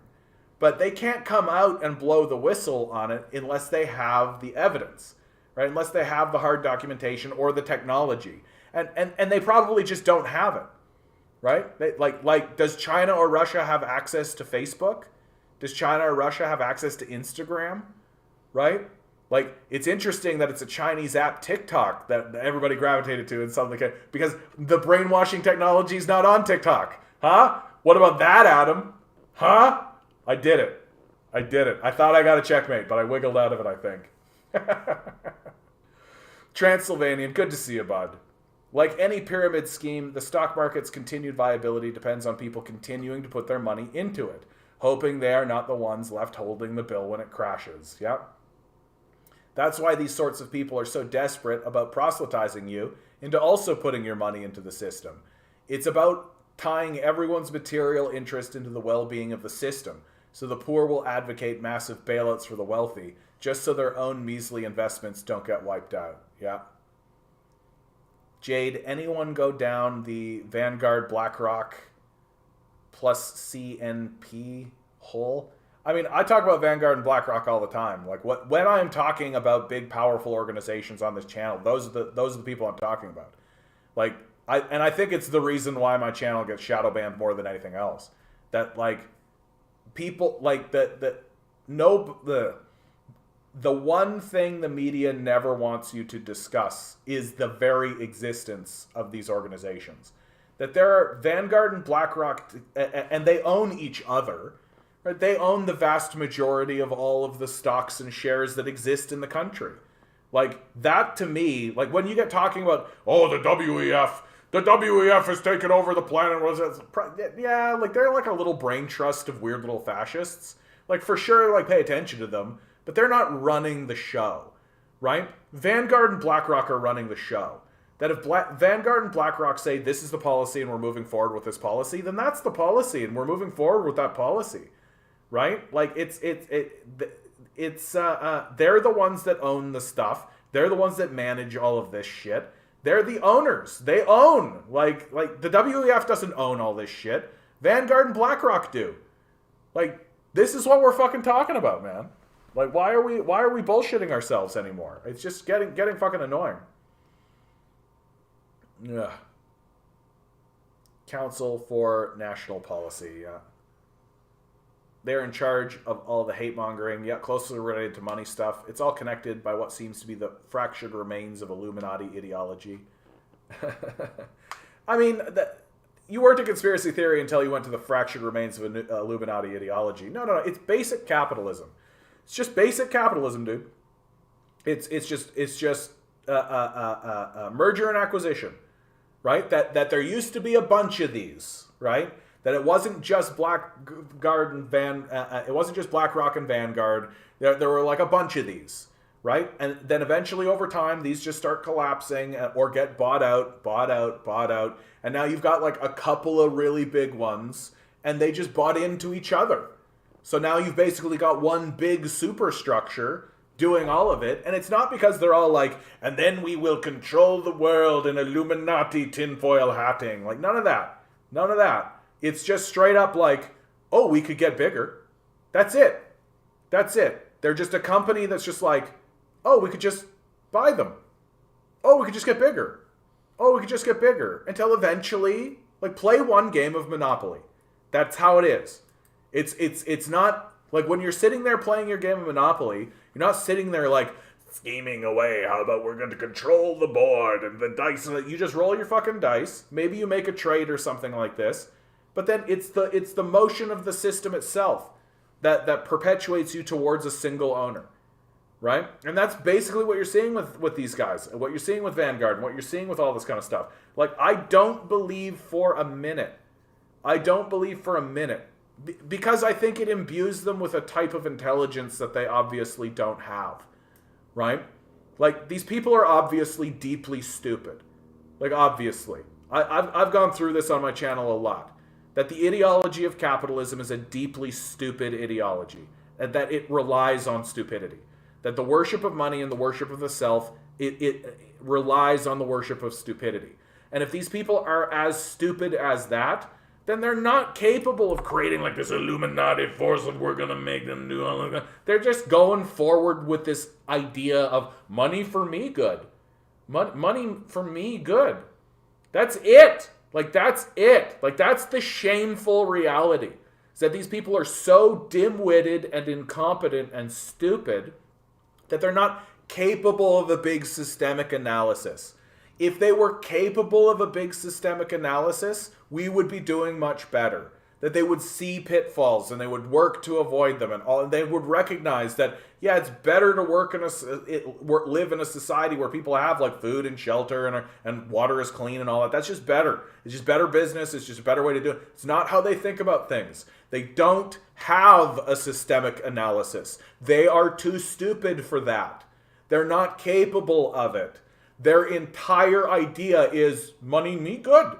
But they can't come out and blow the whistle on it unless they have the evidence, right? Unless they have the hard documentation or the technology. And they probably just don't have it, right? Does China or Russia have access to Facebook? Does China or Russia have access to Instagram, right? Like, it's interesting that it's a Chinese app, TikTok, that everybody gravitated to and something like, because the brainwashing technology is not on TikTok. Huh? What about that, Adam? Huh? I did it. I thought I got a checkmate, but I wiggled out of it, I think. Transylvanian, good to see you, bud. Like any pyramid scheme, the stock market's continued viability depends on people continuing to put their money into it, hoping they are not the ones left holding the bill when it crashes. Yep. That's why these sorts of people are so desperate about proselytizing you into also putting your money into the system. It's about tying everyone's material interest into the well-being of the system, so the poor will advocate massive bailouts for the wealthy, just so their own measly investments don't get wiped out. Yeah. Jade, anyone go down the Vanguard BlackRock plus CNP hole? I mean, I talk about Vanguard and BlackRock all the time. Like, when I'm talking about big, powerful organizations on this channel, those are the people I'm talking about. Like, I think it's the reason why my channel gets shadow banned more than anything else. That, like, people, like, the one thing the media never wants you to discuss is the very existence of these organizations. That there are Vanguard and BlackRock, and they own each other. Right? They own the vast majority of all of the stocks and shares that exist in the country. Like, that to me, like, when you get talking about, oh, the WEF has taken over the planet. Yeah, like, they're like a little brain trust of weird little fascists. Like, for sure, like, pay attention to them, but they're not running the show, right? Vanguard and BlackRock are running the show. That if Vanguard and BlackRock say this is the policy and we're moving forward with this policy, then that's the policy and we're moving forward with that policy. Right? Like, they're the ones that own the stuff. They're the ones that manage all of this shit. They're the owners. They own. Like the WEF doesn't own all this shit. Vanguard and BlackRock do. Like, this is what we're fucking talking about, man. Like, why are we bullshitting ourselves anymore? It's just getting fucking annoying. Yeah. Council for National Policy, yeah. They're in charge of all the hate mongering, yet closely related to money stuff. It's all connected by what seems to be the fractured remains of Illuminati ideology. I mean, you weren't a conspiracy theory until you went to the fractured remains of Illuminati ideology. No. It's basic capitalism. It's just basic capitalism, dude. It's just merger and acquisition, right? That there used to be a bunch of these, right? That it wasn't just BlackRock and Vanguard. There were like a bunch of these, right? And then eventually over time, these just start collapsing or get bought out. And now you've got like a couple of really big ones and they just bought into each other. So now you've basically got one big superstructure doing all of it. And it's not because they're all like, and then we will control the world in Illuminati tinfoil hatting. Like, none of that. It's just straight up like, oh, we could get bigger. That's it. They're just a company that's just like, oh, we could just buy them. Oh, we could just get bigger. Oh, we could just get bigger until eventually, like, play one game of Monopoly. That's how it is. It's not like when you're sitting there playing your game of Monopoly, you're not sitting there like scheming away. How about we're going to control the board and the dice? You just roll your fucking dice. Maybe you make a trade or something like this, but then it's the motion of the system itself that perpetuates you towards a single owner. Right? And that's basically what you're seeing with these guys, what you're seeing with Vanguard, and what you're seeing with all this kind of stuff. Like, I don't believe for a minute, because I think it imbues them with a type of intelligence that they obviously don't have. Right? Like, these people are obviously deeply stupid. Like, obviously. I've gone through this on my channel a lot. That the ideology of capitalism is a deeply stupid ideology. And that it relies on stupidity. That the worship of money and the worship of the self, it relies on the worship of stupidity. And if these people are as stupid as that, then they're not capable of creating like this Illuminati force and we're going to make them do all of that. They're just going forward with this idea of money for me good. Money for me good. That's it. Like, that's it. Like, that's the shameful reality. Is that these people are so dim-witted and incompetent and stupid that they're not capable of a big systemic analysis. If they were capable of a big systemic analysis, we would be doing much better. That they would see pitfalls and they would work to avoid them, and they would recognize that, yeah, it's better to live in a society where people have like food and shelter and water is clean and all that. That's just better. It's just better business. It's just a better way to do it. It's not how they think about things. They don't have a systemic analysis. They are too stupid for that. They're not capable of it. Their entire idea is money me good.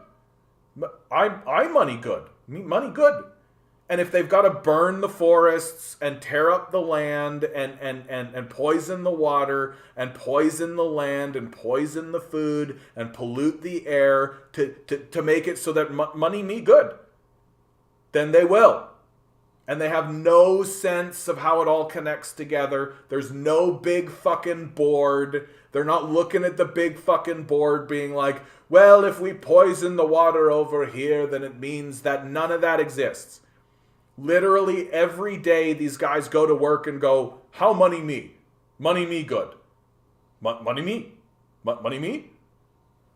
I money good. Me money good. And if they've got to burn the forests and tear up the land and poison the water and poison the land and poison the food and pollute the air to make it so that money me good, then they will. And they have no sense of how it all connects together. There's no big fucking board. They're not looking at the big fucking board being like, well, if we poison the water over here, then it means that none of that exists. Literally every day these guys go to work and go, how money me? Money me good. Money me? Money me?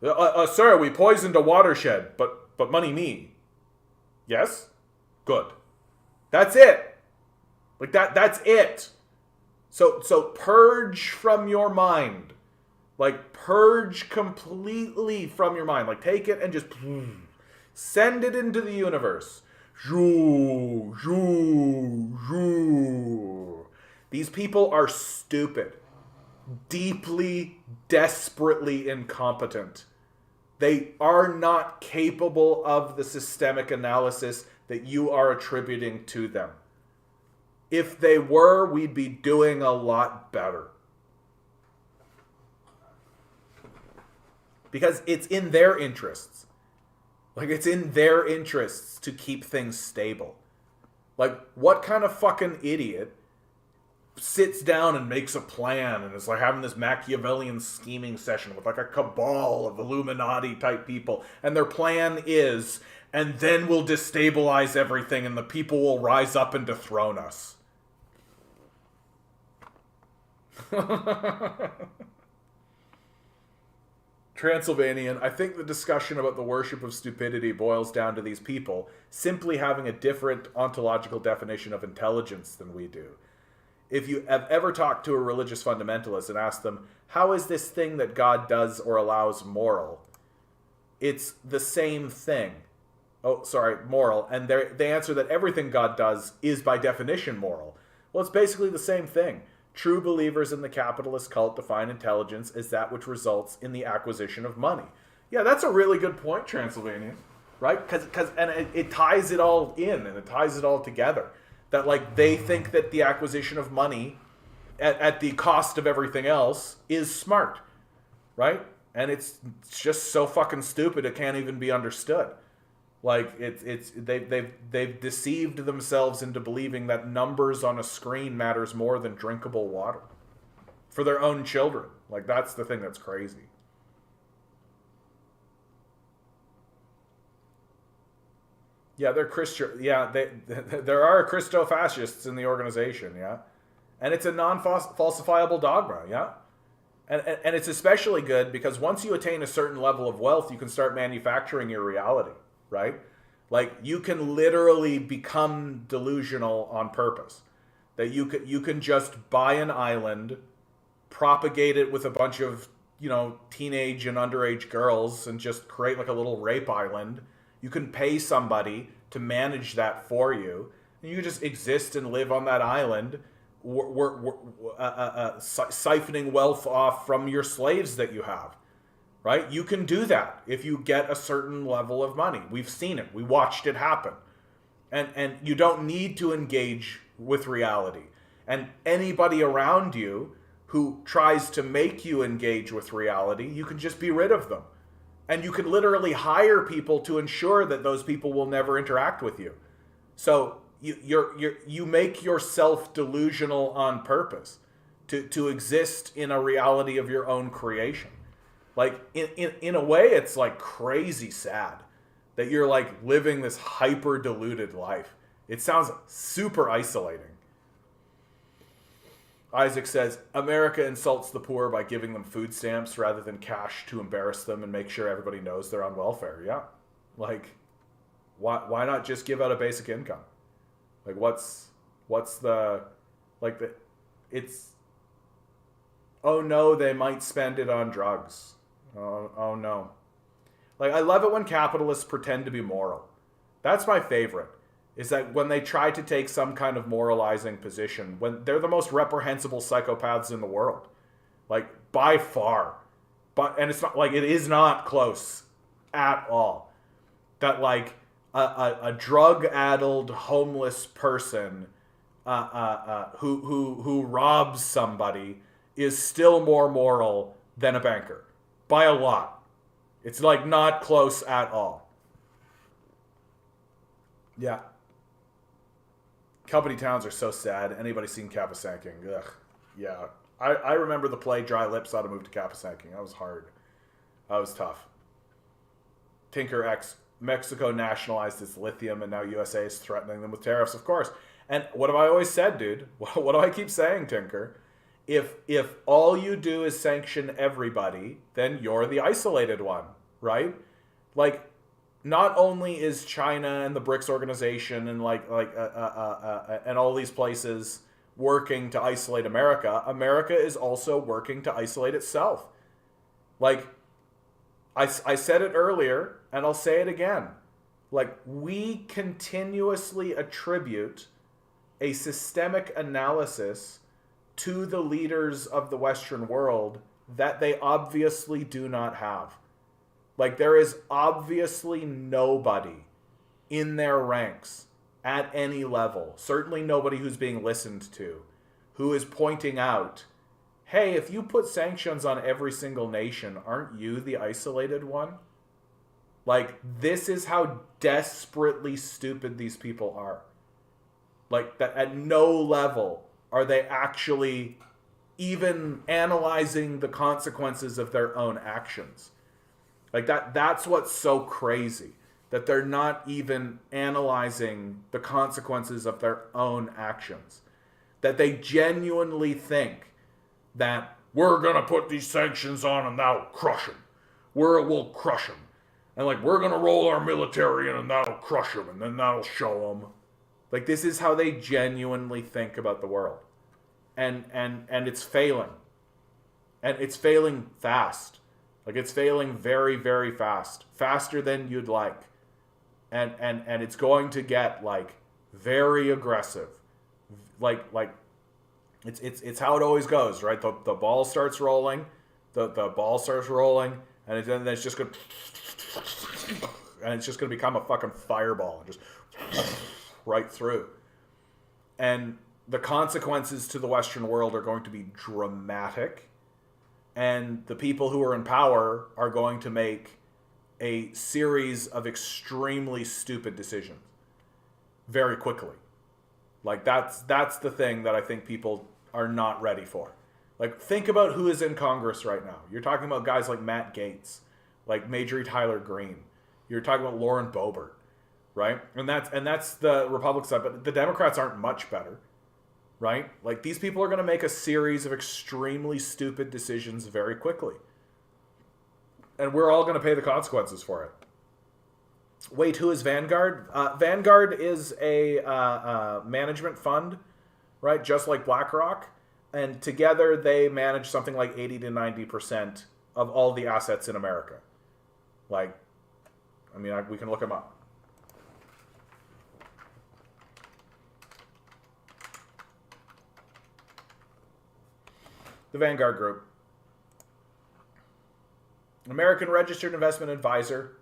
Sir, we poisoned a watershed, but money me. Yes? Good. That's it. Like that's it. So purge from your mind. Like, purge completely from your mind. Like, take it and just send it into the universe. These people are stupid. Deeply, desperately incompetent. They are not capable of the systemic analysis that you are attributing to them. If they were, we'd be doing a lot better. Because it's in their interests. Like, it's in their interests to keep things stable. Like, what kind of fucking idiot sits down and makes a plan and is like having this Machiavellian scheming session with like a cabal of Illuminati type people, and their plan is, and then we'll destabilize everything and the people will rise up and dethrone us. Transylvanian, I think the discussion about the worship of stupidity boils down to these people simply having a different ontological definition of intelligence than we do. If you have ever talked to a religious fundamentalist and asked them, how is this thing that God does or allows moral? It's the same thing. Moral. And they answer that everything God does is by definition moral. Well, it's basically the same thing. True believers in the capitalist cult define intelligence as that which results in the acquisition of money. Yeah, that's a really good point, Transylvanian. Right? Because it ties it all in and it ties it all together. That, like, they think that the acquisition of money at the cost of everything else is smart. Right? And it's just so fucking stupid it can't even be understood. Like, they've deceived themselves into believing that numbers on a screen matters more than drinkable water for their own children. Like, that's the thing that's crazy. Yeah, they're Christian. Yeah, there are Christo-fascists in the organization. Yeah, and it's a non-falsifiable dogma. Yeah, and it's especially good because once you attain a certain level of wealth, you can start manufacturing your reality. Right? Like you can literally become delusional on purpose. That you can just buy an island, propagate it with a bunch of teenage and underage girls, and just create like a little rape island. You can pay somebody to manage that for you, and you just exist and live on that island, siphoning wealth off from your slaves that you have. Right? You can do that if you get a certain level of money. We've seen it. We watched it happen. And you don't need to engage with reality. And anybody around you who tries to make you engage with reality, you can just be rid of them. And you can literally hire people to ensure that those people will never interact with you. So you make yourself delusional on purpose to exist in a reality of your own creation. Like in a way, it's like crazy sad that you're like living this hyper deluded life. It sounds super isolating. Isaac says, America insults the poor by giving them food stamps rather than cash to embarrass them and make sure everybody knows they're on welfare. Yeah. Like, why not just give out a basic income? Like, what's the, like, it's, oh no, they might spend it on drugs. Oh no. Like, I love it when capitalists pretend to be moral. That's my favorite. Is that when they try to take some kind of moralizing position, when they're the most reprehensible psychopaths in the world. Like, by far. And it's not, like, it is not close at all. That, like, a drug-addled, homeless person who robs somebody is still more moral than a banker. By a lot. It's, like, not close at all. Yeah. Company towns are so sad. Anybody seen Kapasanking? Ugh. Yeah. I remember the play Dry Lips How to Move to Kapasanking. That was hard. That was tough. Tinker X. Mexico nationalized its lithium and now USA is threatening them with tariffs, of course. And what have I always said, dude? What do I keep saying, Tinker? If all you do is sanction everybody, then you're the isolated one, right? Like, not only is China and the BRICS organization and and all these places working to isolate America, America is also working to isolate itself. Like, I said it earlier, and I'll say it again. Like, we continuously attribute a systemic analysis to the leaders of the Western world that they obviously do not have. Like, there is obviously nobody in their ranks at any level, certainly nobody who's being listened to, who is pointing out, hey, if you put sanctions on every single nation, aren't you the isolated one? Like, this is how desperately stupid these people are. Like, that at no level are they actually even analyzing the consequences of their own actions. Like, that's what's so crazy, that they're not even analyzing the consequences of their own actions. That they genuinely think that we're going to put these sanctions on and that'll crush them. We'll crush them. And, like, we're going to roll our military in and that'll crush them, and then that'll show them. Like, this is how they genuinely think about the world. And it's failing. And it's failing fast. Like, it's failing very, very fast. Faster than you'd like. And it's going to get, like, very aggressive. Like it's how it always goes, right? The ball starts rolling. The ball starts rolling. And then it's just going to... And it's just going to become a fucking fireball. And just... right through. And the consequences to the Western world are going to be dramatic. And the people who are in power are going to make a series of extremely stupid decisions very quickly. Like, that's the thing that I think people are not ready for. Like, think about who is in Congress right now. You're talking about guys like Matt Gaetz, like Marjorie Taylor Greene. You're talking about Lauren Boebert. right? And that's the Republican side, but the Democrats aren't much better, right? Like, these people are going to make a series of extremely stupid decisions very quickly. And we're all going to pay the consequences for it. Wait, who is Vanguard? Vanguard is a management fund, right? Just like BlackRock. And together they manage something like 80 to 90% of all the assets in America. Like, I mean, we can look them up. The Vanguard Group. American Registered Investment Advisor,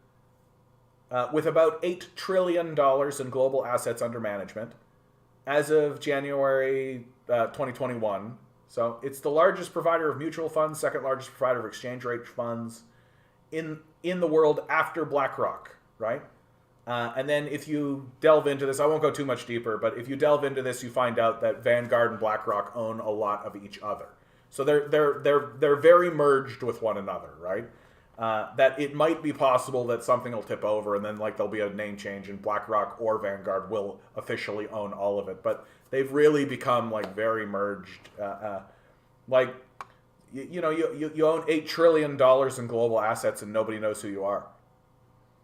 with about $8 trillion in global assets under management as of January 2021. So it's the largest provider of mutual funds, second largest provider of exchange rate funds in the world after BlackRock, right? And then if you delve into this, I won't go too much deeper, but if you delve into this, you find out that Vanguard and BlackRock own a lot of each other. So they're very merged with one another, right? That it might be possible that something will tip over and then like there'll be a name change and BlackRock or Vanguard will officially own all of it. But they've really become like very merged. Like, you own $8 trillion in global assets and nobody knows who you are,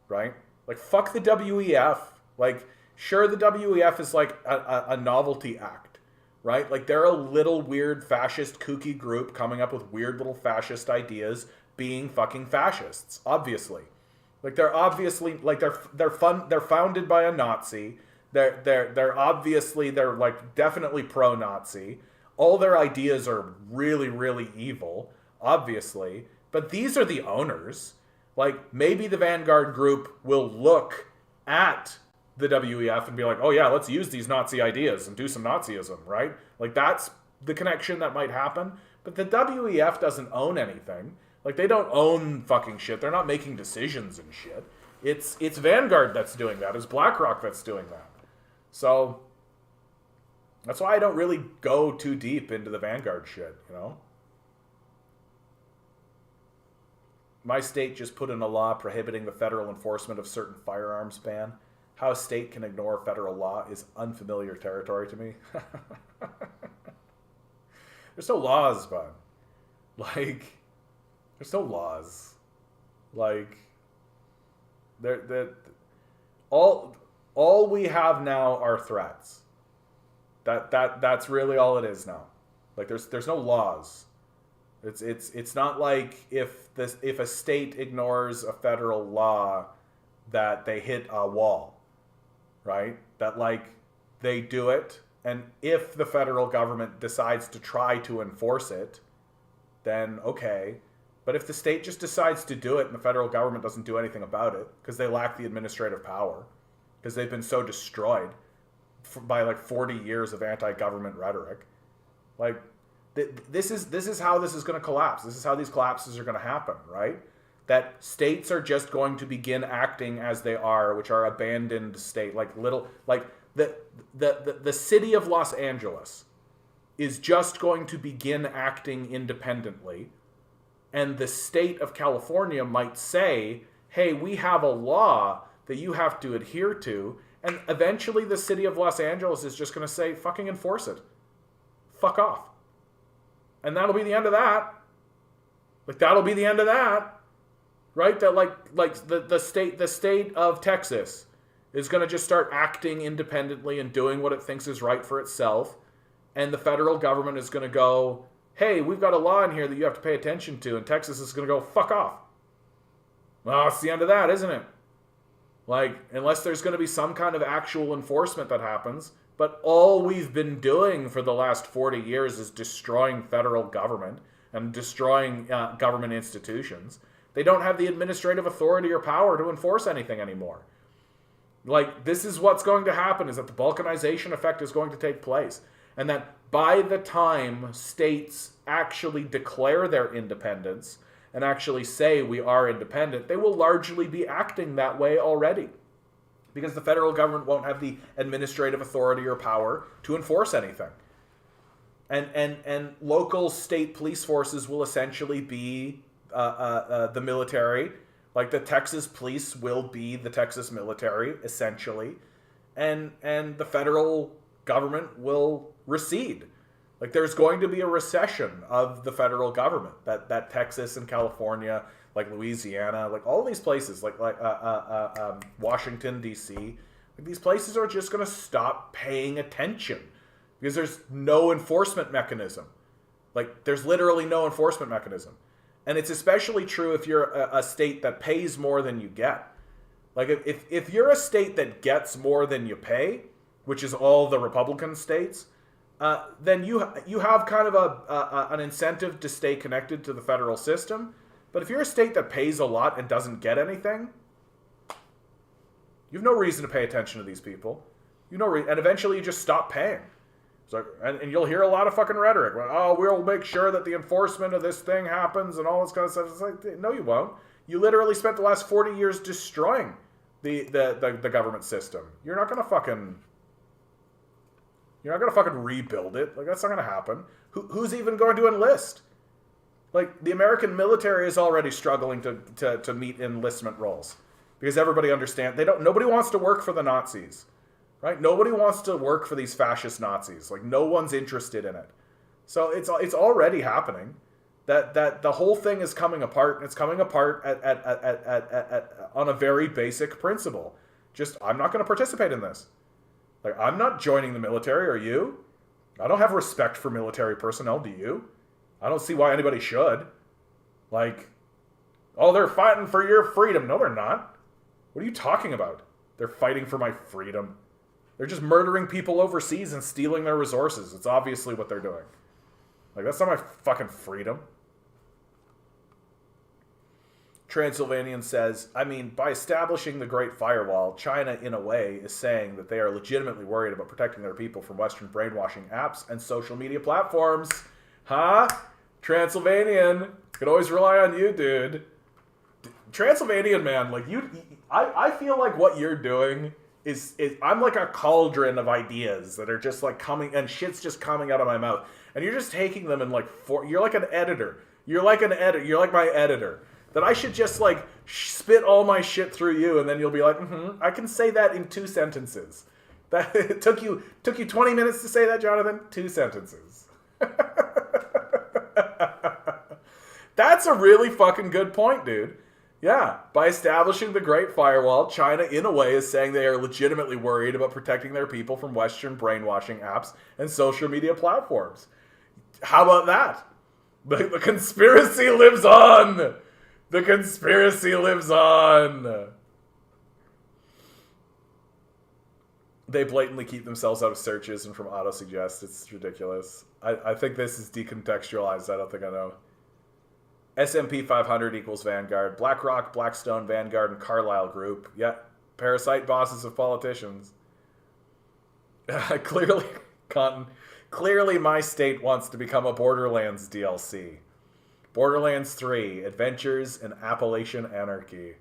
right? Like, fuck the WEF. Like, sure, the WEF is like a novelty act, right? Like, they're a little weird fascist kooky group coming up with weird little fascist ideas, being fucking fascists, obviously. Like, they're obviously like they're founded by a Nazi. They're obviously like definitely pro-Nazi. All their ideas are really, really evil, obviously. But these are the owners. Like, maybe the Vanguard Group will look at the WEF and be like, oh yeah, let's use these Nazi ideas and do some Nazism, right? Like, that's the connection that might happen. But the WEF doesn't own anything. Like, they don't own fucking shit. They're not making decisions and shit. It's Vanguard that's doing that. It's BlackRock that's doing that. So that's why I don't really go too deep into the Vanguard shit, you know? My state just put in a law prohibiting the federal enforcement of certain firearms ban. How a state can ignore federal law is unfamiliar territory to me. There's no laws, bud. Like, there's no laws. Like, all we have now are threats. That's really all it is now. Like, there's no laws. It's not like if a state ignores a federal law that they hit a wall, right? That, like, they do it, and if the federal government decides to try to enforce it, then okay. But if the state just decides to do it and the federal government doesn't do anything about it because they lack the administrative power, because they've been so destroyed by like 40 years of anti-government rhetoric, like, this is how this is going to collapse. This is how these collapses are going to happen, right? That states are just going to begin acting as they are, which are abandoned state, like little, like the city of Los Angeles is just going to begin acting independently, and the state of California might say, hey, we have a law that you have to adhere to, and eventually the city of Los Angeles is just going to say, fucking enforce it. Fuck off. And that'll be the end of that. Like, that'll be the end of that. Right? That like the state of Texas is going to just start acting independently and doing what it thinks is right for itself. And the federal government is going to go, hey, we've got a law in here that you have to pay attention to. And Texas is going to go, fuck off. Well, it's the end of that, isn't it? Like, unless there's going to be some kind of actual enforcement that happens. But all we've been doing for the last 40 years is destroying federal government and destroying government institutions. They don't have the administrative authority or power to enforce anything anymore. Like, this is what's going to happen, is that the balkanization effect is going to take place. And that by the time states actually declare their independence and actually say we are independent, they will largely be acting that way already. Because the federal government won't have the administrative authority or power to enforce anything. And local state police forces will essentially be the military Like, the Texas police will be the Texas military, essentially, and the federal government will recede. Like, there's going to be a recession of the federal government. That Texas and California, like Louisiana, like all of these places, like Washington, D.C., like these places are just going to stop paying attention because there's no enforcement mechanism. Like, there's literally no enforcement mechanism. And it's especially true if you're a state that pays more than you get. Like, if you're a state that gets more than you pay, which is all the Republican states, then you have kind of an incentive to stay connected to the federal system. But if you're a state that pays a lot and doesn't get anything, you have no reason to pay attention to these people. And eventually you just stop paying. So, and you'll hear a lot of fucking rhetoric. Oh, we'll make sure that the enforcement of this thing happens and all this kind of stuff. It's like, no, you won't. You literally spent the last 40 years destroying the government system. You're not gonna fucking rebuild it. Like, that's not gonna happen. Who's even going to enlist? Like, the American military is already struggling to meet enlistment roles because everybody understands nobody wants to work for the Nazis. Right? Nobody wants to work for these fascist Nazis. Like, no one's interested in it. So it's already happening. That the whole thing is coming apart. And it's coming apart on a very basic principle. Just, I'm not going to participate in this. Like, I'm not joining the military. Are you? I don't have respect for military personnel. Do you? I don't see why anybody should. Like, oh, they're fighting for your freedom. No, they're not. What are you talking about? They're fighting for my freedom. They're just murdering people overseas and stealing their resources. It's obviously what they're doing. Like, that's not my fucking freedom. Transylvanian says, I mean, by establishing the Great Firewall, China, in a way, is saying that they are legitimately worried about protecting their people from Western brainwashing apps and social media platforms. Huh? Transylvanian. Could always rely on you, dude. Transylvanian, man, like, I feel like what you're doing is I'm like a cauldron of ideas that are just like coming, and shit's just coming out of my mouth, and you're just taking them and like you're like an editor. You're like my editor. That I should just like spit all my shit through you, and then you'll be like, I can say that in 2 sentences. That it took you 20 minutes to say that, Jonathan? 2 sentences. That's a really fucking good point, dude. Yeah, by establishing the Great Firewall, China, in a way, is saying they are legitimately worried about protecting their people from Western brainwashing apps and social media platforms. How about that? The conspiracy lives on! The conspiracy lives on! They blatantly keep themselves out of searches and from auto-suggest. It's ridiculous. I think this is decontextualized. I don't think I know. S&P 500 equals Vanguard. BlackRock, Blackstone, Vanguard, and Carlyle Group. Yeah, parasite bosses of politicians. Clearly, Cotton. Clearly, my state wants to become a Borderlands DLC. Borderlands 3, Adventures in Appalachian Anarchy.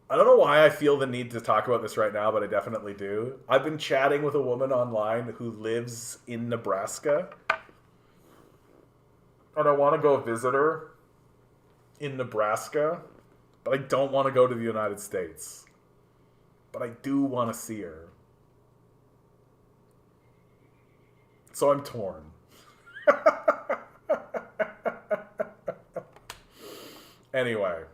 I don't know why I feel the need to talk about this right now, but I definitely do. I've been chatting with a woman online who lives in Nebraska. And I want to go visit her in Nebraska, but I don't want to go to the United States. But I do want to see her. So I'm torn. Anyway.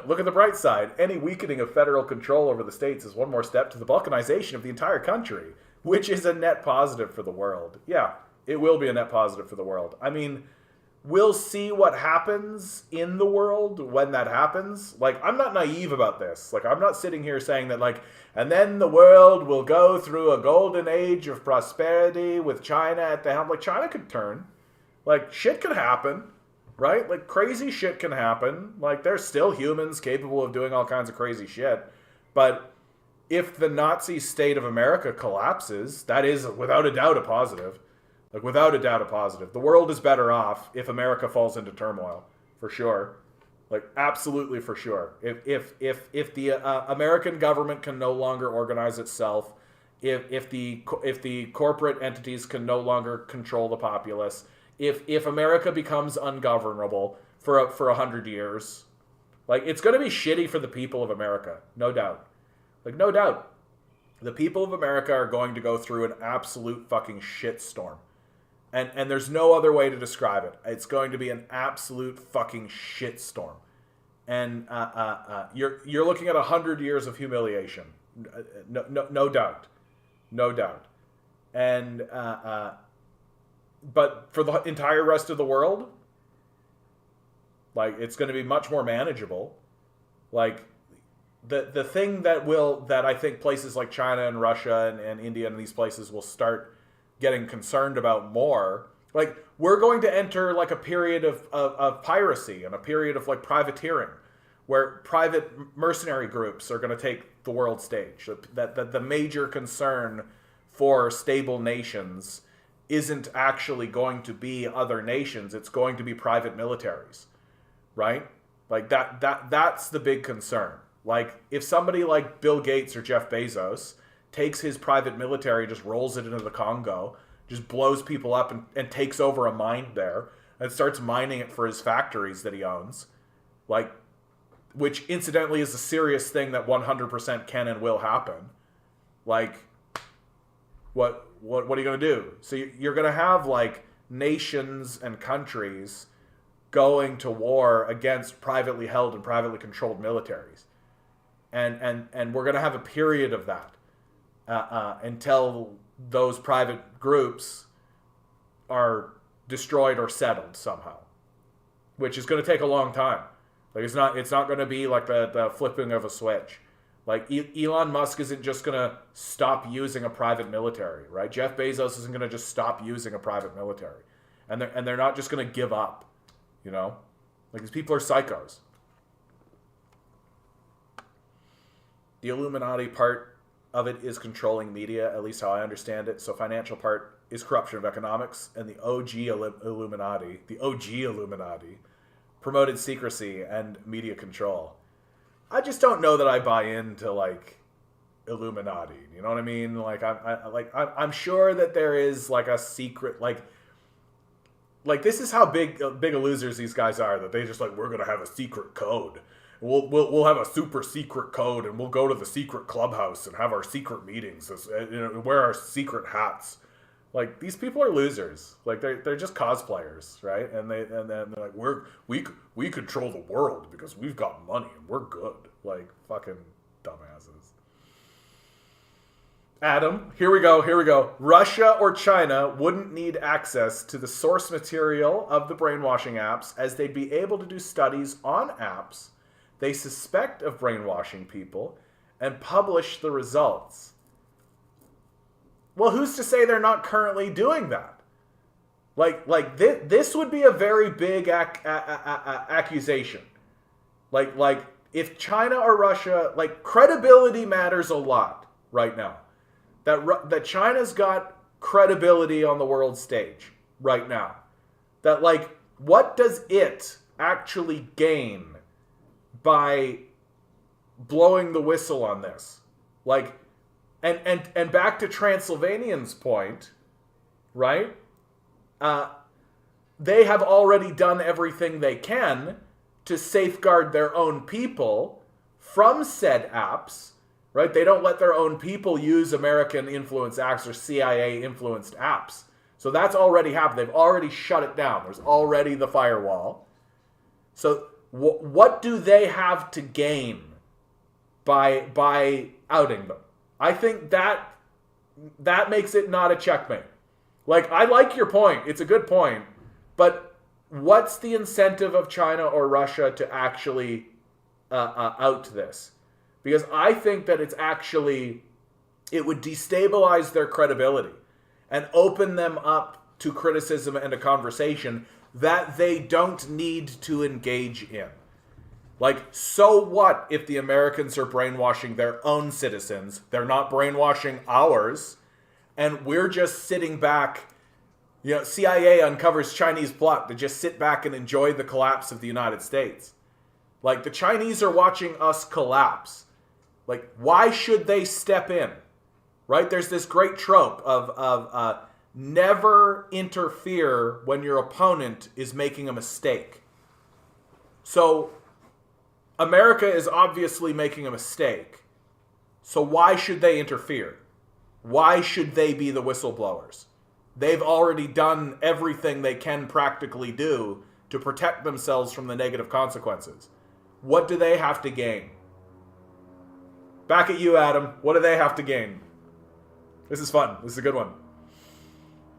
Look at the bright side. Any weakening of federal control over the states is one more step to the balkanization of the entire country, which is a net positive for the world. Yeah, it will be a net positive for the world. I mean, we'll see what happens in the world when that happens. Like, I'm not naive about this. Like, I'm not sitting here saying that, like, and then the world will go through a golden age of prosperity with China at the helm. Like, China could turn. Like, shit could happen. Right? Like, crazy shit can happen. Like, there's still humans capable of doing all kinds of crazy shit. But if the Nazi state of America collapses, that is, without a doubt, a positive. Like, without a doubt, a positive. The world is better off if America falls into turmoil. For sure. Like, absolutely for sure. If the American government can no longer organize itself, if the corporate entities can no longer control the populace, if America becomes ungovernable for 100 years, like, it's going to be shitty for the people of America, no doubt. Like, no doubt. The people of America are going to go through an absolute fucking shitstorm. And there's no other way to describe it. It's going to be an absolute fucking shitstorm. And you're looking at 100 years of humiliation. No doubt. No doubt. And but for the entire rest of the world, like, it's going to be much more manageable. Like, the thing that I think places like China and Russia and India and these places will start getting concerned about more, like, we're going to enter like a period of piracy and a period of like privateering, where private mercenary groups are going to take the world stage. That the major concern for stable nations isn't actually going to be other nations, it's going to be private militaries, right? Like, that's the big concern. Like, if somebody like Bill Gates or Jeff Bezos takes his private military, just rolls it into the Congo, just blows people up and takes over a mine there, and starts mining it for his factories that he owns, like, which incidentally is a serious thing that 100% can and will happen. Like, what are you going to do? So you're going to have like nations and countries going to war against privately held and privately controlled militaries. And we're going to have a period of that until those private groups are destroyed or settled somehow, which is going to take a long time. Like, it's not going to be like the flipping of a switch. Like, Elon Musk isn't just going to stop using a private military, right? Jeff Bezos isn't going to just stop using a private military. And they're not just going to give up, you know? Like, these people are psychos. The Illuminati part of it is controlling media, at least how I understand it. So financial part is corruption of economics, and the OG Illuminati, promoted secrecy and media control. I just don't know that I buy into like Illuminati. You know what I mean? Like, I'm sure that there is like a secret, like this is how big of losers these guys are, that they just like, we're gonna have a secret code. We'll have a super secret code, and we'll go to the secret clubhouse and have our secret meetings, wear our secret hats. Like, these people are losers. Like, they're just cosplayers, right? And then they're like, we control the world because we've got money and we're good. Like, fucking dumbasses. Adam, here we go. Russia or China wouldn't need access to the source material of the brainwashing apps, as they'd be able to do studies on apps they suspect of brainwashing people and publish the results. Well, who's to say they're not currently doing that? Like this would be a very big accusation. Like if China or Russia, like, credibility matters a lot right now. That China's got credibility on the world stage right now. That, like, what does it actually gain by blowing the whistle on this? Like, and back to Transylvanian's point, right? They have already done everything they can to safeguard their own people from said apps, right? They don't let their own people use American influenced apps or CIA influenced apps. So that's already happened. They've already shut it down. There's already the firewall. So what do they have to gain by outing them? I think that makes it not a checkmate. Like, I like your point. It's a good point. But what's the incentive of China or Russia to actually out this? Because I think that it would destabilize their credibility and open them up to criticism and a conversation that they don't need to engage in. Like, so what if the Americans are brainwashing their own citizens? They're not brainwashing ours, and we're just sitting back. You know, CIA uncovers Chinese plot to just sit back and enjoy the collapse of the United States. Like, the Chinese are watching us collapse. Like, why should they step in? Right? There's this great trope of never interfere when your opponent is making a mistake. So America is obviously making a mistake. So why should they interfere? Why should they be the whistleblowers? They've already done everything they can practically do to protect themselves from the negative consequences. What do they have to gain? Back at you, Adam. What do they have to gain? This is fun. This is a good one.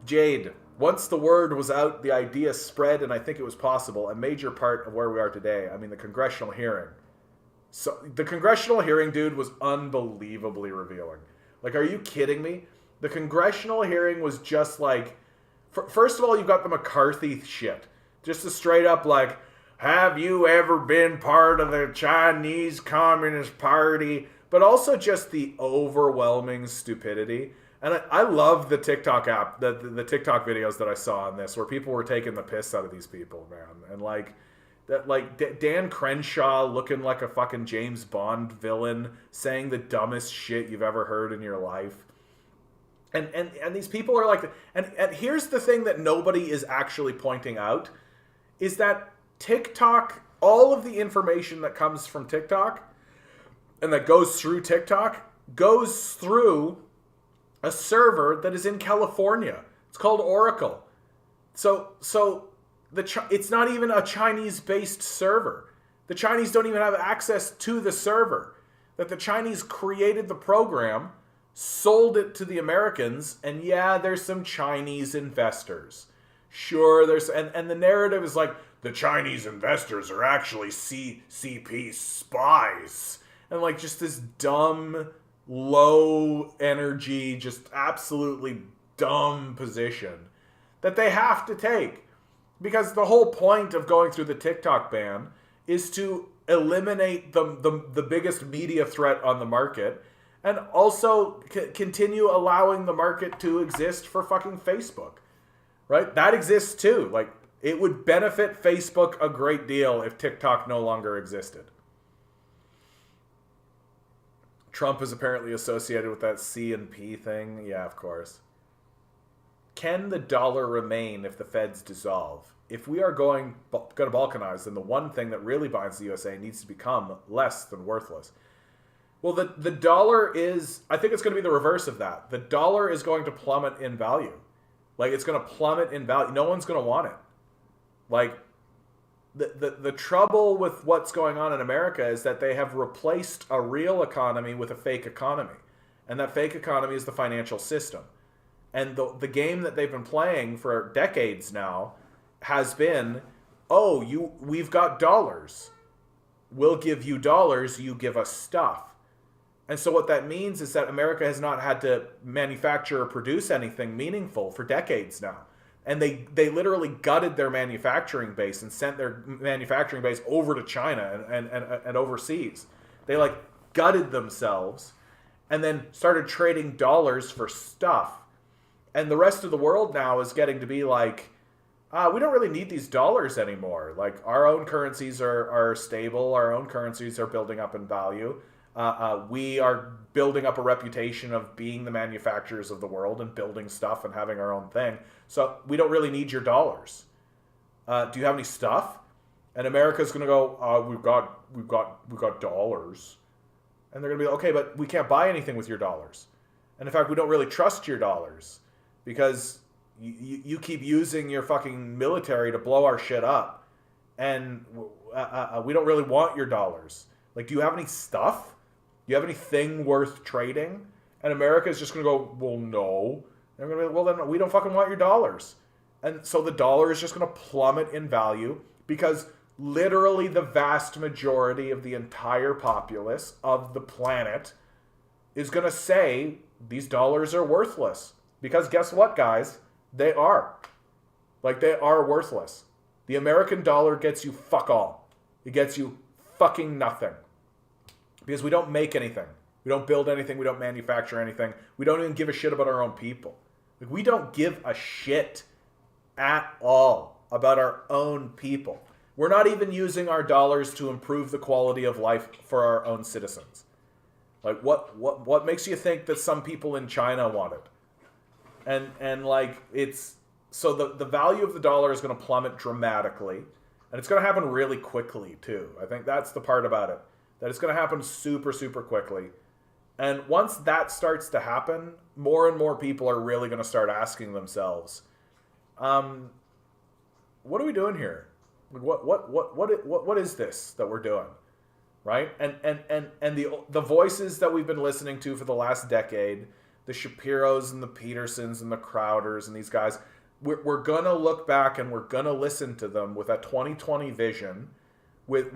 Jade. Once the word was out, the idea spread, and I think it was possible. A major part of where we are today. I mean, the congressional hearing. So the congressional hearing, dude, was unbelievably revealing. Like, are you kidding me? The congressional hearing was just like... First of all, you've got the McCarthy shit. Just a straight up like, have you ever been part of the Chinese Communist Party? But also just the overwhelming stupidity. And I love the TikTok app, the TikTok videos that I saw on this, where people were taking the piss out of these people, man. And like that, like Dan Crenshaw looking like a fucking James Bond villain, saying the dumbest shit you've ever heard in your life. And these people are like, and here's the thing that nobody is actually pointing out, is that TikTok, all of the information that comes from TikTok and that goes through TikTok goes through a server that is in California. It's called Oracle. So it's not even a Chinese-based server. The Chinese don't even have access to the server. That the Chinese created the program, sold it to the Americans, and yeah, there's some Chinese investors. Sure, and the narrative is like, the Chinese investors are actually CCP spies. And like just this dumb, low energy, just absolutely dumb position that they have to take. Because the whole point of going through the TikTok ban is to eliminate the biggest media threat on the market, and also continue allowing the market to exist for fucking Facebook. Right? That exists too. Like, it would benefit Facebook a great deal if TikTok no longer existed. Trump is apparently associated with that C and P thing. Yeah, of course. Can the dollar remain if the feds dissolve? If we are going to balkanize, then the one thing that really binds the USA needs to become less than worthless. Well, the dollar is... I think it's going to be the reverse of that. The dollar is going to plummet in value. Like, it's going to plummet in value. No one's going to want it. Like, the trouble with what's going on in America is that they have replaced a real economy with a fake economy. And that fake economy is the financial system. And the game that they've been playing for decades now has been, we've got dollars. We'll give you dollars, you give us stuff. And so what that means is that America has not had to manufacture or produce anything meaningful for decades now. And they literally gutted their manufacturing base and sent their manufacturing base over to China and overseas. They like gutted themselves and then started trading dollars for stuff. And the rest of the world now is getting to be like, we don't really need these dollars anymore. Like, our own currencies are stable. Our own currencies are building up in value. We are building up a reputation of being the manufacturers of the world and building stuff and having our own thing. So we don't really need your dollars. Do you have any stuff? And America's going to go, we've got dollars. And they're going to be, okay, but we can't buy anything with your dollars. And in fact, we don't really trust your dollars because you keep using your fucking military to blow our shit up. And we don't really want your dollars. Like, do you have any stuff? Do you have anything worth trading? And America is just going to go, well, no. And they're going to be, well, then we don't fucking want your dollars. And so the dollar is just going to plummet in value because literally the vast majority of the entire populace of the planet is going to say these dollars are worthless. Because guess what, guys? They are. Like, they are worthless. The American dollar gets you fuck all. It gets you fucking nothing. Because we don't make anything. We don't build anything. We don't manufacture anything. We don't even give a shit about our own people. Like, we don't give a shit at all about our own people. We're not even using our dollars to improve the quality of life for our own citizens. Like, what makes you think that some people in China want it? and like it's so the value of the dollar is going to plummet dramatically, and it's going to happen really quickly too. I think that's the part about it, that it's going to happen super super quickly. And once that starts to happen, more and more people are really going to start asking themselves, what are we doing here? What is this that we're doing? Right? And the voices that we've been listening to for the last decade, the Shapiros and the Petersons and the Crowders and these guys, we're going to look back and we're going to listen to them with a 2020 vision with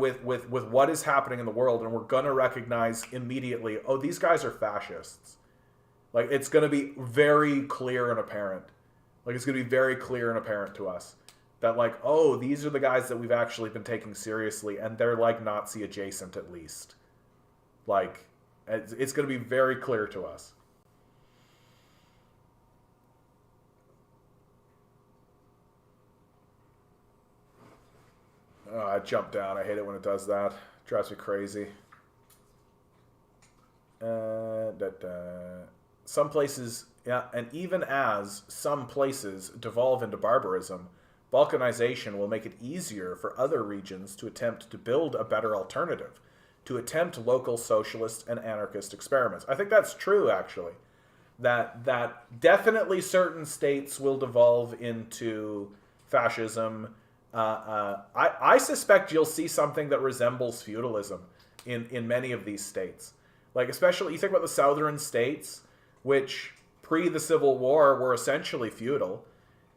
what is happening in the world, and we're going to recognize immediately, oh, these guys are fascists. Like, it's going to be very clear and apparent. Like, it's going to be very clear and apparent to us that, like, oh, these are the guys that we've actually been taking seriously, and they're, like, Nazi adjacent at least. Like, it's going to be very clear to us. Oh, I jumped down. I hate it when it does that. It drives me crazy. Some places, yeah, and even as some places devolve into barbarism, balkanization will make it easier for other regions to attempt to build a better alternative, to attempt local socialist and anarchist experiments. I think that's true, actually. That definitely certain states will devolve into fascism. I suspect you'll see something that resembles feudalism in many of these states. Like, especially, you think about the southern states, which pre the Civil War were essentially feudal.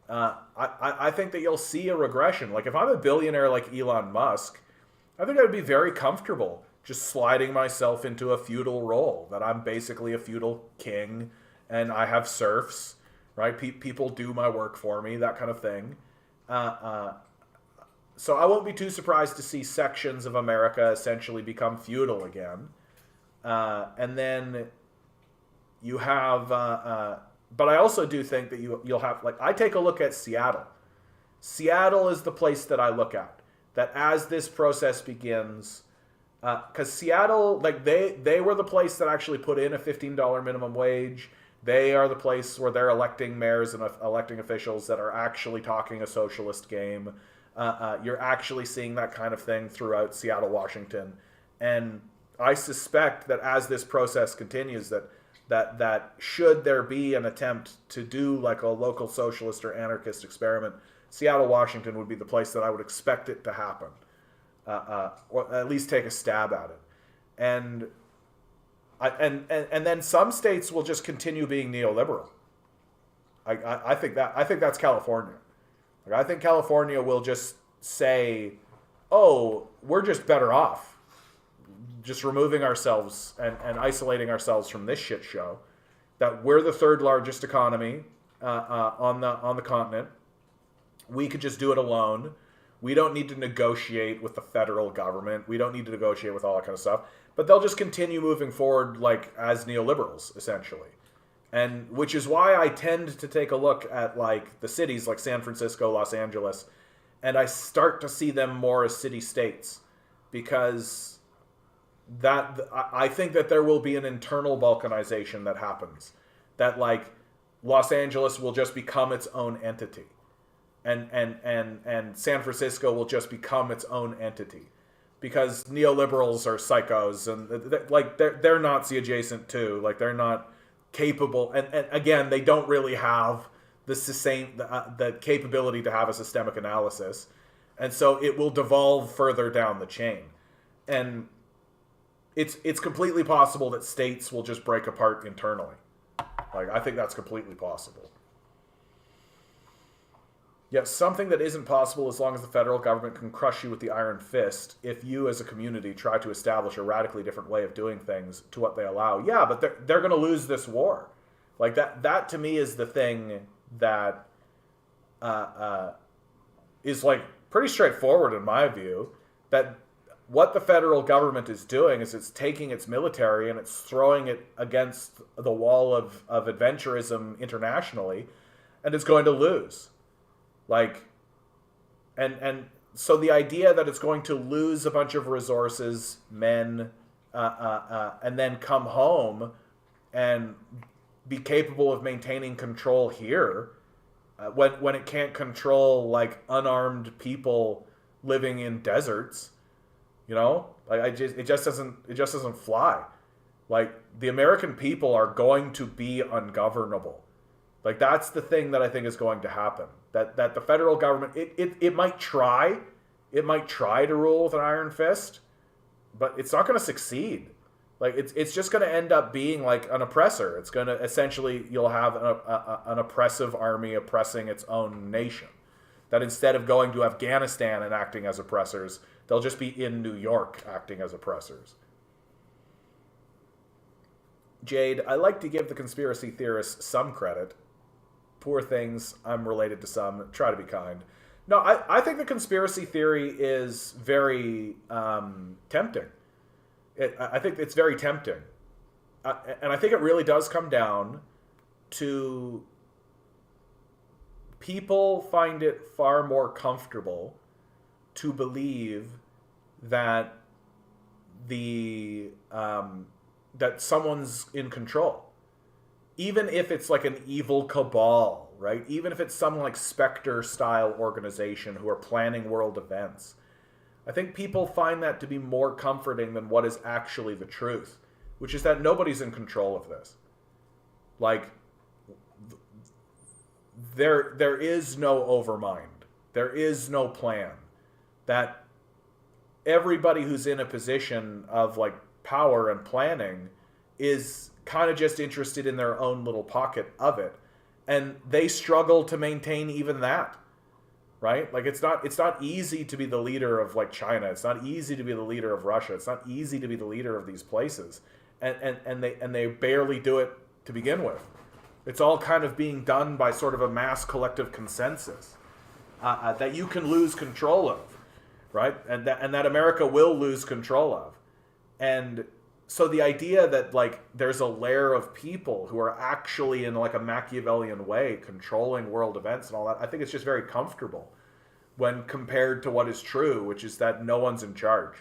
I think that you'll see a regression. Like, if I'm a billionaire like Elon Musk, I think I'd be very comfortable just sliding myself into a feudal role, that I'm basically a feudal king and I have serfs, right? People do my work for me, that kind of thing. So I won't be too surprised to see sections of America essentially become feudal again. And then you have, but I also do think that you'll have, like, I take a look at Seattle. Seattle is the place that I look at, that as this process begins, because Seattle, like, they were the place that actually put in a $15 minimum wage. They are the place where they're electing mayors and electing officials that are actually talking a socialist game. You're actually seeing that kind of thing throughout Seattle, Washington. And I suspect that as this process continues, that should there be an attempt to do like a local socialist or anarchist experiment, Seattle, Washington would be the place that I would expect it to happen, or at least take a stab at it. And then some states will just continue being neoliberal. I think that's California. Like, I think California will just say, oh, we're just better off just removing ourselves and isolating ourselves from this shit show, that we're the third largest economy on the continent. We could just do it alone. We don't need to negotiate with the federal government. We don't need to negotiate with all that kind of stuff. But they'll just continue moving forward like as neoliberals, essentially. And which is why I tend to take a look at like the cities like San Francisco, Los Angeles, and I start to see them more as city-states, because that I think that there will be an internal balkanization that happens, that like Los Angeles will just become its own entity, and San Francisco will just become its own entity, because neoliberals are psychos, and like they're Nazi adjacent too. Like, they're not capable, and again, they don't really have the capability to have a systemic analysis, and so it will devolve further down the chain. And it's completely possible that states will just break apart internally. Like, I think that's completely possible. Yet something that isn't possible as long as the federal government can crush you with the iron fist if you as a community try to establish a radically different way of doing things to what they allow. Yeah, but they're going to lose this war. Like, that to me is the thing that is like pretty straightforward in my view, that what the federal government is doing is it's taking its military and it's throwing it against the wall of adventurism internationally, and it's going to lose. Like, and so the idea that it's going to lose a bunch of resources, men, and then come home and be capable of maintaining control here when it can't control like unarmed people living in deserts. You know, like it just doesn't fly. Like the American people are going to be ungovernable. Like that's the thing that I think is going to happen. That the federal government it might try to rule with an iron fist, but it's not going to succeed. Like it's just going to end up being like an oppressor. It's going to essentially you'll have an oppressive army oppressing its own nation. That instead of going to Afghanistan and acting as oppressors, they'll just be in New York acting as oppressors. Jade, I like to give the conspiracy theorists some credit. Poor things, I'm related to some. Try to be kind. No, I think the conspiracy theory is very tempting. I think it's very tempting. And I think it really does come down to people find it far more comfortable to believe that that someone's in control. Even if it's like an evil cabal, right? Even if it's some like Spectre-style organization who are planning world events. I think people find that to be more comforting than what is actually the truth, which is that nobody's in control of this. Like, there is no overmind. There is no plan. That everybody who's in a position of like power and planning is kind of just interested in their own little pocket of it, and they struggle to maintain even that, right? Like it's not easy to be the leader of like China. It's not easy to be the leader of Russia. It's not easy to be the leader of these places, and they barely do it to begin with. It's all kind of being done by sort of a mass collective consensus that you can lose control of, right? And that America will lose control of. And so the idea that like there's a layer of people who are actually in like a Machiavellian way controlling world events and all that, I think it's just very comfortable when compared to what is true, which is that no one's in charge.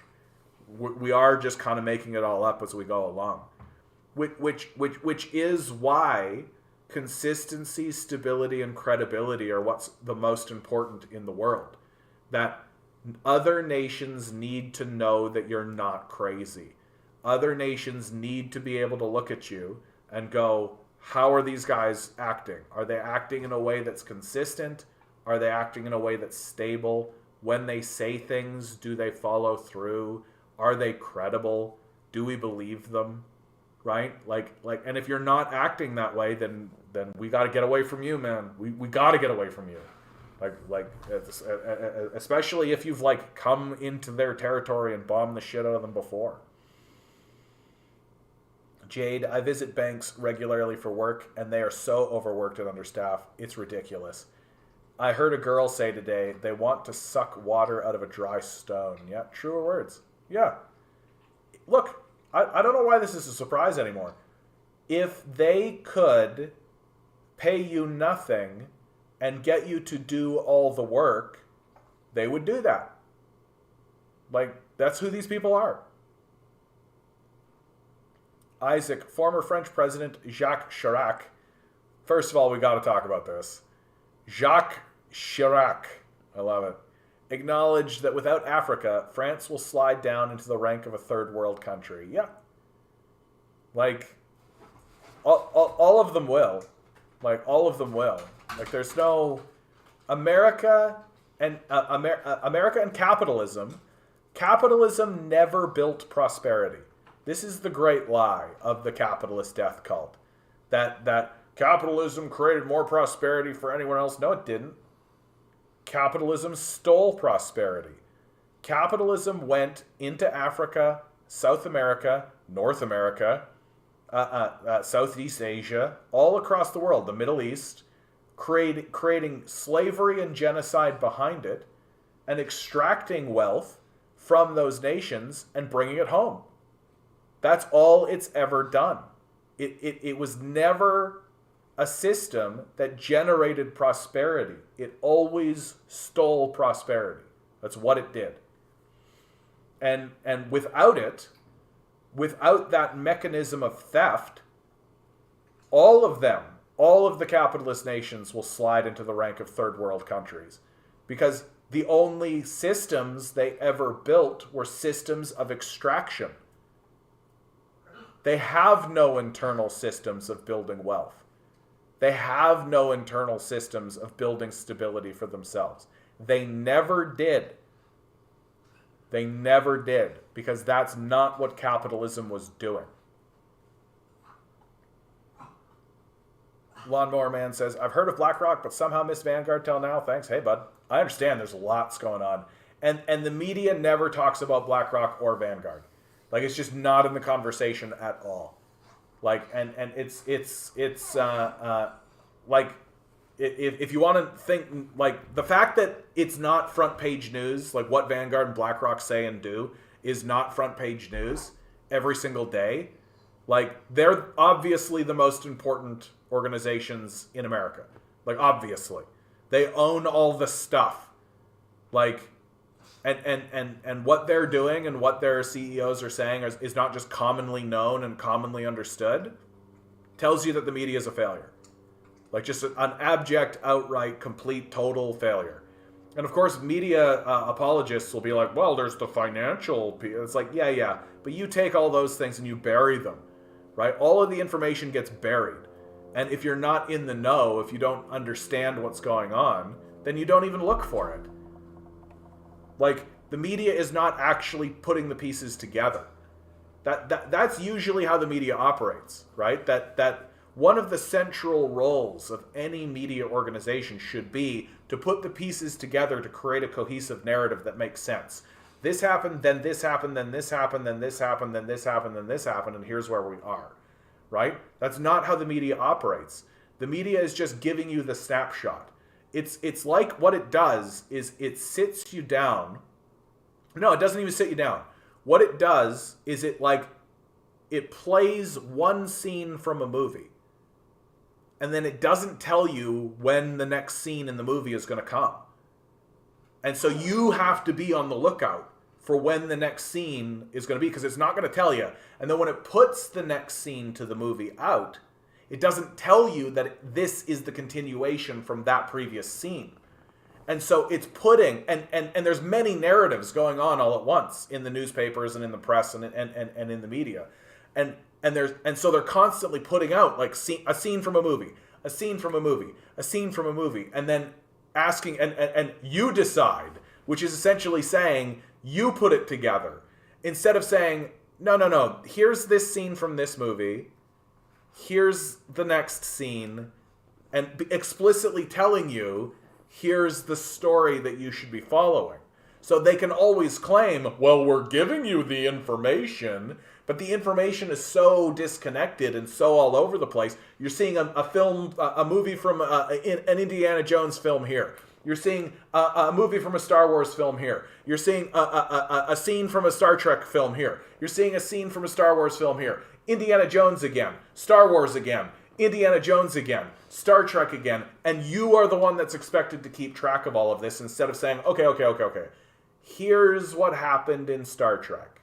We are just kind of making it all up as we go along, which is why consistency, stability, and credibility are what's the most important in the world. That other nations need to know that you're not crazy. Other nations need to be able to look at you and go, how are these guys acting? Are they acting in a way that's consistent? Are they acting in a way that's stable? When they say things, do they follow through? Are they credible? Do we believe them? Right? Like, and if you're not acting that way, then we got to get away from you, man. We got to get away from you. Like, especially if you've like come into their territory and bombed the shit out of them before. Jade, I visit banks regularly for work, and they are so overworked and understaffed. It's ridiculous. I heard a girl say today they want to suck water out of a dry stone. Yeah, truer words. Yeah. Look, I don't know why this is a surprise anymore. If they could pay you nothing and get you to do all the work, they would do that. Like, that's who these people are. Isaac, former French President Jacques Chirac. First of all, we got to talk about this. Jacques Chirac, I love it, acknowledged that without Africa, France will slide down into the rank of a third world country. Yeah. Like, all of them will. Like, all of them will. Like, there's no... America and capitalism. Capitalism never built prosperity. This is the great lie of the capitalist death cult. That capitalism created more prosperity for anyone else. No, it didn't. Capitalism stole prosperity. Capitalism went into Africa, South America, North America, Southeast Asia, all across the world, the Middle East, creating slavery and genocide behind it, and extracting wealth from those nations and bringing it home. That's all it's ever done. It was never a system that generated prosperity. It always stole prosperity. That's what it did. And without it, without that mechanism of theft, all of them, all of the capitalist nations will slide into the rank of third world countries because the only systems they ever built were systems of extraction. They have no internal systems of building wealth. They have no internal systems of building stability for themselves. They never did. They never did, because that's not what capitalism was doing. Lawnmower Man says, I've heard of BlackRock, but somehow missed Vanguard till now. Thanks. Hey, bud. I understand there's lots going on. And the media never talks about BlackRock or Vanguard. Like, it's just not in the conversation at all. Like, and it's like, if you want to think, like, the fact that it's not front page news, like what Vanguard and BlackRock say and do is not front page news every single day. Like, they're obviously the most important organizations in America. Like, obviously. They own all the stuff. Like, and what they're doing and what their CEOs are saying is not just commonly known and commonly understood. Tells you that the media is a failure. Like, just an abject, outright, complete, total failure. And of course, media apologists will be like, well, there's the financial... It's like, yeah. But you take all those things and you bury them, right? All of the information gets buried. And if you're not in the know, if you don't understand what's going on, then you don't even look for it. Like, the media is not actually putting the pieces together. That's usually how the media operates, right? That one of the central roles of any media organization should be to put the pieces together to create a cohesive narrative that makes sense. This happened, then this happened, then this happened, then this happened, then this happened, then this happened, and here's where we are, right? That's not how the media operates. The media is just giving you the snapshot. It's like, what it does is it sits you down. No, it doesn't even sit you down. What it does is it plays one scene from a movie. And then it doesn't tell you when the next scene in the movie is going to come. And so you have to be on the lookout for when the next scene is going to be, because it's not going to tell you. And then when it puts the next scene to the movie out, it doesn't tell you that this is the continuation from that previous scene. And so it's putting, and there's many narratives going on all at once in the newspapers and in the press and in the media. And so they're constantly putting out like a scene from a movie, a scene from a movie, a scene from a movie, and then asking, and you decide, which is essentially saying you put it together. Instead of saying, no, here's this scene from this movie, here's the next scene, and explicitly telling you, here's the story that you should be following. So they can always claim, well, we're giving you the information, but the information is so disconnected and so all over the place. You're seeing a movie from an Indiana Jones film here. You're seeing a movie from a Star Wars film here. You're seeing a scene from a Star Trek film here. You're seeing a scene from a Star Wars film here. Indiana Jones again. Star Wars again. Indiana Jones again. Star Trek again. And you are the one that's expected to keep track of all of this instead of saying, okay. Here's what happened in Star Trek.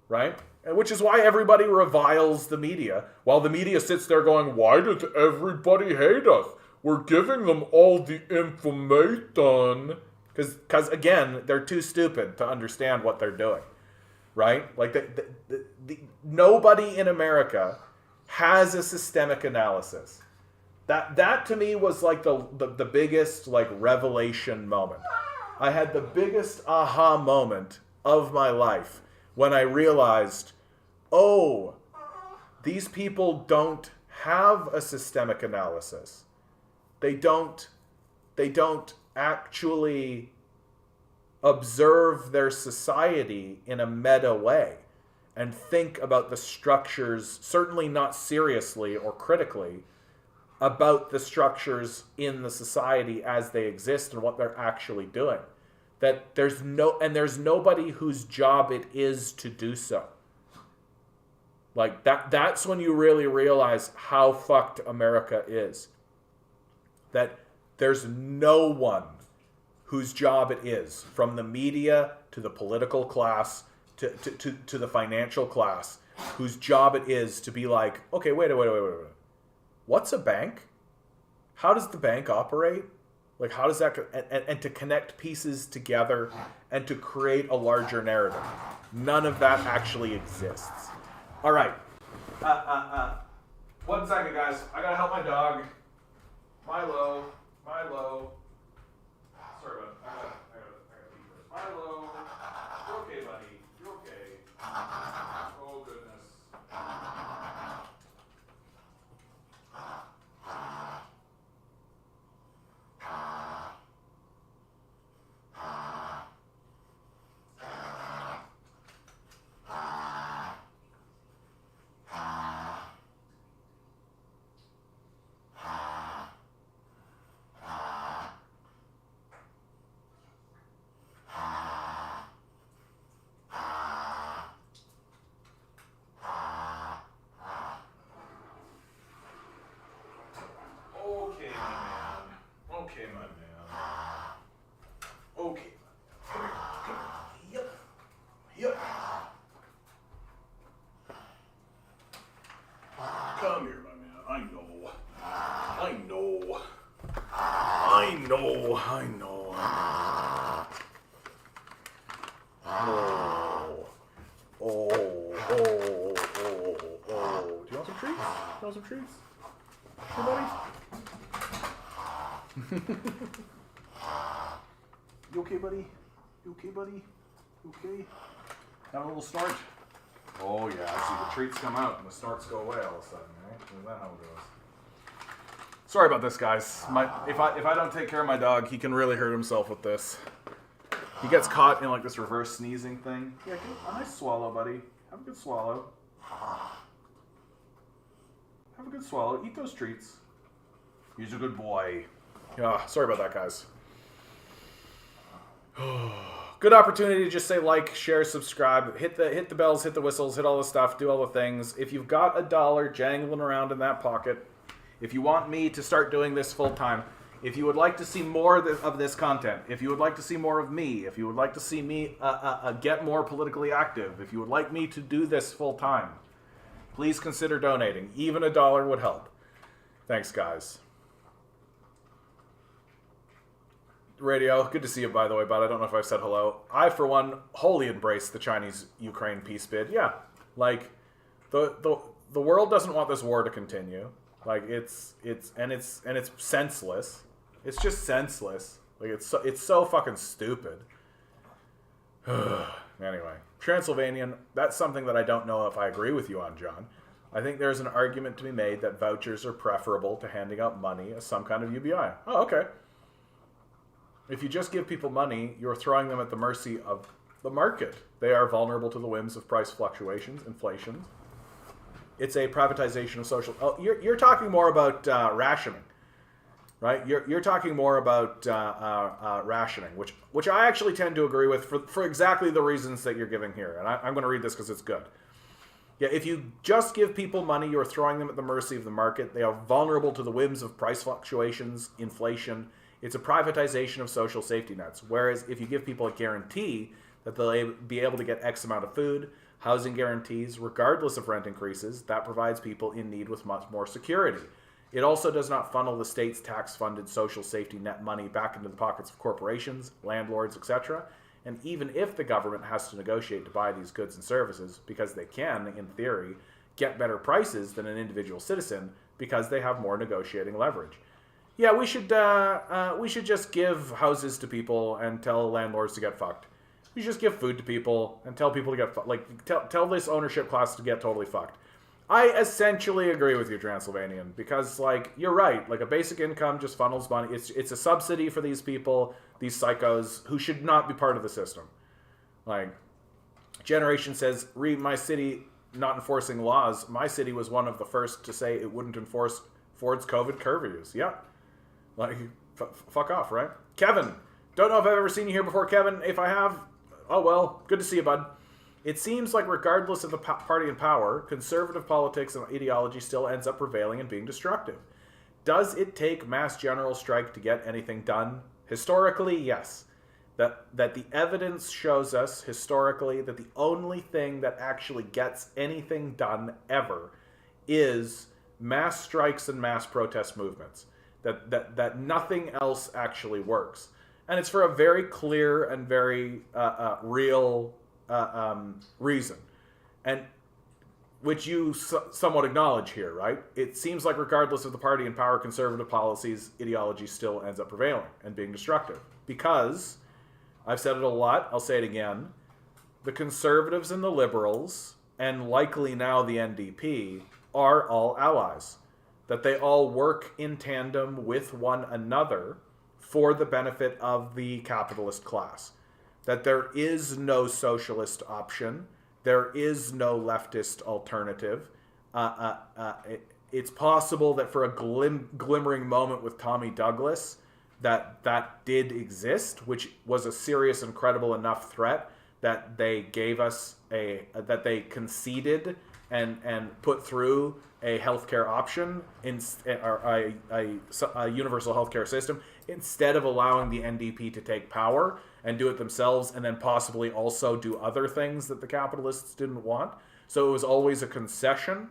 Right? Which is why everybody reviles the media, while the media sits there going, why does everybody hate us? We're giving them all the information. Because again, they're too stupid to understand what they're doing. Right? Like, nobody in America has a systemic analysis. That to me was like the biggest like revelation moment. I had the biggest aha moment of my life when I realized, oh, these people don't have a systemic analysis. They don't actually observe their society in a meta way and think about the structures, certainly not seriously or critically, about the structures in the society as they exist and what they're actually doing. That there's nobody whose job it is to do so. Like, that's when you really realize how fucked America is. That there's no one whose job it is, from the media to the political class to the financial class, whose job it is to be like, okay, wait. what's a bank? How does the bank operate? Like, how does that... And to connect pieces together and to create a larger narrative. None of that actually exists. All right. 1 second, guys. I gotta help my dog. Milo. Sorry about that. I gotta leave this. Milo. You okay, buddy? You okay? Oh, goodness. Okay, my man. Okay. Come here. Yep. Come here, my man. I know. Oh. Do you want some treats? Hey, buddy? You okay, buddy? You okay? Have a little snort? Oh, yeah. I see the treats come out and the snorts go away all of a sudden, right? Is that how it goes? Sorry about this, guys. If I don't take care of my dog, he can really hurt himself with this. He gets caught in like this reverse sneezing thing. Yeah, a nice swallow, buddy. Have a good swallow. Eat those treats. He's a good boy. Yeah, sorry about that, guys. Good opportunity to just say like, share, subscribe, hit the bells, hit the whistles, hit all the stuff, do all the things. If you've got $1 jangling around in that pocket, if you want me to start doing this full time, if you would like to see more of this content, if you would like to see more of me, if you would like to see me get more politically active, if you would like me to do this full time, please consider donating. Even $1 would help. Thanks, guys. Radio, good to see you, by the way, bud. I don't know if I've said hello. I, for one, wholly embrace the Chinese-Ukraine peace bid. Yeah, like, the world doesn't want this war to continue. Like, it's senseless. It's just senseless. Like, it's so fucking stupid. Anyway, Transylvanian, that's something that I don't know if I agree with you on, John. I think there's an argument to be made that vouchers are preferable to handing out money as some kind of UBI. Oh, okay. If you just give people money, you're throwing them at the mercy of the market. They are vulnerable to the whims of price fluctuations, inflation. It's a privatization of social... Oh, you're talking more about rationing, right? You're talking more about rationing, which I actually tend to agree with for exactly the reasons that you're giving here. And I'm going to read this because it's good. Yeah, if you just give people money, you're throwing them at the mercy of the market. They are vulnerable to the whims of price fluctuations, inflation. It's a privatization of social safety nets. Whereas if you give people a guarantee that they'll be able to get X amount of food, housing guarantees, regardless of rent increases, that provides people in need with much more security. It also does not funnel the state's tax-funded social safety net money back into the pockets of corporations, landlords, etc. And even if the government has to negotiate to buy these goods and services, because they can, in theory, get better prices than an individual citizen because they have more negotiating leverage. Yeah, we should just give houses to people and tell landlords to get fucked. We should just give food to people and tell people to get fucked. Like, tell this ownership class to get totally fucked. I essentially agree with you, Transylvanian, because, like, you're right. Like, a basic income just funnels money. It's a subsidy for these people, these psychos, who should not be part of the system. Like, Generation says, read my city not enforcing laws. My city was one of the first to say it wouldn't enforce Ford's COVID curfews. Yeah. Like, fuck off, right? Kevin, don't know if I've ever seen you here before, Kevin. If I have, oh well, good to see you, bud. It seems like regardless of the party in power, conservative politics and ideology still ends up prevailing and being destructive. Does it take mass general strike to get anything done? Historically, yes. That the evidence shows us, historically, that the only thing that actually gets anything done ever is mass strikes and mass protest movements. That nothing else actually works. And it's for a very clear and very real reason. And which you somewhat acknowledge here, right? It seems like regardless of the party in power, conservative policies, ideology still ends up prevailing and being destructive. Because, I've said it a lot, I'll say it again, the conservatives and the liberals, and likely now the NDP, are all allies. That they all work in tandem with one another for the benefit of the capitalist class. That there is no socialist option. There is no leftist alternative. It's possible that for a glimmering moment with Tommy Douglas, that did exist, which was a serious and credible enough threat that they gave us that they conceded and put through a healthcare option, or a universal healthcare system, instead of allowing the NDP to take power and do it themselves, and then possibly also do other things that the capitalists didn't want. So it was always a concession.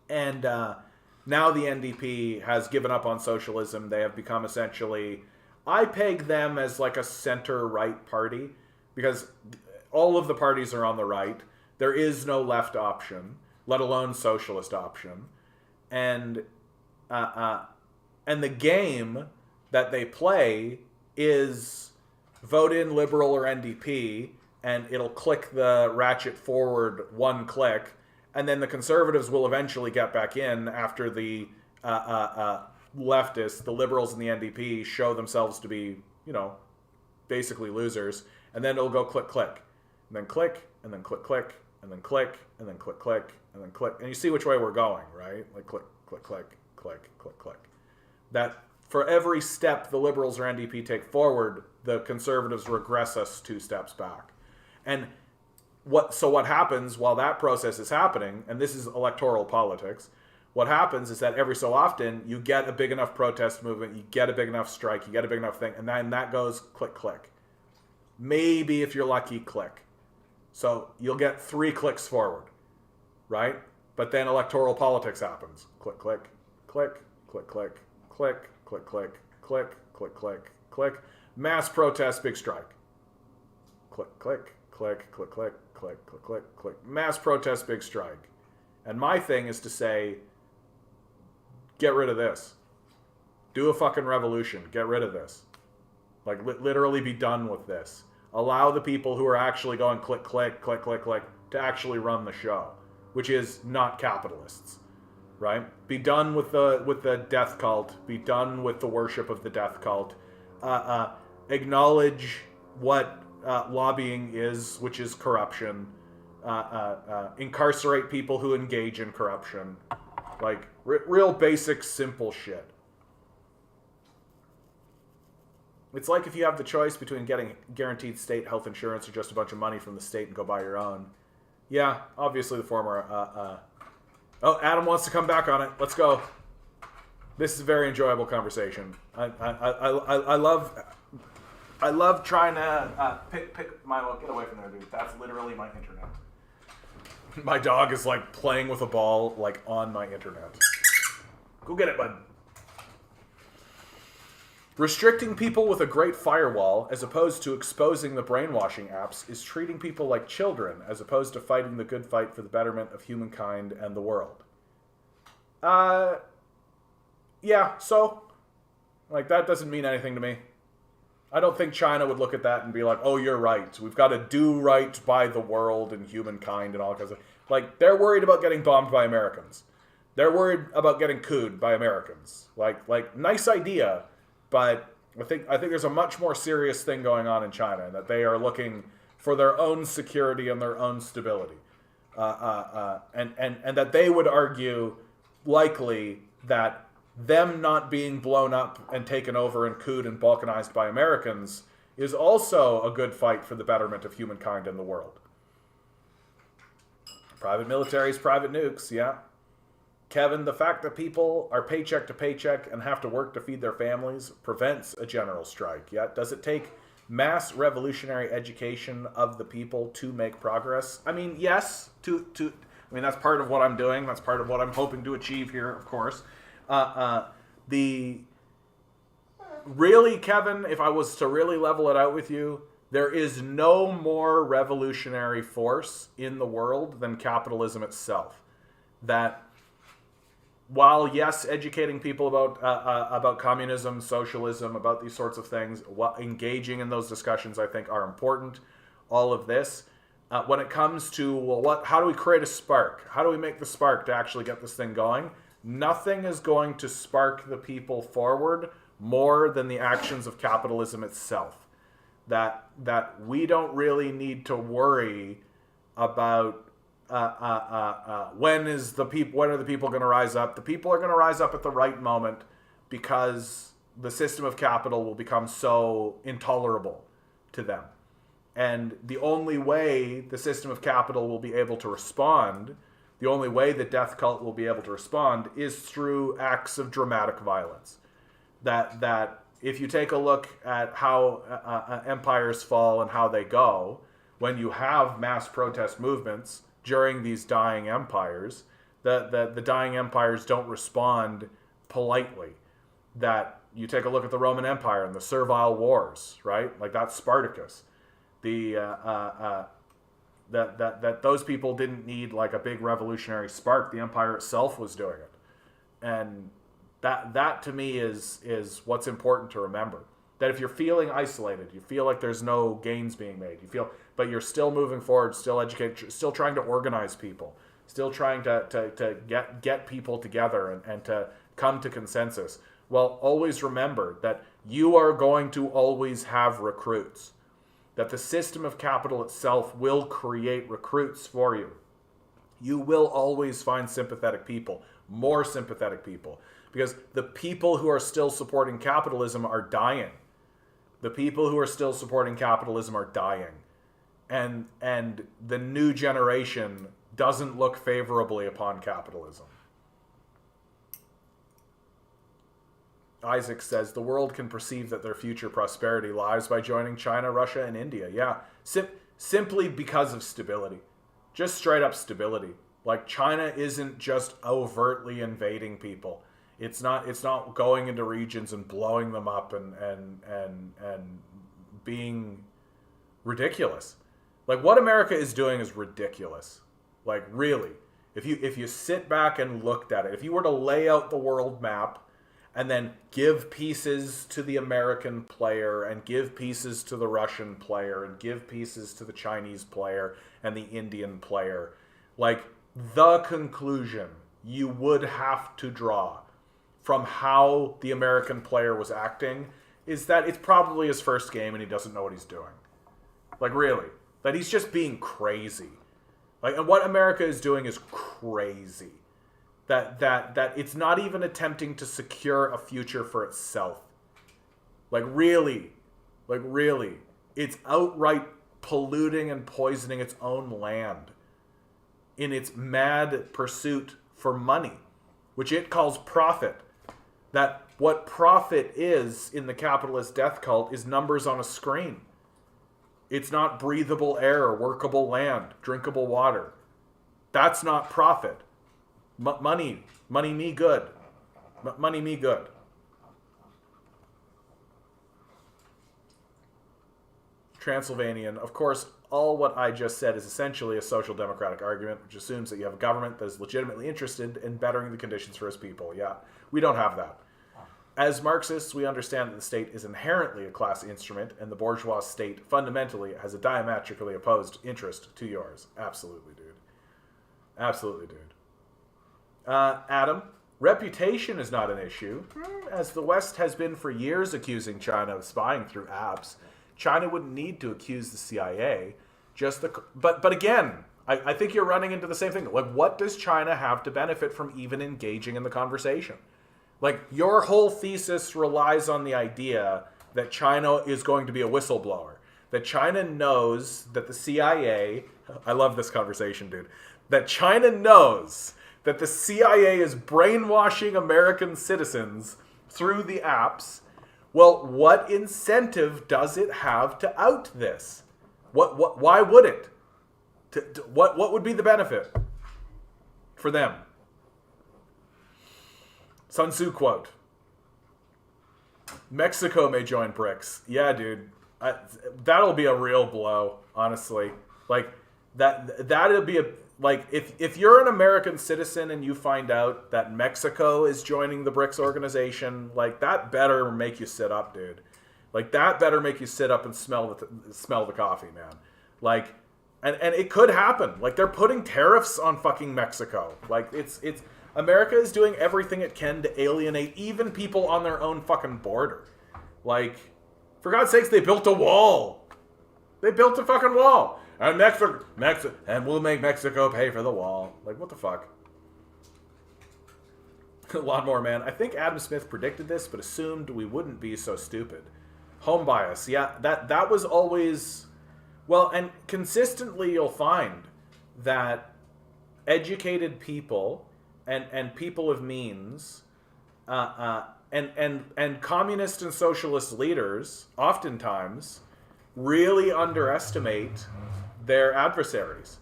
And now the NDP has given up on socialism. They have become essentially, I peg them as like a center-right party, because all of the parties are on the right. There is no left option, let alone socialist option. And the game that they play is vote in Liberal or NDP, and it'll click the ratchet forward one click, and then the conservatives will eventually get back in after the leftists, the Liberals and the NDP, show themselves to be, basically losers, and then it'll go click, click, and then click, and then click, click, and then click, and then click, click, and then click. And you see which way we're going, right? Like click, click, click, click, click, click. That for every step the Liberals or NDP take forward, the conservatives regress us 2 steps back. And what happens while that process is happening, and this is electoral politics, what happens is that every so often you get a big enough protest movement, you get a big enough strike, you get a big enough thing, and then that goes click, click. Maybe if you're lucky, click. So you'll get 3 clicks forward, right? But then electoral politics happens. Click, click, click, click, click, click, click, click, click, click, click, click. Mass protest, big strike. Click, click, click, click, click, click, click, click, click. Mass protest, big strike. And my thing is to say, get rid of this. Do a fucking revolution. Get rid of this. Like, literally be done with this. Allow the people who are actually going click, click, click, click, click, to actually run the show, which is not capitalists, right? Be done with the death cult. Be done with the worship of the death cult. Acknowledge what lobbying is, which is corruption. Incarcerate people who engage in corruption. Like, real basic, simple shit. It's like if you have the choice between getting guaranteed state health insurance or just a bunch of money from the state and go buy your own. Yeah, obviously the former. Oh, Adam wants to come back on it. Let's go. This is a very enjoyable conversation. I love trying to pick my... Get away from there, dude. That's literally my internet. My dog is like playing with a ball like on my internet. Go get it, bud. Restricting people with a great firewall, as opposed to exposing the brainwashing apps, is treating people like children, as opposed to fighting the good fight for the betterment of humankind and the world. Yeah, so, like, that doesn't mean anything to me. I don't think China would look at that and be like, oh, you're right. We've got to do right by the world and humankind and all kinds of... Like, they're worried about getting bombed by Americans. They're worried about getting cooed by Americans. Like, nice idea, but I think there's a much more serious thing going on in China, that they are looking for their own security and their own stability. And that they would argue, likely, that them not being blown up and taken over and cooed and balkanized by Americans is also a good fight for the betterment of humankind and the world. Private militaries, private nukes, yeah. Kevin, the fact that people are paycheck to paycheck and have to work to feed their families prevents a general strike. Yeah, does it take mass revolutionary education of the people to make progress? I mean, yes, I mean, that's part of what I'm doing. That's part of what I'm hoping to achieve here, of course. Really, Kevin, if I was to really level it out with you, there is no more revolutionary force in the world than capitalism itself. That while, yes, educating people about communism, socialism, about these sorts of things, engaging in those discussions, I think, are important. All of this, when it comes to, well, how do we create a spark? How do we make the spark to actually get this thing going? Nothing is going to spark the people forward more than the actions of capitalism itself. That we don't really need to worry about when are the people going to rise up? The people are going to rise up at the right moment, because the system of capital will become so intolerable to them. And the only way the system of capital will be able to respond, the only way the death cult will be able to respond, is through acts of dramatic violence. That if you take a look at how empires fall and how they go, when you have mass protest movements during these dying empires, the dying empires don't respond politely. That you take a look at the Roman Empire and the Servile Wars, right? Like, that's Spartacus. That those people didn't need like a big revolutionary spark. The empire itself was doing it. And that to me is what's important to remember. That if you're feeling isolated, you feel like there's no gains being made, but you're still moving forward, still educated, still trying to organize people, still trying to get people together and to come to consensus. Well, always remember that you are going to always have recruits. That the system of capital itself will create recruits for you. You will always find sympathetic people, more sympathetic people, because the people who are still supporting capitalism are dying. The people who are still supporting capitalism are dying. And the new generation doesn't look favorably upon capitalism. Isaac says, the world can perceive that their future prosperity lies by joining China, Russia, and India. Yeah, simply because of stability. Just straight up stability. Like, China isn't just overtly invading people. It's not going into regions and blowing them up and being ridiculous. Like, what America is doing is ridiculous. Like, really. If you sit back and looked at it, if you were to lay out the world map and then give pieces to the American player and give pieces to the Russian player and give pieces to the Chinese player and the Indian player, like, the conclusion you would have to draw from how the American player was acting is that it's probably his first game and he doesn't know what he's doing. Like, really. That he's just being crazy. Like, and what America is doing is crazy. That it's not even attempting to secure a future for itself. Like, really. It's outright polluting and poisoning its own land in its mad pursuit for money, which it calls profit. That what profit is in the capitalist death cult is numbers on a screen. It's not breathable air, workable land, drinkable water. That's not profit. Money me good. Money me good. Transylvanian, of course, all what I just said is essentially a social democratic argument, which assumes that you have a government that is legitimately interested in bettering the conditions for its people. Yeah, we don't have that. As Marxists, we understand that the state is inherently a class instrument, and the bourgeois state fundamentally has a diametrically opposed interest to yours. Absolutely, dude. Absolutely, dude. Adam, reputation is not an issue, as the West has been for years accusing China of spying through apps. China wouldn't need to accuse the CIA. But again, I think you're running into the same thing. Like, what does China have to benefit from even engaging in the conversation? Like, your whole thesis relies on the idea that China is going to be a whistleblower. That China knows that the CIA... I love this conversation, dude. That China knows that the CIA is brainwashing American citizens through the apps. Well, what incentive does it have to out this? Why would it? What would be the benefit? for them. Sun Tzu quote. Mexico may join BRICS. Yeah, dude. That'll be a real blow, honestly. Like, that'll be a... Like, if you're an American citizen and you find out that Mexico is joining the BRICS organization, like, that better make you sit up, dude. Like, that better make you sit up and smell the coffee, man. Like, and it could happen. Like, they're putting tariffs on fucking Mexico. Like, it's America is doing everything it can to alienate even people on their own fucking border. Like, for God's sakes, they built a wall. They built a fucking wall. And and we'll make Mexico pay for the wall. Like, what the fuck? Lawnmower Man. I think Adam Smith predicted this, but assumed we wouldn't be so stupid. Home bias. Yeah, that was always... Well, and consistently you'll find that educated people and people of means and communist and socialist leaders oftentimes really underestimate their adversaries,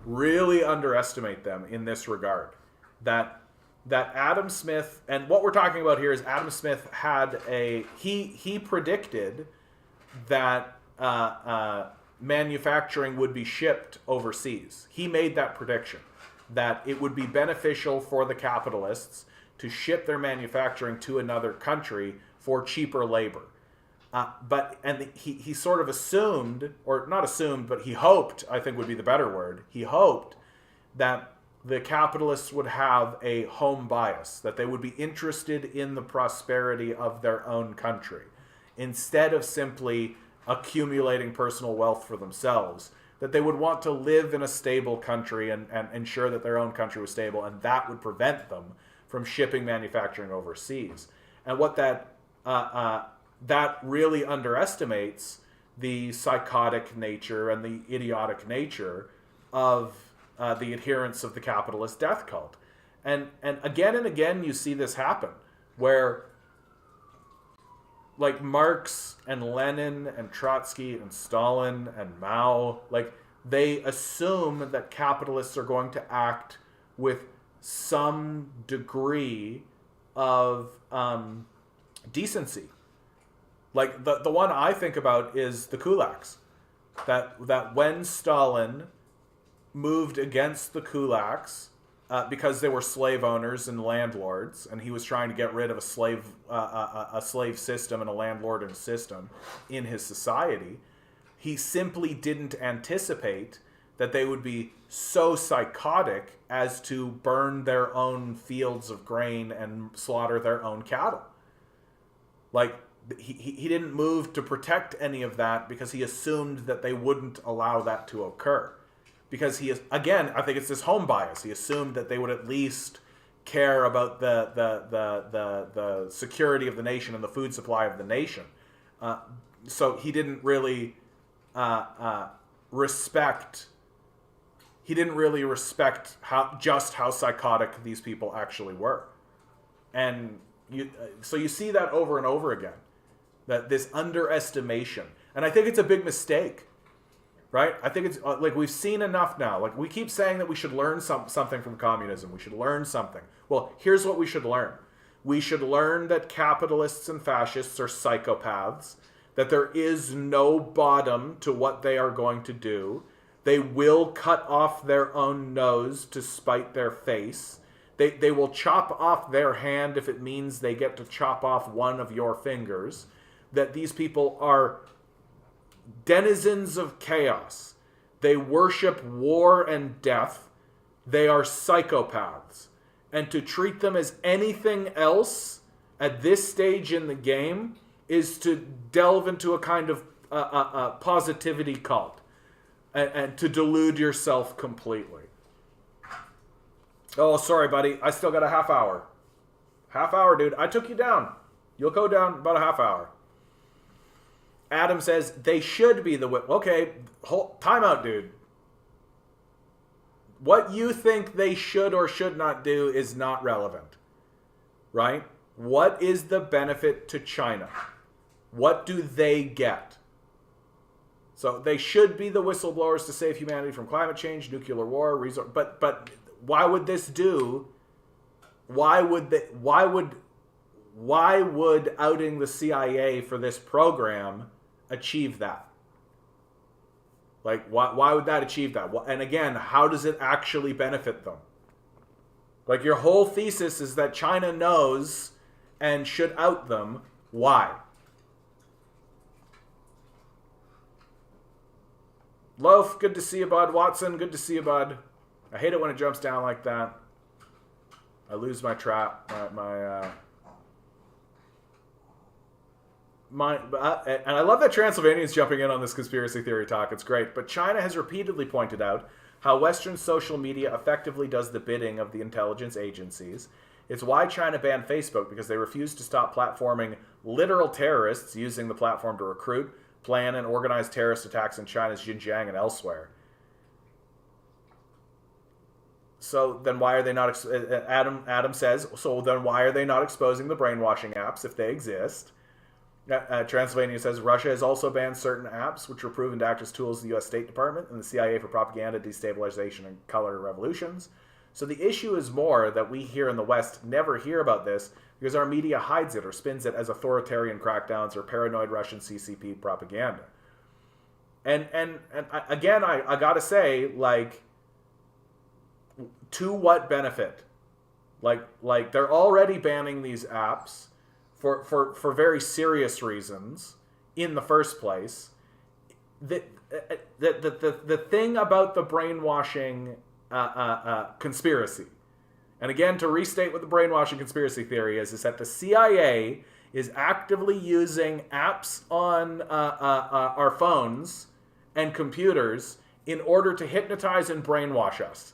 really underestimate them in this regard. That Adam Smith, and what we're talking about here is Adam Smith had he predicted that manufacturing would be shipped overseas. He made that prediction, that it would be beneficial for the capitalists to ship their manufacturing to another country for cheaper labor. He sort of assumed, or not assumed, but he hoped, I think would be the better word, he hoped that the capitalists would have a home bias, that they would be interested in the prosperity of their own country, instead of simply accumulating personal wealth for themselves, that they would want to live in a stable country and ensure that their own country was stable, and that would prevent them from shipping manufacturing overseas. And what that really underestimates the psychotic nature and the idiotic nature of the adherents of the capitalist death cult. And again you see this happen, where like Marx and Lenin and Trotsky and Stalin and Mao, like, they assume that capitalists are going to act with some degree of decency. Like, the one I think about is the kulaks. That when Stalin moved against the kulaks, because they were slave owners and landlords, and he was trying to get rid of a slave system and a landlording system in his society, he simply didn't anticipate that they would be so psychotic as to burn their own fields of grain and slaughter their own cattle. Like, he didn't move to protect any of that because he assumed that they wouldn't allow that to occur. Because he is, again, I think it's this home bias. He assumed that they would at least care about the security of the nation and the food supply of the nation. So he didn't really respect. He didn't really respect how psychotic these people actually were, and so you see that over and over again. That this underestimation, and I think it's a big mistake. Right? I think it's like we've seen enough now. Like, we keep saying that we should learn something from communism. We should learn something. Well, here's what we should learn. We should learn that capitalists and fascists are psychopaths, that there is no bottom to what they are going to do. They will cut off their own nose to spite their face. They will chop off their hand if it means they get to chop off one of your fingers. That these people are denizens of chaos. They worship war and death. They are psychopaths. And to treat them as anything else at this stage in the game is to delve into a kind of positivity cult and to delude yourself completely. Oh, sorry, buddy. I still got a half hour. Half hour, dude. I took you down. You'll go down about a half hour. Adam says they should be the... Okay, time out, dude. What you think they should or should not do is not relevant. Right? What is the benefit to China? What do they get? So they should be the whistleblowers to save humanity from climate change, nuclear war, resource... But this do? Why would outing the CIA for this program achieve that? Like, why would that achieve that? And again, how does it actually benefit them? Like, your whole thesis is that China knows and should out them. Why? Loaf, good to see you, bud. Watson, good to see you, bud. I hate it when it jumps down like that. I lose my trap. And I love that Transylvania's jumping in on this conspiracy theory talk. It's great. But China has repeatedly pointed out how Western social media effectively does the bidding of the intelligence agencies. It's why China banned Facebook, because they refused to stop platforming literal terrorists using the platform to recruit, plan, and organize terrorist attacks in China's Xinjiang and elsewhere. So then why are they not... Adam says, so then why are they not exposing the brainwashing apps if they exist? Transylvania says, Russia has also banned certain apps which were proven to act as tools of the U.S. State Department and the CIA for propaganda, destabilization, and color revolutions. So the issue is more that we here in the West never hear about this because our media hides it or spins it as authoritarian crackdowns or paranoid Russian CCP propaganda. And again, I gotta say, like, to what benefit? Like they're already banning these apps for very serious reasons in the first place. The thing about the brainwashing conspiracy, and again, to restate what the brainwashing conspiracy theory is that the CIA is actively using apps on our phones and computers in order to hypnotize and brainwash us.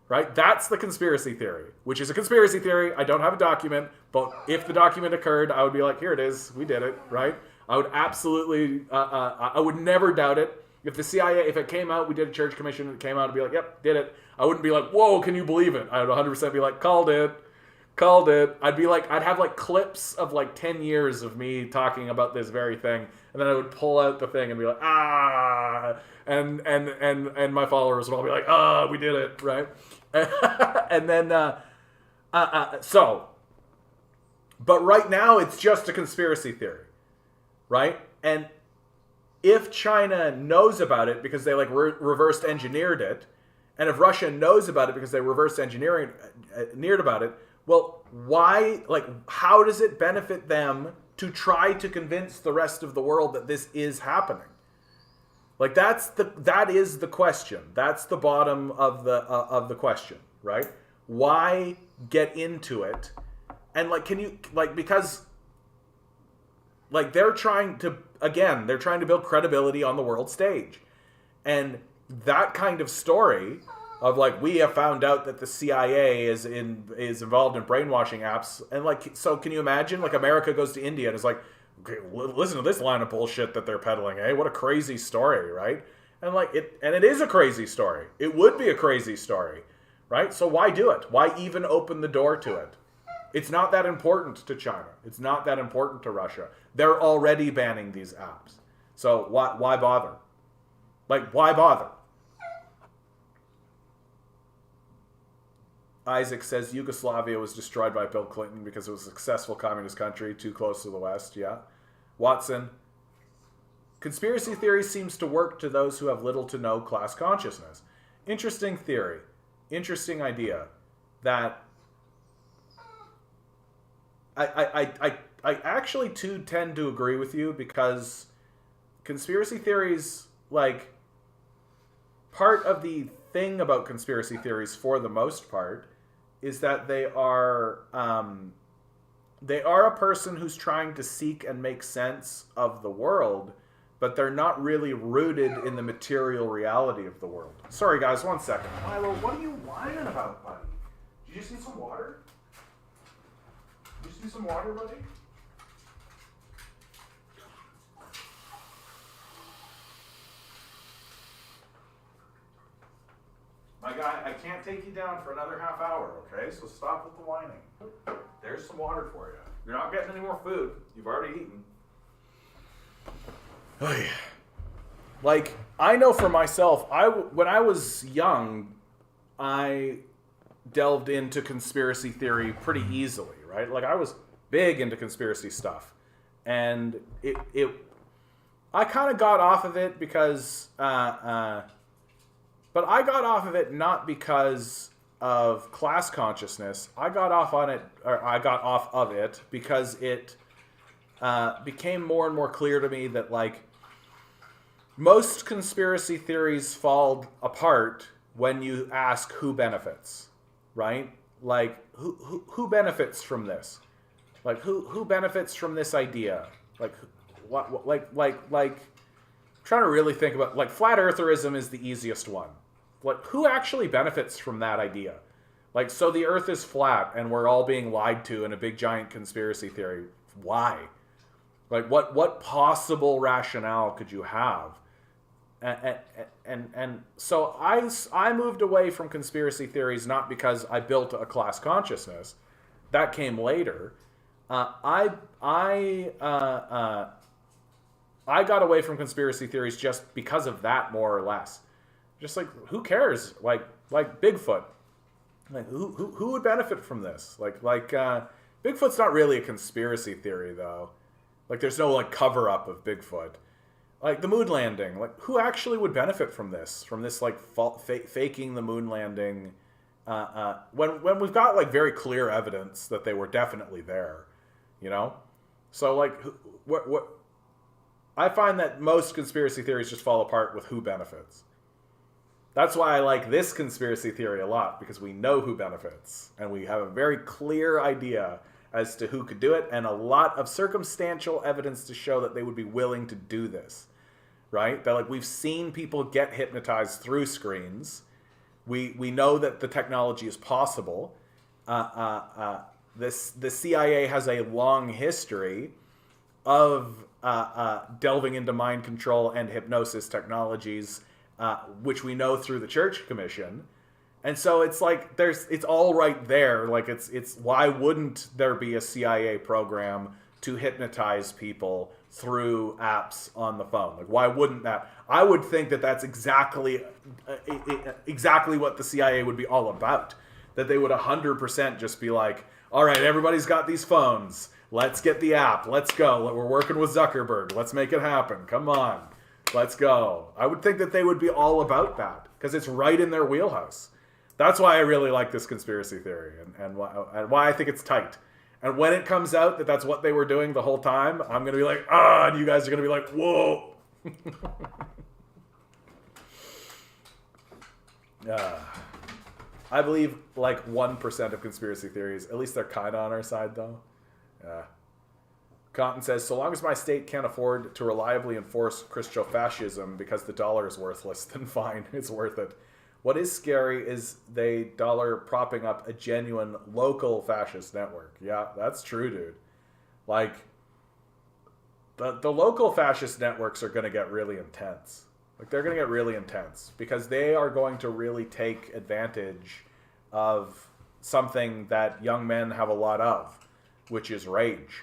Right? That's the conspiracy theory, which is a conspiracy theory. I don't have a document, but if the document occurred, I would be like, here it is. We did it, right? I would absolutely, I would never doubt it. If the CIA, if it came out, we did a church commission, it came out, I'd be like, yep, did it. I wouldn't be like, whoa, can you believe it? I would 100% be like, called it. I'd have like clips of like 10 years of me talking about this very thing. And then I would pull out the thing and be like, and my followers would all be like, we did it, right? And then, but right now it's just a conspiracy theory, right? And if China knows about it because they like reversed engineered it, and if Russia knows about it because they reversed engineered about it, well, why, like, how does it benefit them to try to convince the rest of the world that this is happening? Like, that is the question. That's the bottom of the question, right? Why get into it? And like, can you, like, because like they're trying to build credibility on the world stage. And that kind of story of like, we have found out that the CIA is involved in brainwashing apps, and like, so can you imagine, like, America goes to India and is like, okay, listen to this line of bullshit that they're peddling, eh? What a crazy story, right? And like, it is a crazy story. It would be a crazy story, right? So why do it? Why even open the door to it? It's not that important to China. It's not that important to Russia. They're already banning these apps. So why bother? Like, why bother? Isaac says Yugoslavia was destroyed by Bill Clinton because it was a successful communist country, too close to the West. Yeah. Watson, conspiracy theory seems to work to those who have little to no class consciousness. Interesting theory. Interesting idea. That I actually too tend to agree with you, because conspiracy theories, like, part of the thing about conspiracy theories for the most part is that they are a person who's trying to seek and make sense of the world, but they're not really rooted in the material reality of the world. Sorry guys, 1 second. Milo, what are you whining about, buddy? Did you just need some water? Did you just need some water, buddy? My guy, I can't take you down for another half hour, okay? So stop with the whining. There's some water for you. You're not getting any more food. You've already eaten. Like, I know for myself, when I was young, I delved into conspiracy theory pretty easily, right? Like I was big into conspiracy stuff, and I kind of got off of it because, but I got off of it not because of class consciousness. I got off of it because it became more and more clear to me that like most conspiracy theories fall apart when you ask who benefits, right? Like who benefits from this? Like who benefits from this idea? Like what like trying to really think about like flat eartherism is the easiest one. Like who actually benefits from that idea? Like so the earth is flat and we're all being lied to in a big giant conspiracy theory. Why? Like what possible rationale could you have? And so I moved away from conspiracy theories not because I built a class consciousness. That came later. I got away from conspiracy theories just because of that, more or less. Just like who cares? Like Bigfoot. Like who would benefit from this? Like Bigfoot's not really a conspiracy theory though. Like there's no like cover up of Bigfoot. Like the moon landing, like who actually would benefit from this? From this like faking the moon landing, when we've got like very clear evidence that they were definitely there, you know. So like, what I find that most conspiracy theories just fall apart with who benefits. That's why I like this conspiracy theory a lot, because we know who benefits and we have a very clear idea as to who could do it, and a lot of circumstantial evidence to show that they would be willing to do this, right? That like we've seen people get hypnotized through screens. We know that the technology is possible. The CIA has a long history of delving into mind control and hypnosis technologies, which we know through the Church Commission. And so it's like it's all right there. Like it's why wouldn't there be a CIA program to hypnotize people through apps on the phone? Like why wouldn't that? I would think that that's exactly what the CIA would be all about. That they would 100% just be like, all right, everybody's got these phones. Let's get the app. Let's go. We're working with Zuckerberg. Let's make it happen. Come on. Let's go. I would think that they would be all about that because it's right in their wheelhouse. That's why I really like this conspiracy theory and why I think it's tight. And when it comes out that that's what they were doing the whole time, I'm going to be like, and you guys are going to be like, whoa. I believe like 1% of conspiracy theories, at least they're kind of on our side though. Cotton says, so long as my state can't afford to reliably enforce Christo-fascism because the dollar is worthless, then fine, it's worth it. What is scary is the dollar propping up a genuine local fascist network. Yeah, that's true, dude. Like, the local fascist networks are going to get really intense. Like, they're going to get really intense because they are going to really take advantage of something that young men have a lot of, which is rage.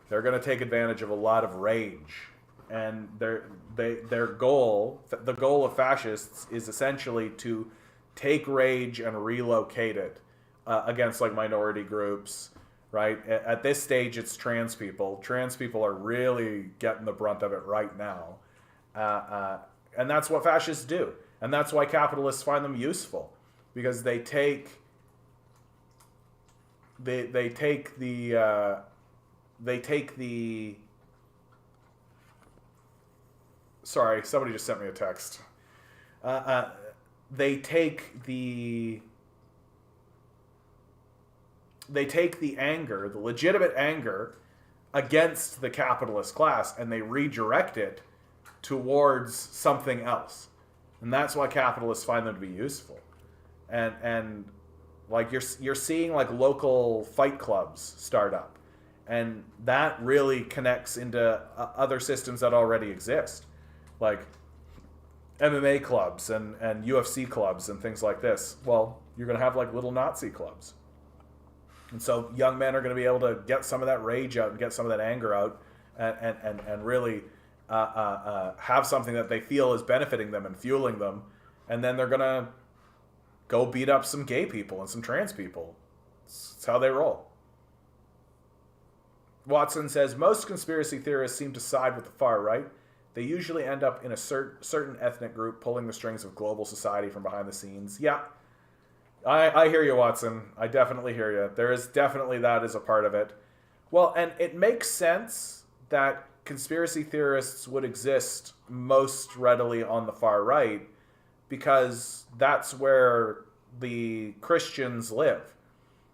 They're going to take advantage of a lot of rage. And their goal, the goal of fascists, is essentially to take rage and relocate it against like minority groups, right? At this stage, it's trans people. Trans people are really getting the brunt of it right now, and that's what fascists do, and that's why capitalists find them useful, because they take the Sorry, somebody just sent me a text. They take the anger, the legitimate anger against the capitalist class, and they redirect it towards something else. And that's why capitalists find them to be useful. And like you're seeing like local fight clubs start up. And that really connects into other systems that already exist. Like MMA clubs and UFC clubs and things like this. Well, you're going to have like little Nazi clubs. And so young men are going to be able to get some of that rage out and get some of that anger out and really have something that they feel is benefiting them and fueling them. And then they're going to go beat up some gay people and some trans people. It's how they roll. Watson says, most conspiracy theorists seem to side with the far right. They usually end up in a certain ethnic group pulling the strings of global society from behind the scenes. Yeah, I hear you, Watson. I definitely hear you. There is definitely that as a part of it. Well, and it makes sense that conspiracy theorists would exist most readily on the far right because that's where the Christians live.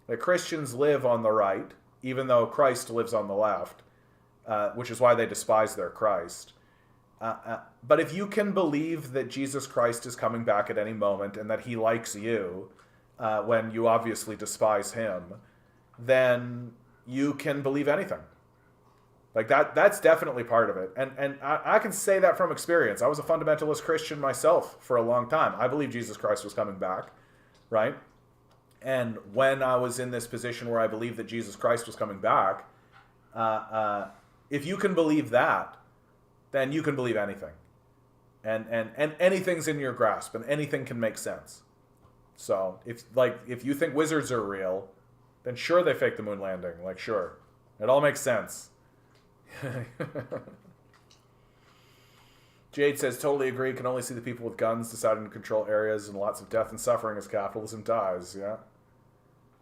The Christians live on the right, even though Christ lives on the left, which is why they despise their Christ. But if you can believe that Jesus Christ is coming back at any moment and that he likes you when you obviously despise him, then you can believe anything. Like that's definitely part of it. And I can say that from experience. I was a fundamentalist Christian myself for a long time. I believed Jesus Christ was coming back, right? And when I was in this position where I believed that Jesus Christ was coming back, if you can believe that, then you can believe anything. And anything's in your grasp, and anything can make sense. So if you think wizards are real, then sure they faked the moon landing. Like, sure. It all makes sense. Jade says, totally agree. Can only see the people with guns deciding to control areas and lots of death and suffering as capitalism dies. Yeah.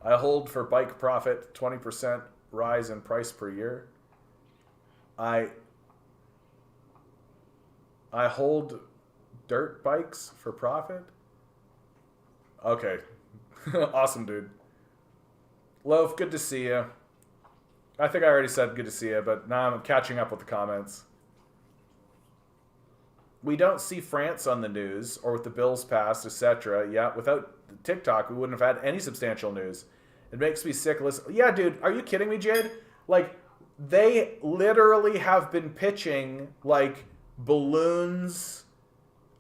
I hold for bike profit 20% rise in price per year. I hold dirt bikes for profit. Okay. Awesome, dude. Loaf, good to see you. I think I already said good to see you, but now I'm catching up with the comments. We don't see France on the news or with the bills passed, etc. Yeah, without TikTok, we wouldn't have had any substantial news. It makes me sick. Listen, yeah, dude, are you kidding me, Jade? Like, they literally have been pitching, like, balloons,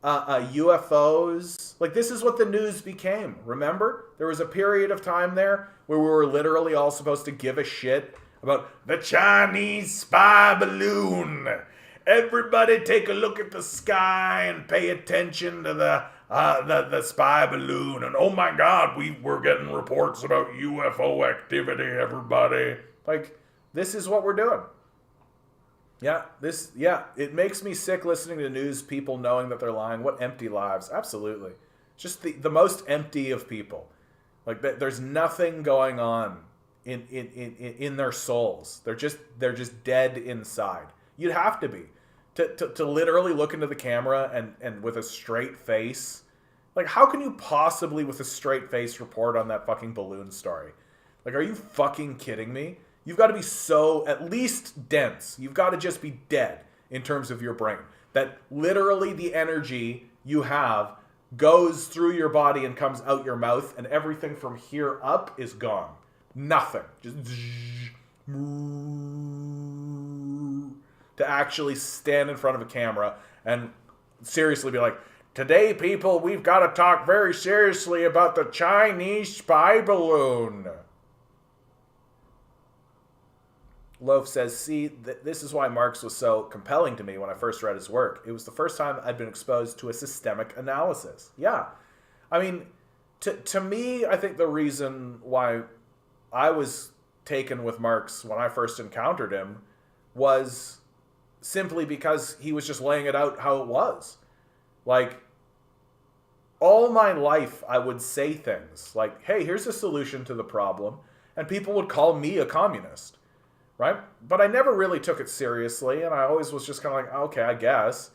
UFOs. Like, this is what the news became. Remember? There was a period of time there where we were literally all supposed to give a shit about the Chinese spy balloon. Everybody take a look at the sky and pay attention to the spy balloon. And oh my God, we're getting reports about UFO activity, everybody. Like, this is what we're doing. Yeah, it makes me sick listening to news people knowing that they're lying. What empty lives. Absolutely. Just the most empty of people. Like, there's nothing going on in their souls. They're just dead inside. You'd have to be. To literally look into the camera and with a straight face. Like, how can you possibly with a straight face report on that fucking balloon story? Like, are you fucking kidding me? You've got to be so, at least dense. You've got to just be dead in terms of your brain. That literally the energy you have goes through your body and comes out your mouth, and everything from here up is gone. Nothing. Just to actually stand in front of a camera and seriously be like, today, people, we've got to talk very seriously about the Chinese spy balloon. Loaf says, see, this is why Marx was so compelling to me when I first read his work. It was the first time I'd been exposed to a systemic analysis. Yeah. I mean, to me, I think the reason why I was taken with Marx when I first encountered him was simply because he was just laying it out how it was. Like, all my life I would say things like, hey, here's a solution to the problem, and people would call me a communist, right? But I never really took it seriously, and I always was just kind of like, okay, I guess.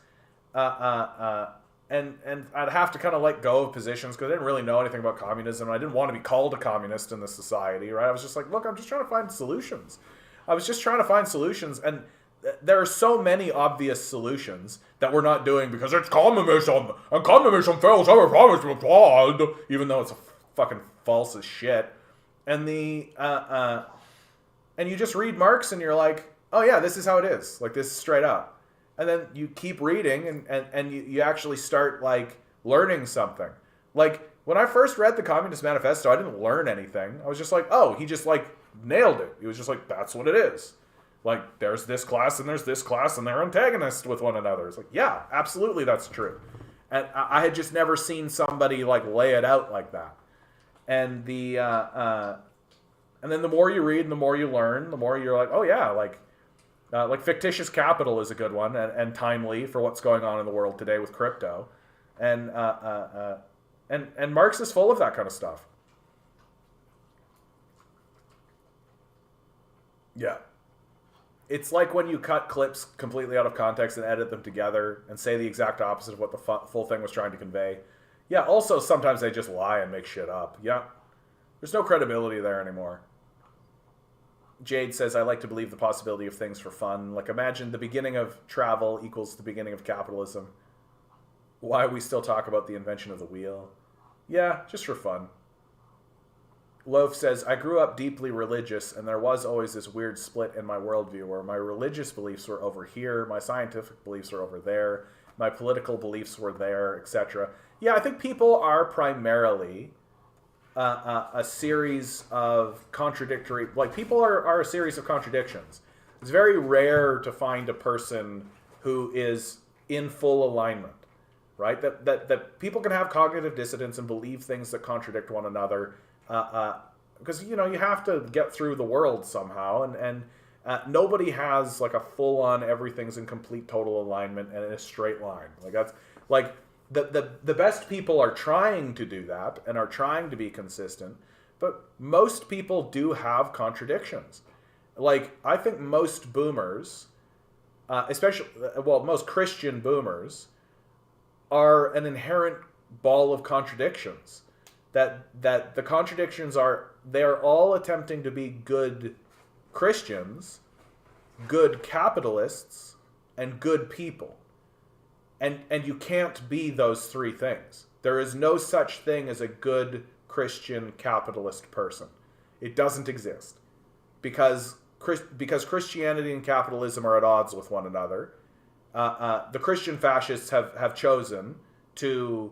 And I'd have to kind of let go of positions because I didn't really know anything about communism. I didn't want to be called a communist in this society, right? I was just like, look, I'm just trying to find solutions. And there are so many obvious solutions that we're not doing because it's communism, and communism fails every promise to God, even though it's fucking false as shit. And and you just read Marx and you're like, oh yeah, this is how it is. Like, this is straight up. And then you keep reading and you actually start, like, learning something. Like, when I first read the Communist Manifesto, I didn't learn anything. I was just like, oh, he just, like, nailed it. He was just like, that's what it is. Like, there's this class and there's this class and they're antagonists with one another. It's like, yeah, absolutely that's true. And I had just never seen somebody like lay it out like that. And and then the more you read and the more you learn, the more you're like, oh yeah, like fictitious capital is a good one and timely for what's going on in the world today with crypto, and Marx is full of that kind of stuff. Yeah. It's like when you cut clips completely out of context and edit them together and say the exact opposite of what the full thing was trying to convey. Yeah, also sometimes they just lie and make shit up. Yeah. There's no credibility there anymore. Jade says, I like to believe the possibility of things for fun. Like, imagine the beginning of travel equals the beginning of capitalism. Why we still talk about the invention of the wheel. Yeah, just for fun. Loaf says, I grew up deeply religious, and there was always this weird split in my worldview where my religious beliefs were over here, my scientific beliefs were over there, my political beliefs were there, etc. Yeah, I think people are primarily a series of contradictory... Like, people are a series of contradictions. It's very rare to find a person who is in full alignment, right? That people can have cognitive dissonance and believe things that contradict one another, because you have to get through the world somehow, and nobody has like a full-on everything's in complete total alignment and in a straight line. Like that's like the best people are trying to do that and are trying to be consistent, but most people do have contradictions. Like I think most boomers, most Christian boomers, are an inherent ball of contradictions. That the contradictions are, they're all attempting to be good Christians, good capitalists, and good people. And you can't be those three things. There is no such thing as a good Christian capitalist person. It doesn't exist. Because Christianity and capitalism are at odds with one another. The Christian fascists have chosen to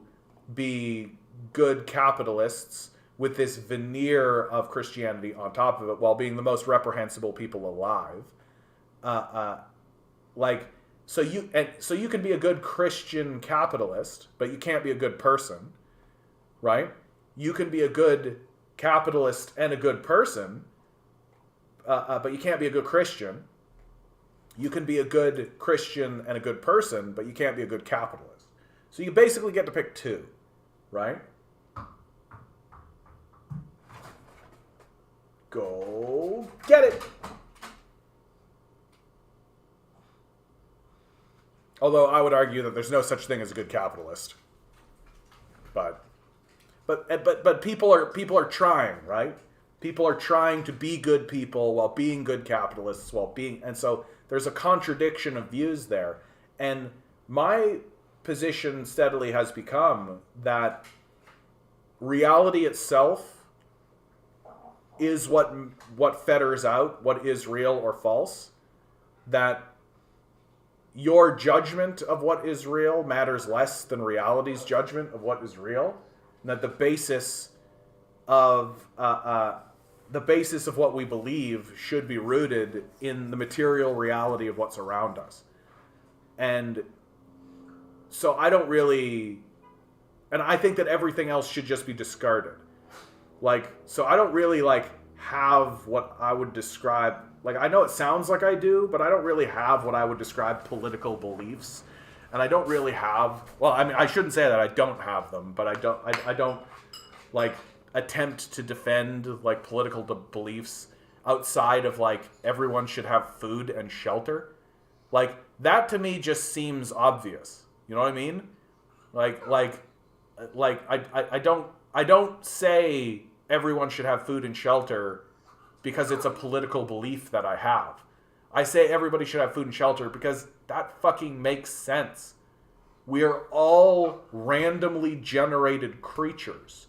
be good capitalists with this veneer of Christianity on top of it, while being the most reprehensible people alive. So you can be a good Christian capitalist, but you can't be a good person, right? You can be a good capitalist and a good person, but you can't be a good Christian. You can be a good Christian and a good person, but you can't be a good capitalist. So you basically get to pick two, right? Go get it. Although I would argue that there's no such thing as a good capitalist. But people are trying, right? People are trying to be good people while being good capitalists, and so there's a contradiction of views there. And my position steadily has become that reality itself is what fetters out what is real or false. That your judgment of what is real matters less than reality's judgment of what is real. And that the basis of what we believe should be rooted in the material reality of what's around us. And so I think that everything else should just be discarded. So I don't really have what I would describe, I know it sounds like I do, but I don't really have what I would describe political beliefs. And I don't really have, I shouldn't say that I don't have them, but I don't attempt to defend political beliefs outside of everyone should have food and shelter. That to me just seems obvious. You know what I mean? I don't say everyone should have food and shelter because it's a political belief that I have. I say everybody should have food and shelter because that fucking makes sense. We are all randomly generated creatures,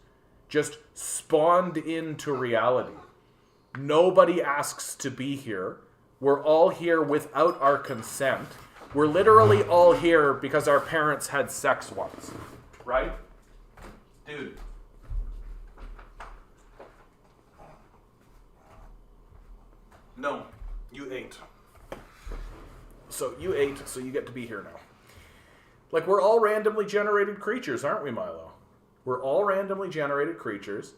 just spawned into reality. Nobody asks to be here. We're all here without our consent. We're literally all here because our parents had sex once. Right? Dude. No, you ate. So you ate, so you get to be here now. Like, we're all randomly generated creatures, aren't we, Milo? We're all randomly generated creatures.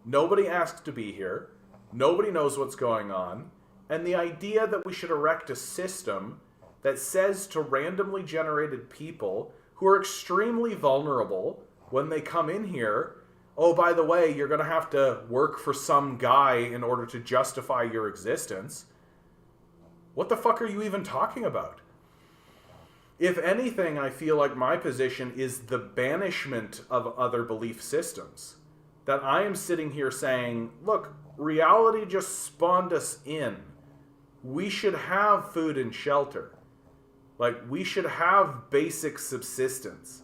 Nobody asked to be here. Nobody knows what's going on. And the idea that we should erect a system that says to randomly generated people who are extremely vulnerable when they come in here, oh, by the way, you're going to have to work for some guy in order to justify your existence. What the fuck are you even talking about? If anything, I feel like my position is the banishment of other belief systems. That I am sitting here saying, look, reality just spawned us in. We should have food and shelter. Like, we should have basic subsistence.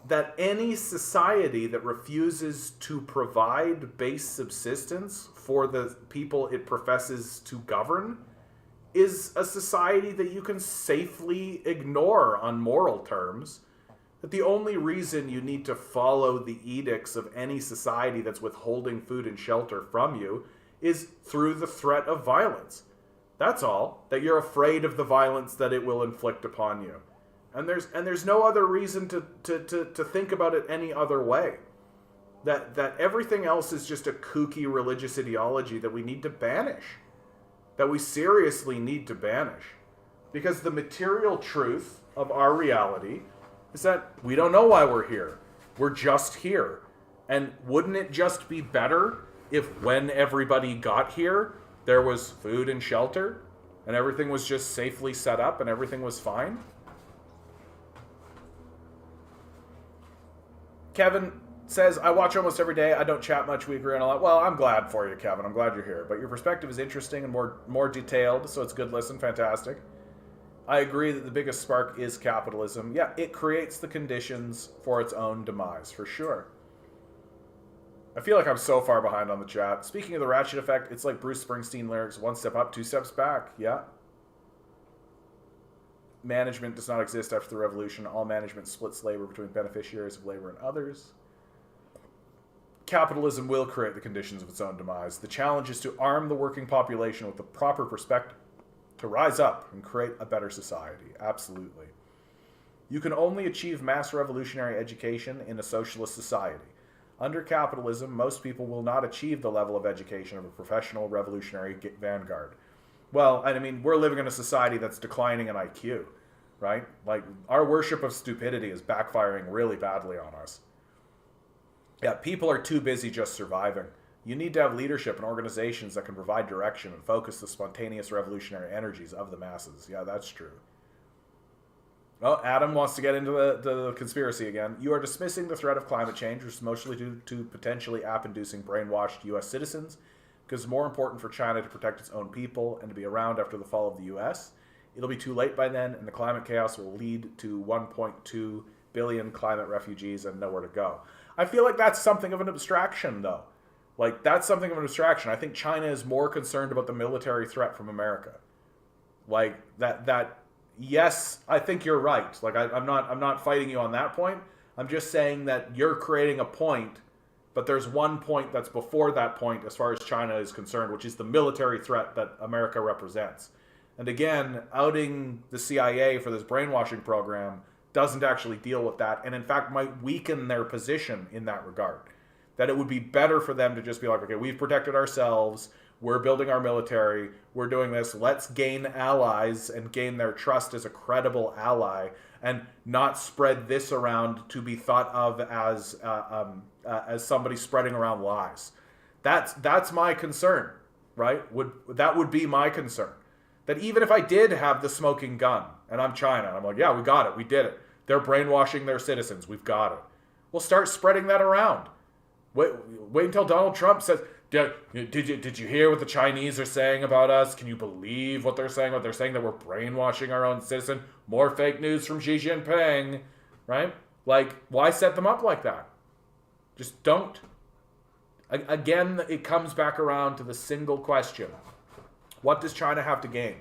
That any society that refuses to provide base subsistence for the people it professes to govern is a society that you can safely ignore on moral terms. That the only reason you need to follow the edicts of any society that's withholding food and shelter from you is through the threat of violence. That's all. That you're afraid of the violence that it will inflict upon you. And there's no other reason to think about it any other way. That everything else is just a kooky religious ideology that we need to banish. That we seriously need to banish. Because the material truth of our reality is that we don't know why we're here. We're just here. And wouldn't it just be better if when everybody got here, there was food and shelter, and everything was just safely set up and everything was fine? Kevin says, I watch almost every day. I don't chat much. We agree on a lot. Well, I'm glad for you, Kevin. I'm glad you're here. But your perspective is interesting and more detailed, so it's good listen. Fantastic. I agree that the biggest spark is capitalism. Yeah, it creates the conditions for its own demise, for sure. I feel like I'm so far behind on the chat. Speaking of the ratchet effect, it's like Bruce Springsteen lyrics, 1 step up, 2 steps back. Yeah. Management does not exist after the revolution. All management splits labor between beneficiaries of labor and others. Capitalism will create the conditions of its own demise. The challenge is to arm the working population with the proper perspective to rise up and create a better society. Absolutely. You can only achieve mass revolutionary education in a socialist society. Under capitalism, most people will not achieve the level of education of a professional revolutionary vanguard. Well, I mean, we're living in a society that's declining in IQ, right? Like, our worship of stupidity is backfiring really badly on us. Yeah, people are too busy just surviving. You need to have leadership and organizations that can provide direction and focus the spontaneous revolutionary energies of the masses. Yeah, that's true. Well, Adam wants to get into the conspiracy again. You are dismissing the threat of climate change, which is mostly due to potentially app-inducing brainwashed U.S. citizens, because it's more important for China to protect its own people and to be around after the fall of the U.S. It'll be too late by then, and the climate chaos will lead to 1.2 billion climate refugees and nowhere to go. I feel like that's something of an abstraction, though. Like, that's something of an abstraction. I think China is more concerned about the military threat from America. Like, that yes, I think you're right. Like, I'm not fighting you on that point. I'm just saying that you're creating a point, but there's one point that's before that point as far as China is concerned, which is the military threat that America represents. And again, outing the CIA for this brainwashing program doesn't actually deal with that, and in fact might weaken their position in that regard. That it would be better for them to just be like, okay, we've protected ourselves, we're building our military, we're doing this, let's gain allies and gain their trust as a credible ally, and not spread this around to be thought of as somebody spreading around lies. That's my concern, right? That would be my concern. That even if I did have the smoking gun, and I'm China, and I'm like, yeah, we got it, we did it. They're brainwashing their citizens, we've got it. We'll start spreading that around. Wait until Donald Trump says, did you hear what the Chinese are saying about us? Can you believe what they're saying? What they're saying that we're brainwashing our own citizen? More fake news from Xi Jinping, right? Like, why set them up like that? Just don't. Again, it comes back around to the single question. What does China have to gain?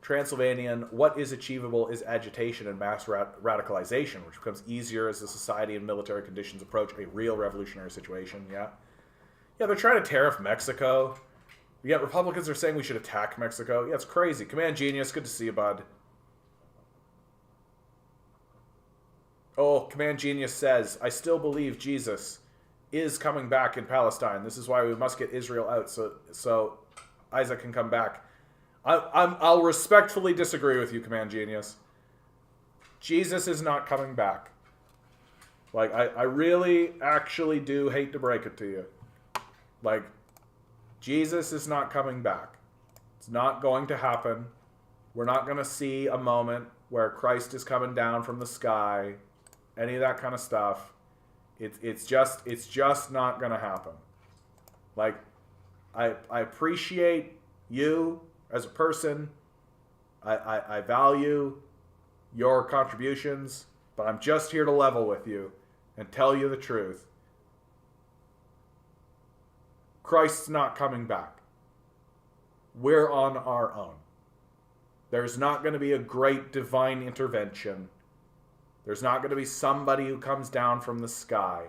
Transylvanian, what is achievable is agitation and mass radicalization, which becomes easier as the society and military conditions approach a real revolutionary situation. Yeah, they're trying to tariff Mexico. Yet Republicans are saying we should attack Mexico. Yeah, it's crazy. Command Genius, good to see you, bud. Oh, Command Genius says, I still believe Jesus is coming back in Palestine. This is why we must get Israel out so Isaac can come back. I'll respectfully disagree with you, Command Genius. Jesus is not coming back. Like, I really actually do hate to break it to you. Like, Jesus is not coming back. It's not going to happen. We're not going to see a moment where Christ is coming down from the sky. Any of that kind of stuff. It's just not going to happen. Like, I appreciate you as a person. I value your contributions, but I'm just here to level with you and tell you the truth. Christ's not coming back. We're on our own. There's not going to be a great divine intervention. There's not going to be somebody who comes down from the sky.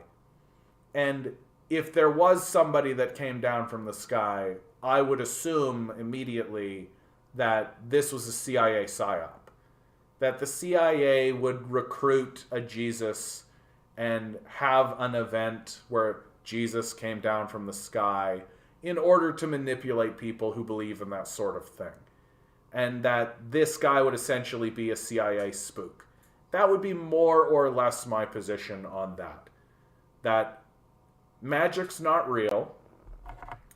And if there was somebody that came down from the sky, I would assume immediately that this was a CIA psyop. That the CIA would recruit a Jesus and have an event where Jesus came down from the sky in order to manipulate people who believe in that sort of thing. And that this guy would essentially be a CIA spook. That would be more or less my position on that. That magic's not real.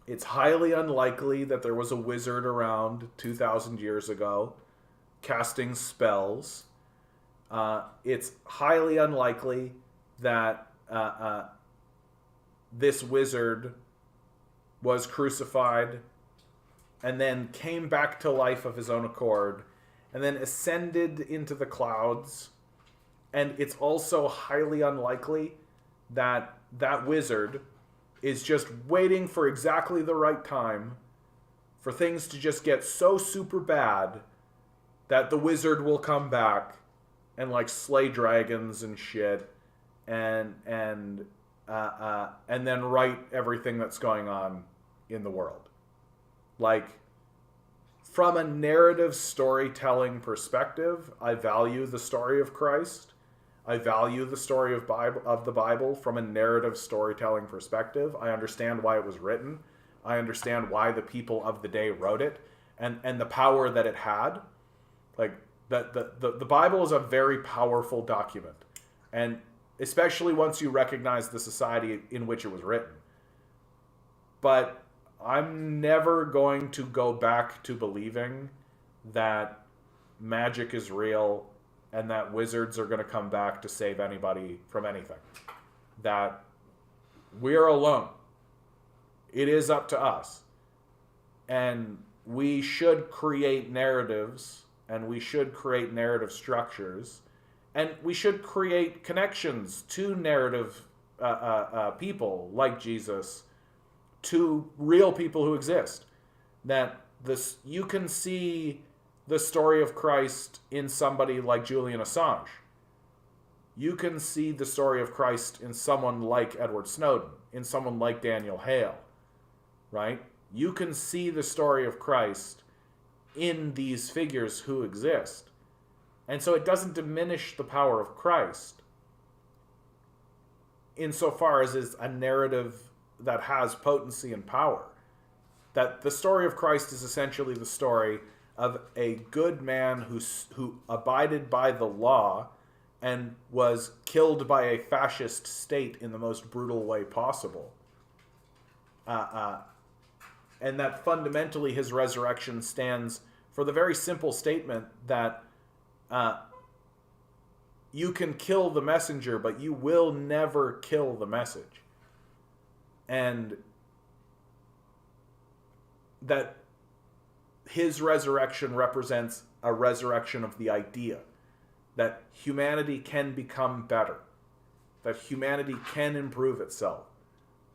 It's highly unlikely that there was a wizard around 2,000 years ago casting spells. It's highly unlikely that this wizard was crucified and then came back to life of his own accord and then ascended into the clouds. And it's also highly unlikely that that wizard is just waiting for exactly the right time for things to just get so super bad that the wizard will come back and like slay dragons and shit and then right everything that's going on in the world. Like, from a narrative storytelling perspective, I value the story of Christ. I value the story of the Bible from a narrative storytelling perspective. I understand why it was written. I understand why the people of the day wrote it and the power that it had. Like, the Bible is a very powerful document. And especially once you recognize the society in which it was written. But I'm never going to go back to believing that magic is real and that wizards are going to come back to save anybody from anything. That we're alone. It is up to us. And we should create narratives, and we should create narrative structures, and we should create connections to narrative people like Jesus, to real people who exist. That you can see the story of Christ in somebody like Julian Assange. You can see the story of Christ in someone like Edward Snowden, in someone like Daniel Hale, right? You can see the story of Christ in these figures who exist. And so it doesn't diminish the power of Christ insofar as is a narrative that has potency and power. That the story of Christ is essentially the story of a good man who abided by the law and was killed by a fascist state in the most brutal way possible. And that fundamentally his resurrection stands for the very simple statement that you can kill the messenger, but you will never kill the message. And that his resurrection represents a resurrection of the idea that humanity can become better, that humanity can improve itself,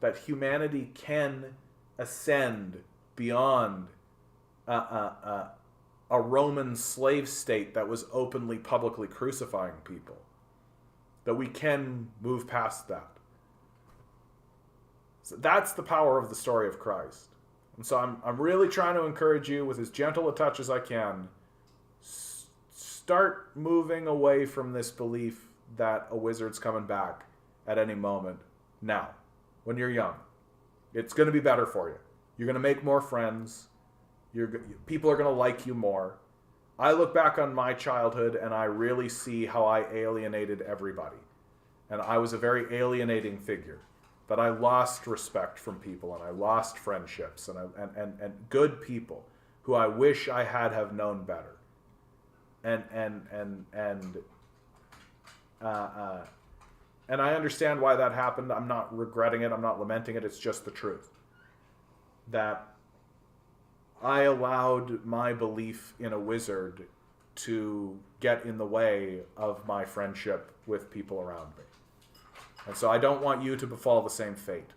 that humanity can ascend beyond a Roman slave state that was openly, publicly crucifying people, that we can move past that. So that's the power of the story of Christ. And so I'm really trying to encourage you with as gentle a touch as I can, start moving away from this belief that a wizard's coming back at any moment now, when you're young. It's going to be better for you. You're going to make more friends. People are going to like you more. I look back on my childhood and I really see how I alienated everybody. And I was a very alienating figure. That I lost respect from people and I lost friendships and good people who I wish I had have known better. And I understand why that happened. I'm not regretting it. I'm not lamenting it. It's just the truth. That I allowed my belief in a wizard to get in the way of my friendship with people around me. And so I don't want you to befall the same fate.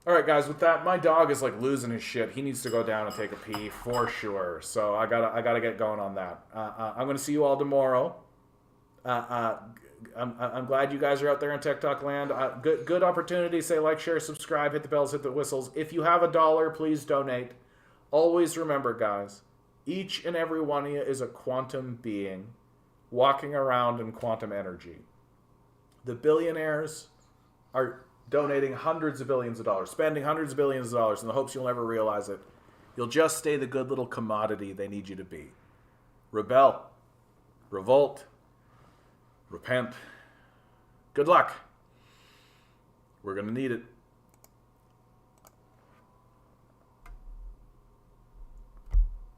All right, guys, with that, my dog is like losing his shit. He needs to go down and take a pee for sure. So I gotta get going on that. I'm gonna see you all tomorrow. I'm glad you guys are out there in TikTok land. Good opportunity. Say like, share, subscribe, hit the bells, hit the whistles. If you have $1, please donate. Always remember, guys, each and every one of you is a quantum being walking around in quantum energy. The billionaires are donating hundreds of billions of dollars, spending hundreds of billions of dollars in the hopes you'll never realize it. You'll just stay the good little commodity they need you to be. Rebel. Revolt. Repent. Good luck. We're going to need it.